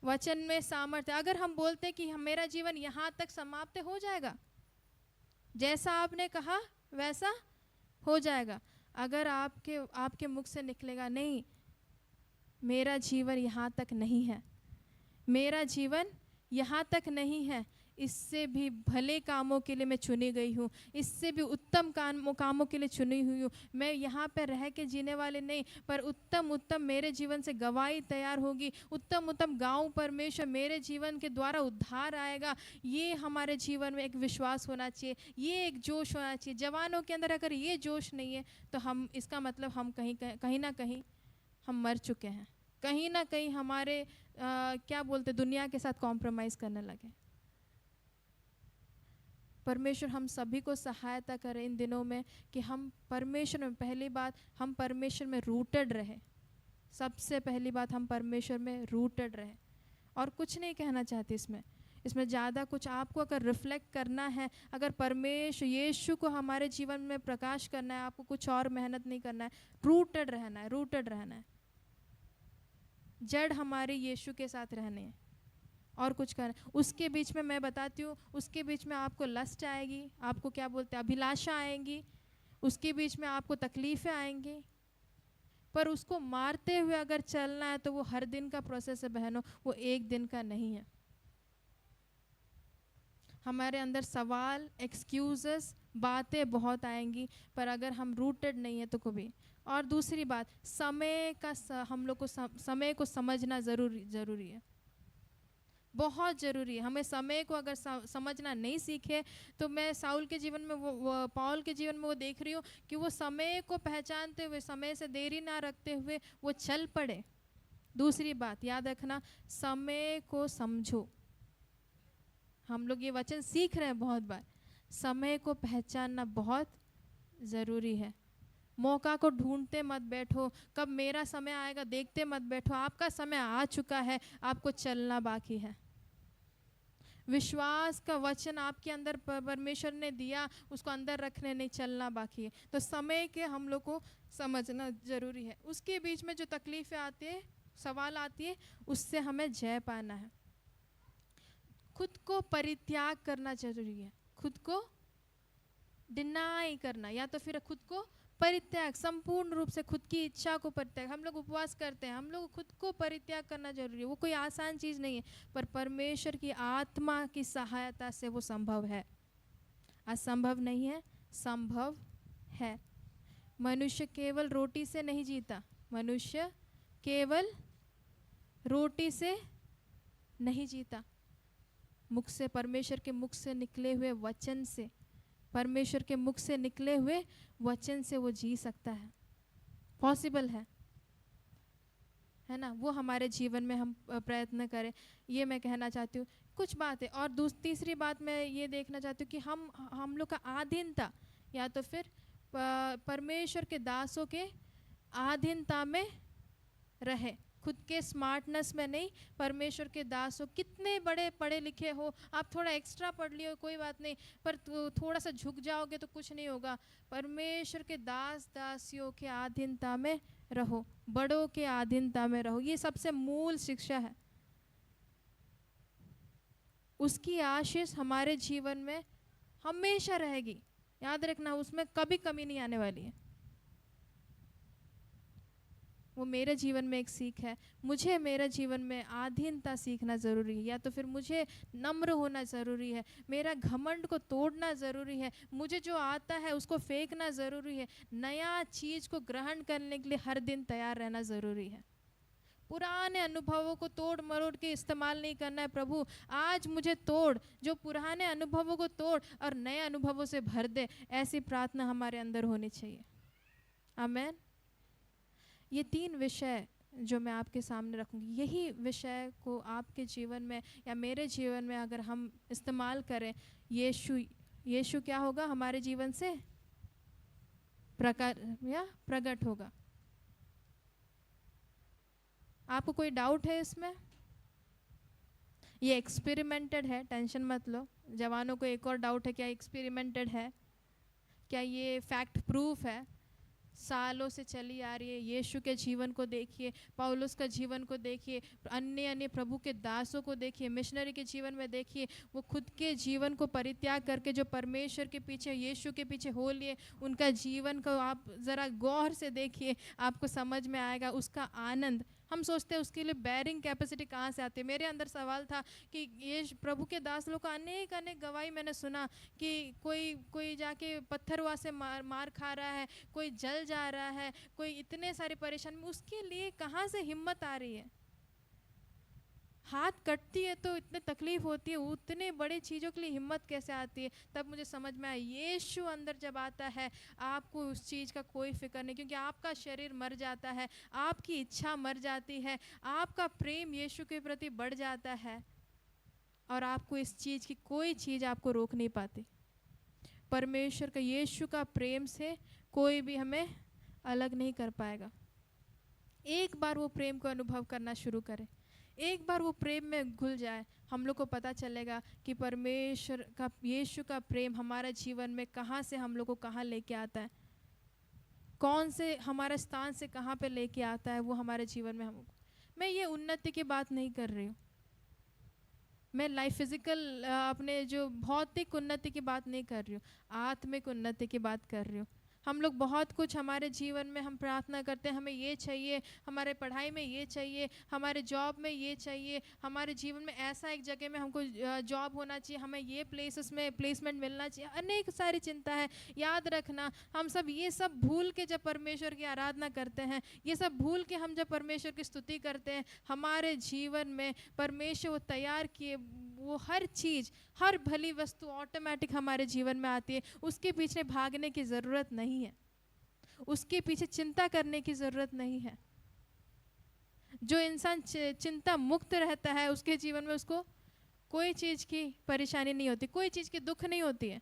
वचन में सामर्थ्य है। अगर हम बोलते हैं कि मेरा जीवन यहाँ तक समाप्त हो जाएगा, जैसा आपने कहा वैसा हो जाएगा, अगर आपके मुख से निकलेगा नहीं, मेरा जीवन यहाँ तक नहीं है, मेरा जीवन यहाँ तक नहीं है, इससे भी भले कामों के लिए मैं चुनी गई हूँ, इससे भी उत्तम कामों के लिए चुनी हुई हूँ। मैं यहाँ पर रह के जीने वाले नहीं, पर उत्तम मेरे जीवन से गवाही तैयार होगी, उत्तम गाँव परमेश्वर मेरे जीवन के द्वारा उद्धार आएगा। ये हमारे जीवन में एक विश्वास होना चाहिए, ये एक जोश होना चाहिए। जवानों के अंदर अगर ये जोश नहीं है तो हम, इसका मतलब हम कहीं ना कहीं हम मर चुके हैं, कहीं ना कहीं हमारे क्या बोलते, दुनिया के साथ कॉम्प्रोमाइज़ करने लगे। परमेश्वर हम सभी को सहायता करें इन दिनों में कि हम परमेश्वर में, पहली बात हम परमेश्वर में रूटेड रहे। सबसे पहली बात हम परमेश्वर में रूटेड रहे। और कुछ नहीं कहना चाहती इसमें ज़्यादा कुछ आपको अगर रिफ्लेक्ट करना है, अगर परमेश्वर यीशु को हमारे जीवन में प्रकाश करना है, आपको कुछ और मेहनत नहीं करना है, रूटेड रहना है, रूटेड रहना है। जड़ हमारे यीशु के साथ रहने हैं और कुछ करना। उसके बीच में मैं बताती हूँ, उसके बीच में आपको लस्ट आएगी, आपको क्या बोलते हैं, अभिलाषा आएंगी, उसके बीच में आपको तकलीफ़ें आएंगी, पर उसको मारते हुए अगर चलना है तो वो हर दिन का प्रोसेस है बहनों, वो एक दिन का नहीं है। हमारे अंदर सवाल, एक्सक्यूज़ेस, बातें बहुत आएंगी, पर अगर हम रूटेड नहीं है तो कभी। और दूसरी बात, हम लोग को समय को समझना ज़रूरी है, बहुत ज़रूरी है। हमें समय को अगर समझना नहीं सीखे तो मैं साउल के जीवन में वो पौल के जीवन में वो देख रही हूँ कि वो समय को पहचानते हुए, समय से देरी ना रखते हुए वो चल पड़े। दूसरी बात याद रखना, समय को समझो। हम लोग ये वचन सीख रहे हैं बहुत बार, समय को पहचानना बहुत ज़रूरी है। मौका को ढूंढते मत बैठो, कब मेरा समय आएगा देखते मत बैठो। आपका समय आ चुका है, आपको चलना बाकी है। विश्वास का वचन आपके अंदर परमेश्वर ने दिया, उसको अंदर रखने नहीं, चलना बाकी है। तो समय के हम लोग को समझना ज़रूरी है। उसके बीच में जो तकलीफ़ें आती है, सवाल आती है, उससे हमें जय पाना है। खुद को परित्याग करना ज़रूरी है, खुद को डिनाई करना, या तो फिर खुद को परित्याग, संपूर्ण रूप से खुद की इच्छा को परित्याग। हम लोग उपवास करते हैं, हम लोग खुद को परित्याग करना जरूरी है। वो कोई आसान चीज़ नहीं है, पर परमेश्वर की आत्मा की सहायता से वो संभव है। असंभव नहीं है, संभव है। मनुष्य केवल रोटी से नहीं जीता, मनुष्य केवल रोटी से नहीं जीता, मुख से, परमेश्वर के मुख से निकले हुए वचन से, परमेश्वर के मुख से निकले हुए वचन से वो जी सकता है। पॉसिबल है ना। वो हमारे जीवन में हम प्रयत्न करें, ये मैं कहना चाहती हूँ। कुछ बातें और तीसरी बात मैं ये देखना चाहती हूँ कि हम लोग का आधीनता, या तो फिर परमेश्वर के दासों के आधीनता में रहे, खुद के स्मार्टनेस में नहीं। परमेश्वर के दासों, कितने बड़े पढ़े लिखे हो आप, थोड़ा एक्स्ट्रा पढ़ लियो कोई बात नहीं, पर थोड़ा सा झुक जाओगे तो कुछ नहीं होगा। परमेश्वर के दास दासियों के आधीनता में रहो, बड़ों के आधीनता में रहो। ये सबसे मूल शिक्षा है। उसकी आशीष हमारे जीवन में हमेशा रहेगी, याद रखना, उसमें कभी कमी नहीं आने वाली है। वो मेरे जीवन में एक सीख है। मुझे मेरे जीवन में आधीनता सीखना ज़रूरी है, या तो फिर मुझे नम्र होना ज़रूरी है, मेरा घमंड को तोड़ना ज़रूरी है, मुझे जो आता है उसको फेंकना ज़रूरी है, नया चीज़ को ग्रहण करने के लिए हर दिन तैयार रहना ज़रूरी है। पुराने अनुभवों को तोड़ मरोड़ के इस्तेमाल नहीं करना है। प्रभु आज मुझे तोड़, जो पुराने अनुभवों को तोड़ और नए अनुभवों से भर दे, ऐसी प्रार्थना हमारे अंदर होनी चाहिए। आमेन। ये 3 विषय जो मैं आपके सामने रखूंगी, यही विषय को आपके जीवन में या मेरे जीवन में अगर हम इस्तेमाल करें, यीशु क्या होगा हमारे जीवन से प्रकट होगा। आपको कोई डाउट है इसमें? ये एक्सपेरिमेंटेड है, टेंशन मत लो। जवानों को एक और डाउट है, क्या एक्सपेरिमेंटेड है, क्या ये फैक्ट प्रूफ है? सालों से चली आ रही है। यीशु के जीवन को देखिए, पौलुस का जीवन को देखिए, अन्य अन्य प्रभु के दासों को देखिए, मिशनरी के जीवन में देखिए, वो खुद के जीवन को परित्याग करके जो परमेश्वर के पीछे, यीशु के पीछे हो लिए, उनका जीवन को आप ज़रा गौर से देखिए, आपको समझ में आएगा उसका आनंद। हम सोचते हैं उसके लिए बैरिंग कैपेसिटी कहाँ से आती है। मेरे अंदर सवाल था कि ये प्रभु के दास लोग का अनेक अनेक गवाही मैंने सुना कि कोई जाके पत्थरवा से मार खा रहा है, कोई जल जा रहा है, कोई इतने सारे परेशान, उसके लिए कहाँ से हिम्मत आ रही है? हाथ कटती है तो इतने तकलीफ होती है, उतने बड़े चीज़ों के लिए हिम्मत कैसे आती है? तब मुझे समझ में आया, यीशु अंदर जब आता है आपको उस चीज़ का कोई फिक्र नहीं, क्योंकि आपका शरीर मर जाता है, आपकी इच्छा मर जाती है, आपका प्रेम यीशु के प्रति बढ़ जाता है और आपको इस चीज़ की कोई चीज़ आपको रोक नहीं पाती। परमेश्वर का, यीशु का प्रेम से कोई भी हमें अलग नहीं कर पाएगा। एक बार वो प्रेम को अनुभव करना शुरू करें, एक बार वो प्रेम में घुल जाए, हम लोग को पता चलेगा कि परमेश्वर का, यीशु का प्रेम हमारे जीवन में कहाँ से हम लोग को कहाँ लेके आता है, कौन से हमारे स्थान से कहाँ पे लेके आता है वो हमारे जीवन में। हमको, मैं ये उन्नति की बात नहीं कर रही हूँ, मैं लाइफ फिजिकल अपने जो भौतिक उन्नति की बात नहीं कर रही हूँ, आत्मिक उन्नति की बात कर रही हूँ। हम लोग बहुत कुछ हमारे जीवन में हम प्रार्थना करते हैं, हमें ये चाहिए, हमारे पढ़ाई में ये चाहिए, हमारे जॉब में ये चाहिए, हमारे जीवन में ऐसा एक जगह में हमको जॉब होना चाहिए, हमें ये प्लेसेस में प्लेसमेंट मिलना चाहिए, अनेक सारी चिंता है। याद रखना, हम सब ये सब भूल के जब परमेश्वर की आराधना करते हैं, ये सब भूल के हम जब परमेश्वर की स्तुति करते हैं, हमारे जीवन में परमेश्वर वो तैयार किए वो हर चीज़, हर भली वस्तु ऑटोमेटिक हमारे जीवन में आती है। उसके पीछे भागने की ज़रूरत नहीं है, उसके पीछे चिंता करने की ज़रूरत नहीं है। जो इंसान चिंता मुक्त रहता है, उसके जीवन में उसको कोई चीज़ की परेशानी नहीं होती, कोई चीज़ की दुख नहीं होती है।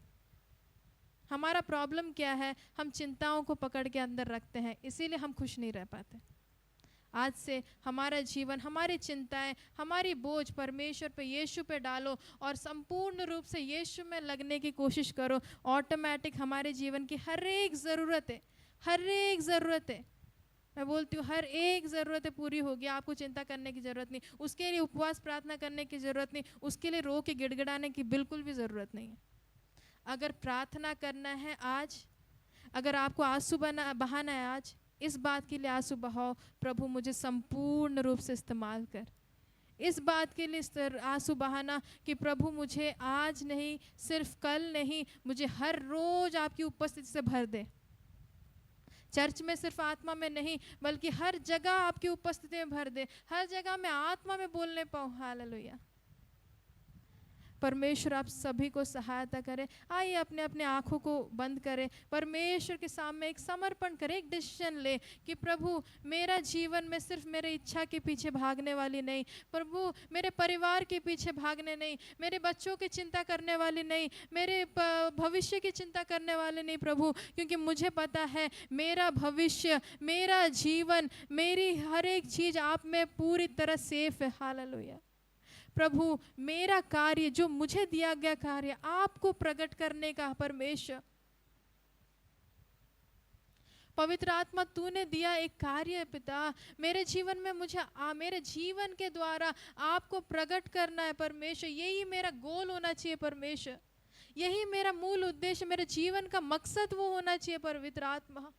हमारा प्रॉब्लम क्या है? हम चिंताओं को पकड़ के अंदर रखते हैं, इसीलिए हम खुश नहीं रह पाते। आज से हमारा जीवन, हमारी चिंताएं, हमारी बोझ परमेश्वर पे, यीशु पे डालो और संपूर्ण रूप से यीशु में लगने की कोशिश करो। ऑटोमेटिक हमारे जीवन की हर एक ज़रूरतें, मैं बोलती हूँ, हर एक ज़रूरतें पूरी होगी। आपको चिंता करने की ज़रूरत नहीं, उसके लिए उपवास प्रार्थना करने की ज़रूरत नहीं, उसके लिए रो के गिड़गिड़ाने की बिल्कुल भी ज़रूरत नहीं है। अगर प्रार्थना करना है आज, अगर आपको आंसू बहाना है आज, इस बात के लिए आंसू बहाओ, प्रभु मुझे संपूर्ण रूप से इस्तेमाल कर। इस बात के लिए आंसू बहाना कि प्रभु मुझे आज नहीं, सिर्फ कल नहीं, मुझे हर रोज आपकी उपस्थिति से भर दे। चर्च में सिर्फ आत्मा में नहीं, बल्कि हर जगह आपकी उपस्थिति में भर दे, हर जगह मैं आत्मा में बोलने पाऊँ। हालेलुया। परमेश्वर आप सभी को सहायता करें। आइए अपने अपने आँखों को बंद करें, परमेश्वर के सामने एक समर्पण करें, एक डिसीजन ले कि प्रभु मेरा जीवन में सिर्फ मेरे इच्छा के पीछे भागने वाली नहीं, प्रभु मेरे परिवार के पीछे भागने नहीं, मेरे बच्चों की चिंता करने वाली नहीं, मेरे भविष्य की चिंता करने वाले नहीं प्रभु, क्योंकि मुझे पता है मेरा भविष्य, मेरा जीवन, मेरी हर एक चीज़ आप में पूरी तरह सेफ है। हालेलुया। प्रभु मेरा कार्य, जो मुझे दिया गया कार्य आपको प्रकट करने का, परमेश्वर पवित्र आत्मा तूने दिया एक कार्य पिता मेरे जीवन में, मुझे मेरे जीवन के द्वारा आपको प्रकट करना है परमेश्वर। यही मेरा गोल होना चाहिए परमेश्वर, यही मेरा मूल उद्देश्य, मेरे जीवन का मकसद वो होना चाहिए पवित्र आत्मा।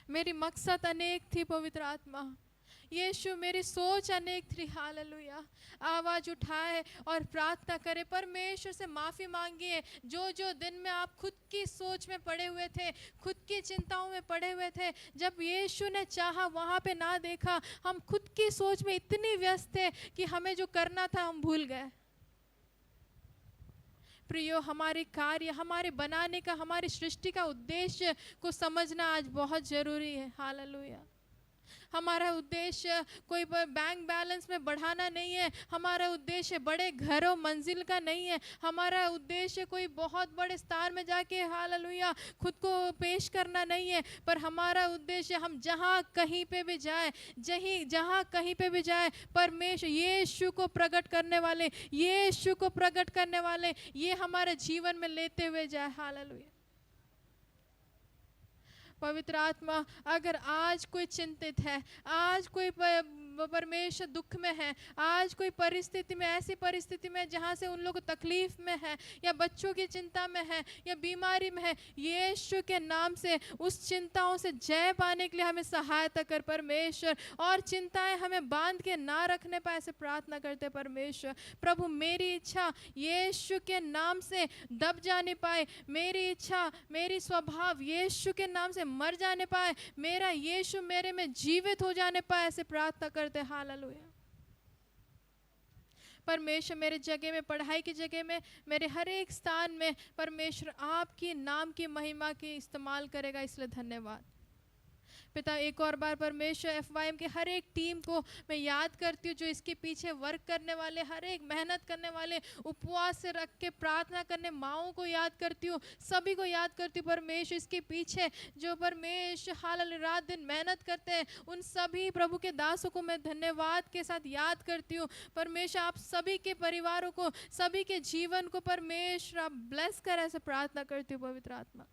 मेरी मकसद अनेक थी पवित्र आत्मा। यीशु मेरी सोच अनेक थी। हालेलुया। आवाज़ उठाए और प्रार्थना करे, परमेश्वर से माफ़ी मांगिए। जो जो दिन में आप खुद की सोच में पड़े हुए थे, खुद की चिंताओं में पड़े हुए थे, जब यीशु ने चाहा वहाँ पे ना देखा, हम खुद की सोच में इतनी व्यस्त थे कि हमें जो करना था हम भूल गए। प्रियो, हमारे कार्य, हमारे बनाने का, हमारी सृष्टि का उद्देश्य को समझना आज बहुत ज़रूरी है। हालेलुया। हमारा उद्देश्य कोई बैंक बैलेंस में बढ़ाना नहीं है, हमारा उद्देश्य बड़े घरों मंजिल का नहीं है, हमारा उद्देश्य कोई बहुत बड़े स्टार में जाके हालेलुया खुद को पेश करना नहीं है, पर हमारा उद्देश्य हम जहाँ कहीं पे भी जाए, जहाँ कहीं पे भी जाए, परमेश्वर यीशु को प्रकट करने वाले, यीशु को प्रकट करने वाले ये हमारे जीवन में लेते हुए जाए। हालेलुया। पवित्र आत्मा, अगर आज कोई चिंतित है, आज कोई परमेश्वर दुख में है, आज कोई परिस्थिति में, ऐसी परिस्थिति में जहाँ से उन लोग तकलीफ में है, या बच्चों की चिंता में है, या बीमारी में है, यीशु के नाम से उस चिंताओं से जय पाने के लिए हमें सहायता कर परमेश्वर, और चिंताएं हमें बांध के ना रखने पाए, ऐसे प्रार्थना करते परमेश्वर। प्रभु, मेरी इच्छा यीशु के नाम से दब जाने पाए, मेरी इच्छा, मेरी स्वभाव यीशु के नाम से मर जाने पाए, मेरा यीशु मेरे में जीवित हो जाने पाए, ऐसे प्रार्थना करते। हालेलुया। परमेश्वर, मेरे जगह में, पढ़ाई की जगह में, मेरे हर एक स्थान में परमेश्वर आपकी नाम की महिमा की इस्तेमाल करेगा, इसलिए धन्यवाद पिता। एक और बार परमेश्वर FYM के हर एक टीम को मैं याद करती हूँ, जो इसके पीछे वर्क करने वाले, हर एक मेहनत करने वाले, उपवास से रख के प्रार्थना करने माओं को याद करती हूँ, सभी को याद करती हूँ परमेश्वर। इसके पीछे जो परमेश्वर हाल रात दिन मेहनत करते हैं, उन सभी प्रभु के दासों को मैं धन्यवाद के साथ याद करती हूँ परमेश्वर। आप सभी के परिवारों को, सभी के जीवन को परमेश्वर आप ब्लेस कर, ऐसे प्रार्थना करती हूँ पवित्र आत्मा।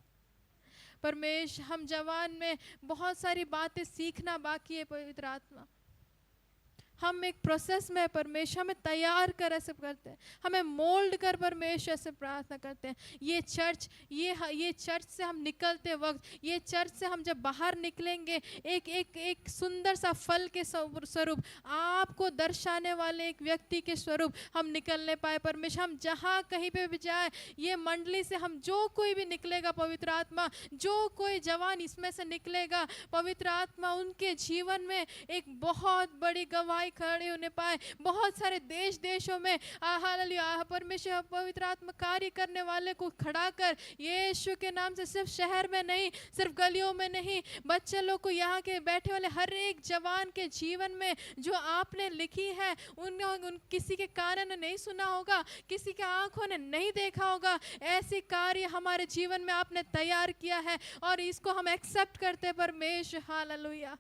परमेश्वर, हम जवान में बहुत सारी बातें सीखना बाकी है पवित्र आत्मा। हम एक प्रोसेस में परमेश्वर, हमें तैयार कर, ऐसे करते हैं, हमें मोल्ड कर परमेश्वर से प्रार्थना करते हैं। ये चर्च से हम निकलते वक्त, ये चर्च से हम जब बाहर निकलेंगे, एक सुंदर सा फल के स्वरूप, आपको दर्शाने वाले एक व्यक्ति के स्वरूप हम निकलने पाए परमेश्वर। हम जहाँ कहीं पे भी जाए, ये मंडली से हम जो कोई भी निकलेगा पवित्र आत्मा, जो कोई जवान इसमें से निकलेगा पवित्र आत्मा, उनके जीवन में एक बहुत बड़ी गवाही खड़े होने पाए। बहुत सारे देशों में हालेलुया परमेश्वर पवित्र आत्मा कार्य करने वाले को खड़ा कर, यीशु के नाम से, सिर्फ शहर में नहीं, सिर्फ गलियों में नहीं, बच्चे लोग को, यहाँ के बैठे वाले हर एक जवान के जीवन में जो आपने लिखी है, उन किसी के कानों ने नहीं सुना होगा, किसी के आंखों ने नहीं देखा होगा, ऐसी कार्य हमारे जीवन में आपने तैयार किया है, और इसको हम एक्सेप्ट करते परमेश्वर। हालेलुया।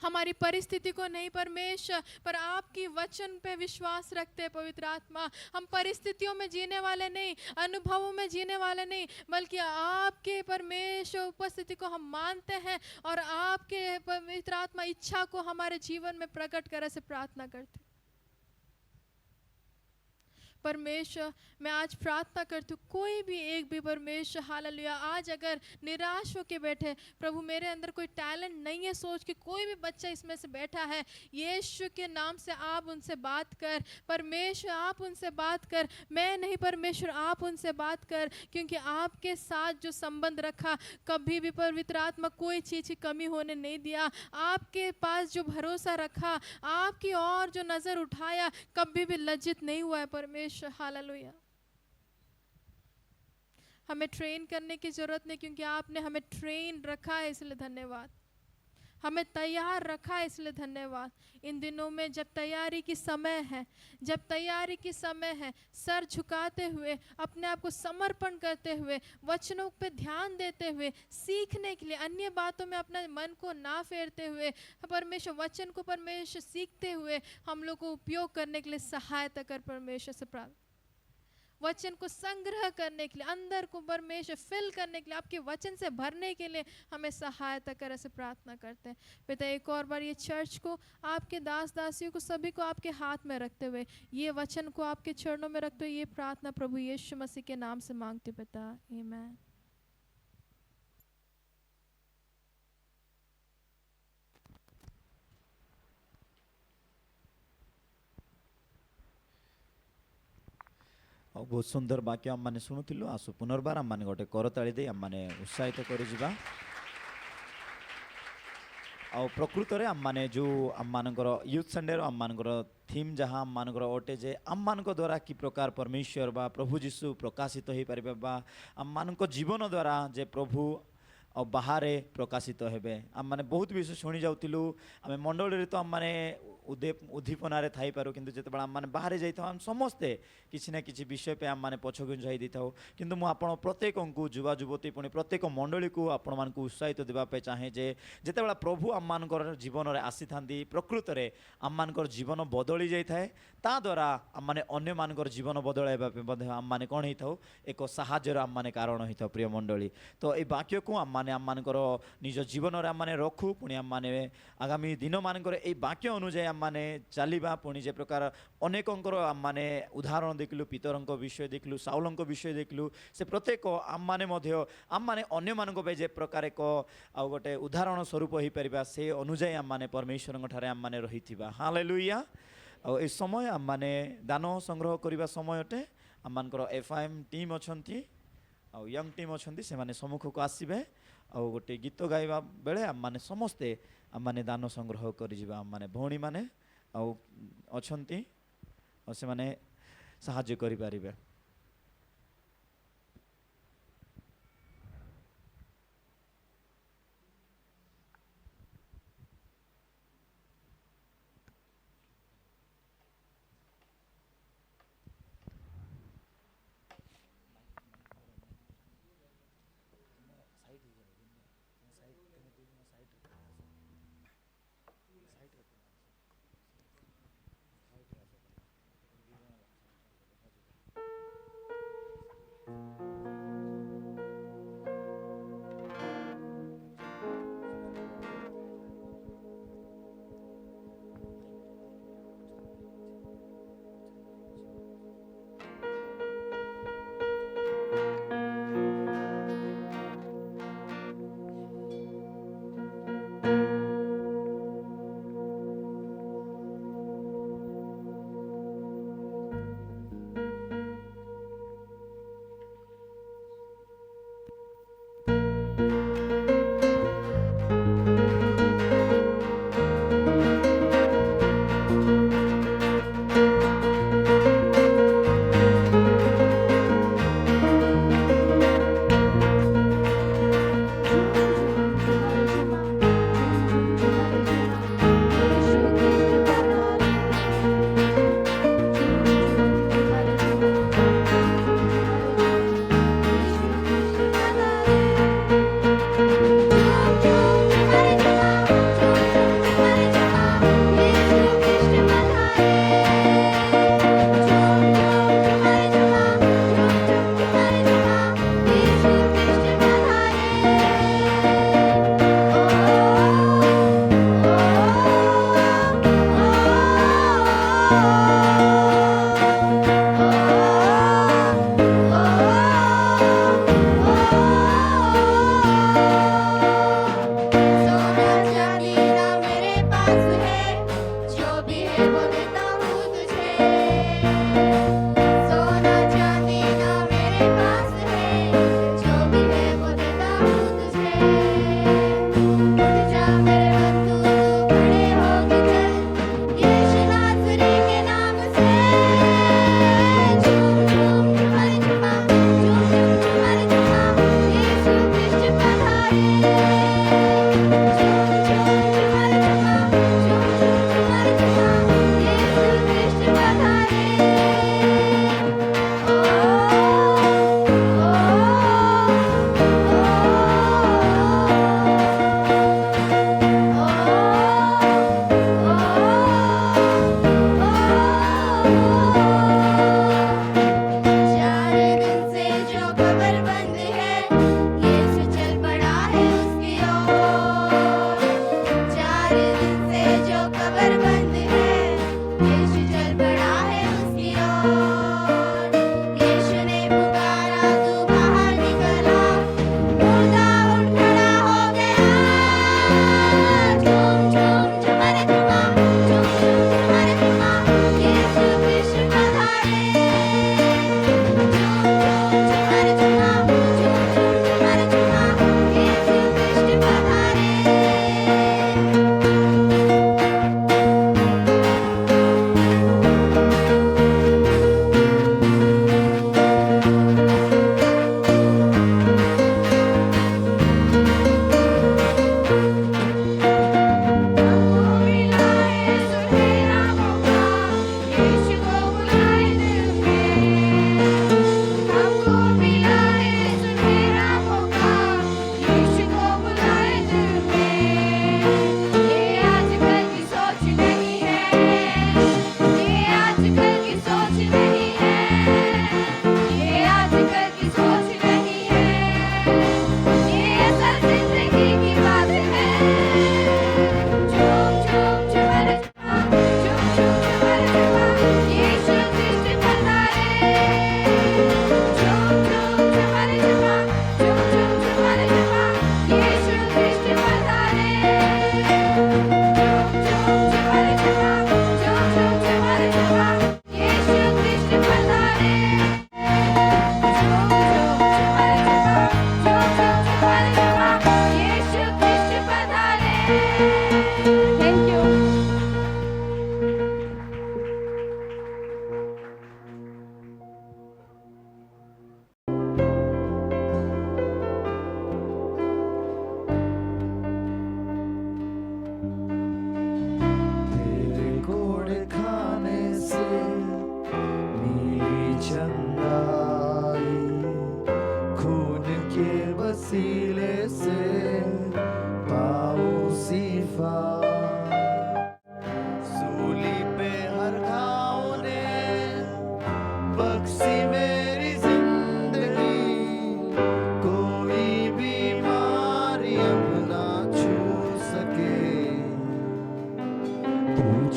हमारी परिस्थिति को नहीं परमेश्वर, पर आपकी वचन पे विश्वास रखते हैं पवित्र आत्मा। हम परिस्थितियों में जीने वाले नहीं, अनुभवों में जीने वाले नहीं, बल्कि आपके परमेश्वर उपस्थिति को हम मानते हैं, और आपके पवित्र आत्मा इच्छा को हमारे जीवन में प्रकट करे से प्रार्थना करते हैं परमेश्वर। मैं आज प्रार्थना करती हूँ, कोई भी एक भी परमेश्वर हालेलुया आज अगर निराश होके बैठे, प्रभु मेरे अंदर कोई टैलेंट नहीं है, सोच के कोई भी बच्चा इसमें से बैठा है, यीशु के नाम से आप उनसे बात कर परमेश्वर, आप उनसे बात कर, मैं नहीं परमेश्वर, आप उनसे बात कर, क्योंकि आपके साथ जो संबंध रखा, कभी भी पवित्र आत्मा कोई चीज़ की कमी होने नहीं दिया, आपके पास जो भरोसा रखा, आपकी ओर जो नज़र उठाया, कभी भी लज्जित नहीं हुआ है परमेश्वर। हालेलुया। हमें ट्रेन करने की जरूरत नहीं, क्योंकि आपने हमें ट्रेन रखा है, इसलिए धन्यवाद। हमें तैयार रखा है, इसलिए धन्यवाद। इन दिनों में जब तैयारी की समय है, सर झुकाते हुए, अपने आप को समर्पण करते हुए, वचनों पे ध्यान देते हुए, सीखने के लिए, अन्य बातों में अपना मन को ना फेरते हुए, परमेश्वर वचन को परमेश्वर सीखते हुए हम लोग को उपयोग करने के लिए सहायता कर परमेश्वर से प्रार्थना। वचन को संग्रह करने के लिए, अंदर को परमेश्वर फिल करने के लिए, आपके वचन से भरने के लिए हमें सहायता करे से प्रार्थना करते हैं पिता। एक और बार ये चर्च को, आपके दास दासियों को, सभी को आपके हाथ में रखते हुए, ये वचन को आपके चरणों में रखते हुए, ये प्रार्थना प्रभु यीशु मसीह के नाम से मांगते पिता, आमीन। बहुत सुंदर वाक्य आम मैंने शुणुलु आसु पुनर्बार आम मैंने गोटे करताली दे आम मैंने उत्साहित कर प्रकृत में आम मैंने जो आम मानकर यूथ संडे आम मानकर थीम जहाँ आम मानकर अटे जे आम मान द्वारा कि प्रकार परमेश्वर बा प्रभु जीशु प्रकाशित हो पारे बा आम मान जीवन द्वारा जे प्रभु और बाहर प्रकाशित हेबे आम मैंने बहुत विषय शुणी जाऊँ आम मंडल तो आम मैंने उद्दीपनार थी पारू कि जिते आम मैंने बाहर जाता आम समस्ते किसी ना किसी विषय पे आम मैंने पछघुंचाई दी था किंतु मु आपण प्रत्येक को युवा युवती पुणी प्रत्येक मंडली को आपण मान उत्साहित देवाई चाहे जे जिते प्रभु आम मान जीवन में आसी था प्रकृत में आम मान जीवन बदली जाए ता द्वारा आम मैंने अन्य मान जीवन बदल आम मैंने कौन हो एक साहाଯ୍यर आम मैंने कारण होता प्रिय मंडली तो ये वाक्य को आम मैंने आम मानकर निज जीवन में आम मैंने रखू पुणी आम मैंने आगामी दिन मानकर ये वाक्य अनुଯାयी आम मैंने चलवा पुणी जे प्रकार अनेकंकर आम मैंने उदाहरण देखलु पितरंक विषय देखलु साउलंक विषय देखलु से प्रत्येक आम मैंने आम मैंने अन्य मानक जे प्रकार एक आ गोटे उदाहरण स्वरूप हो पार से अनुଯାयी आम मैंने परमेश्वर ठारे आम मैंने रही हालेलुया और ए समय आम मैंने दान संग्रह करने समय अटे आम मानकर FIM टीम अच्छी आउ यंग टीम अच्छी से माने सम्मुख को आसबे आउ गोटे गीत गाइबा बेले आम मैंने समस्ते आम मैंने दान संग्रह कर आम मैंने भौणी मैंने आउ अच्छी और से माने साहाଯ୍य करि पारिबे।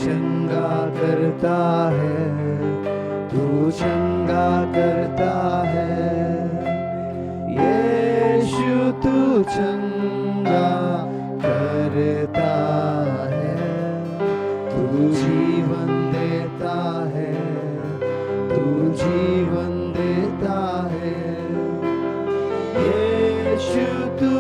चंगा करता है, तू चंगा करता है, यीशु तू चंगा करता है, तू जीवन देता है, तू जीवन देता है, यीशु तू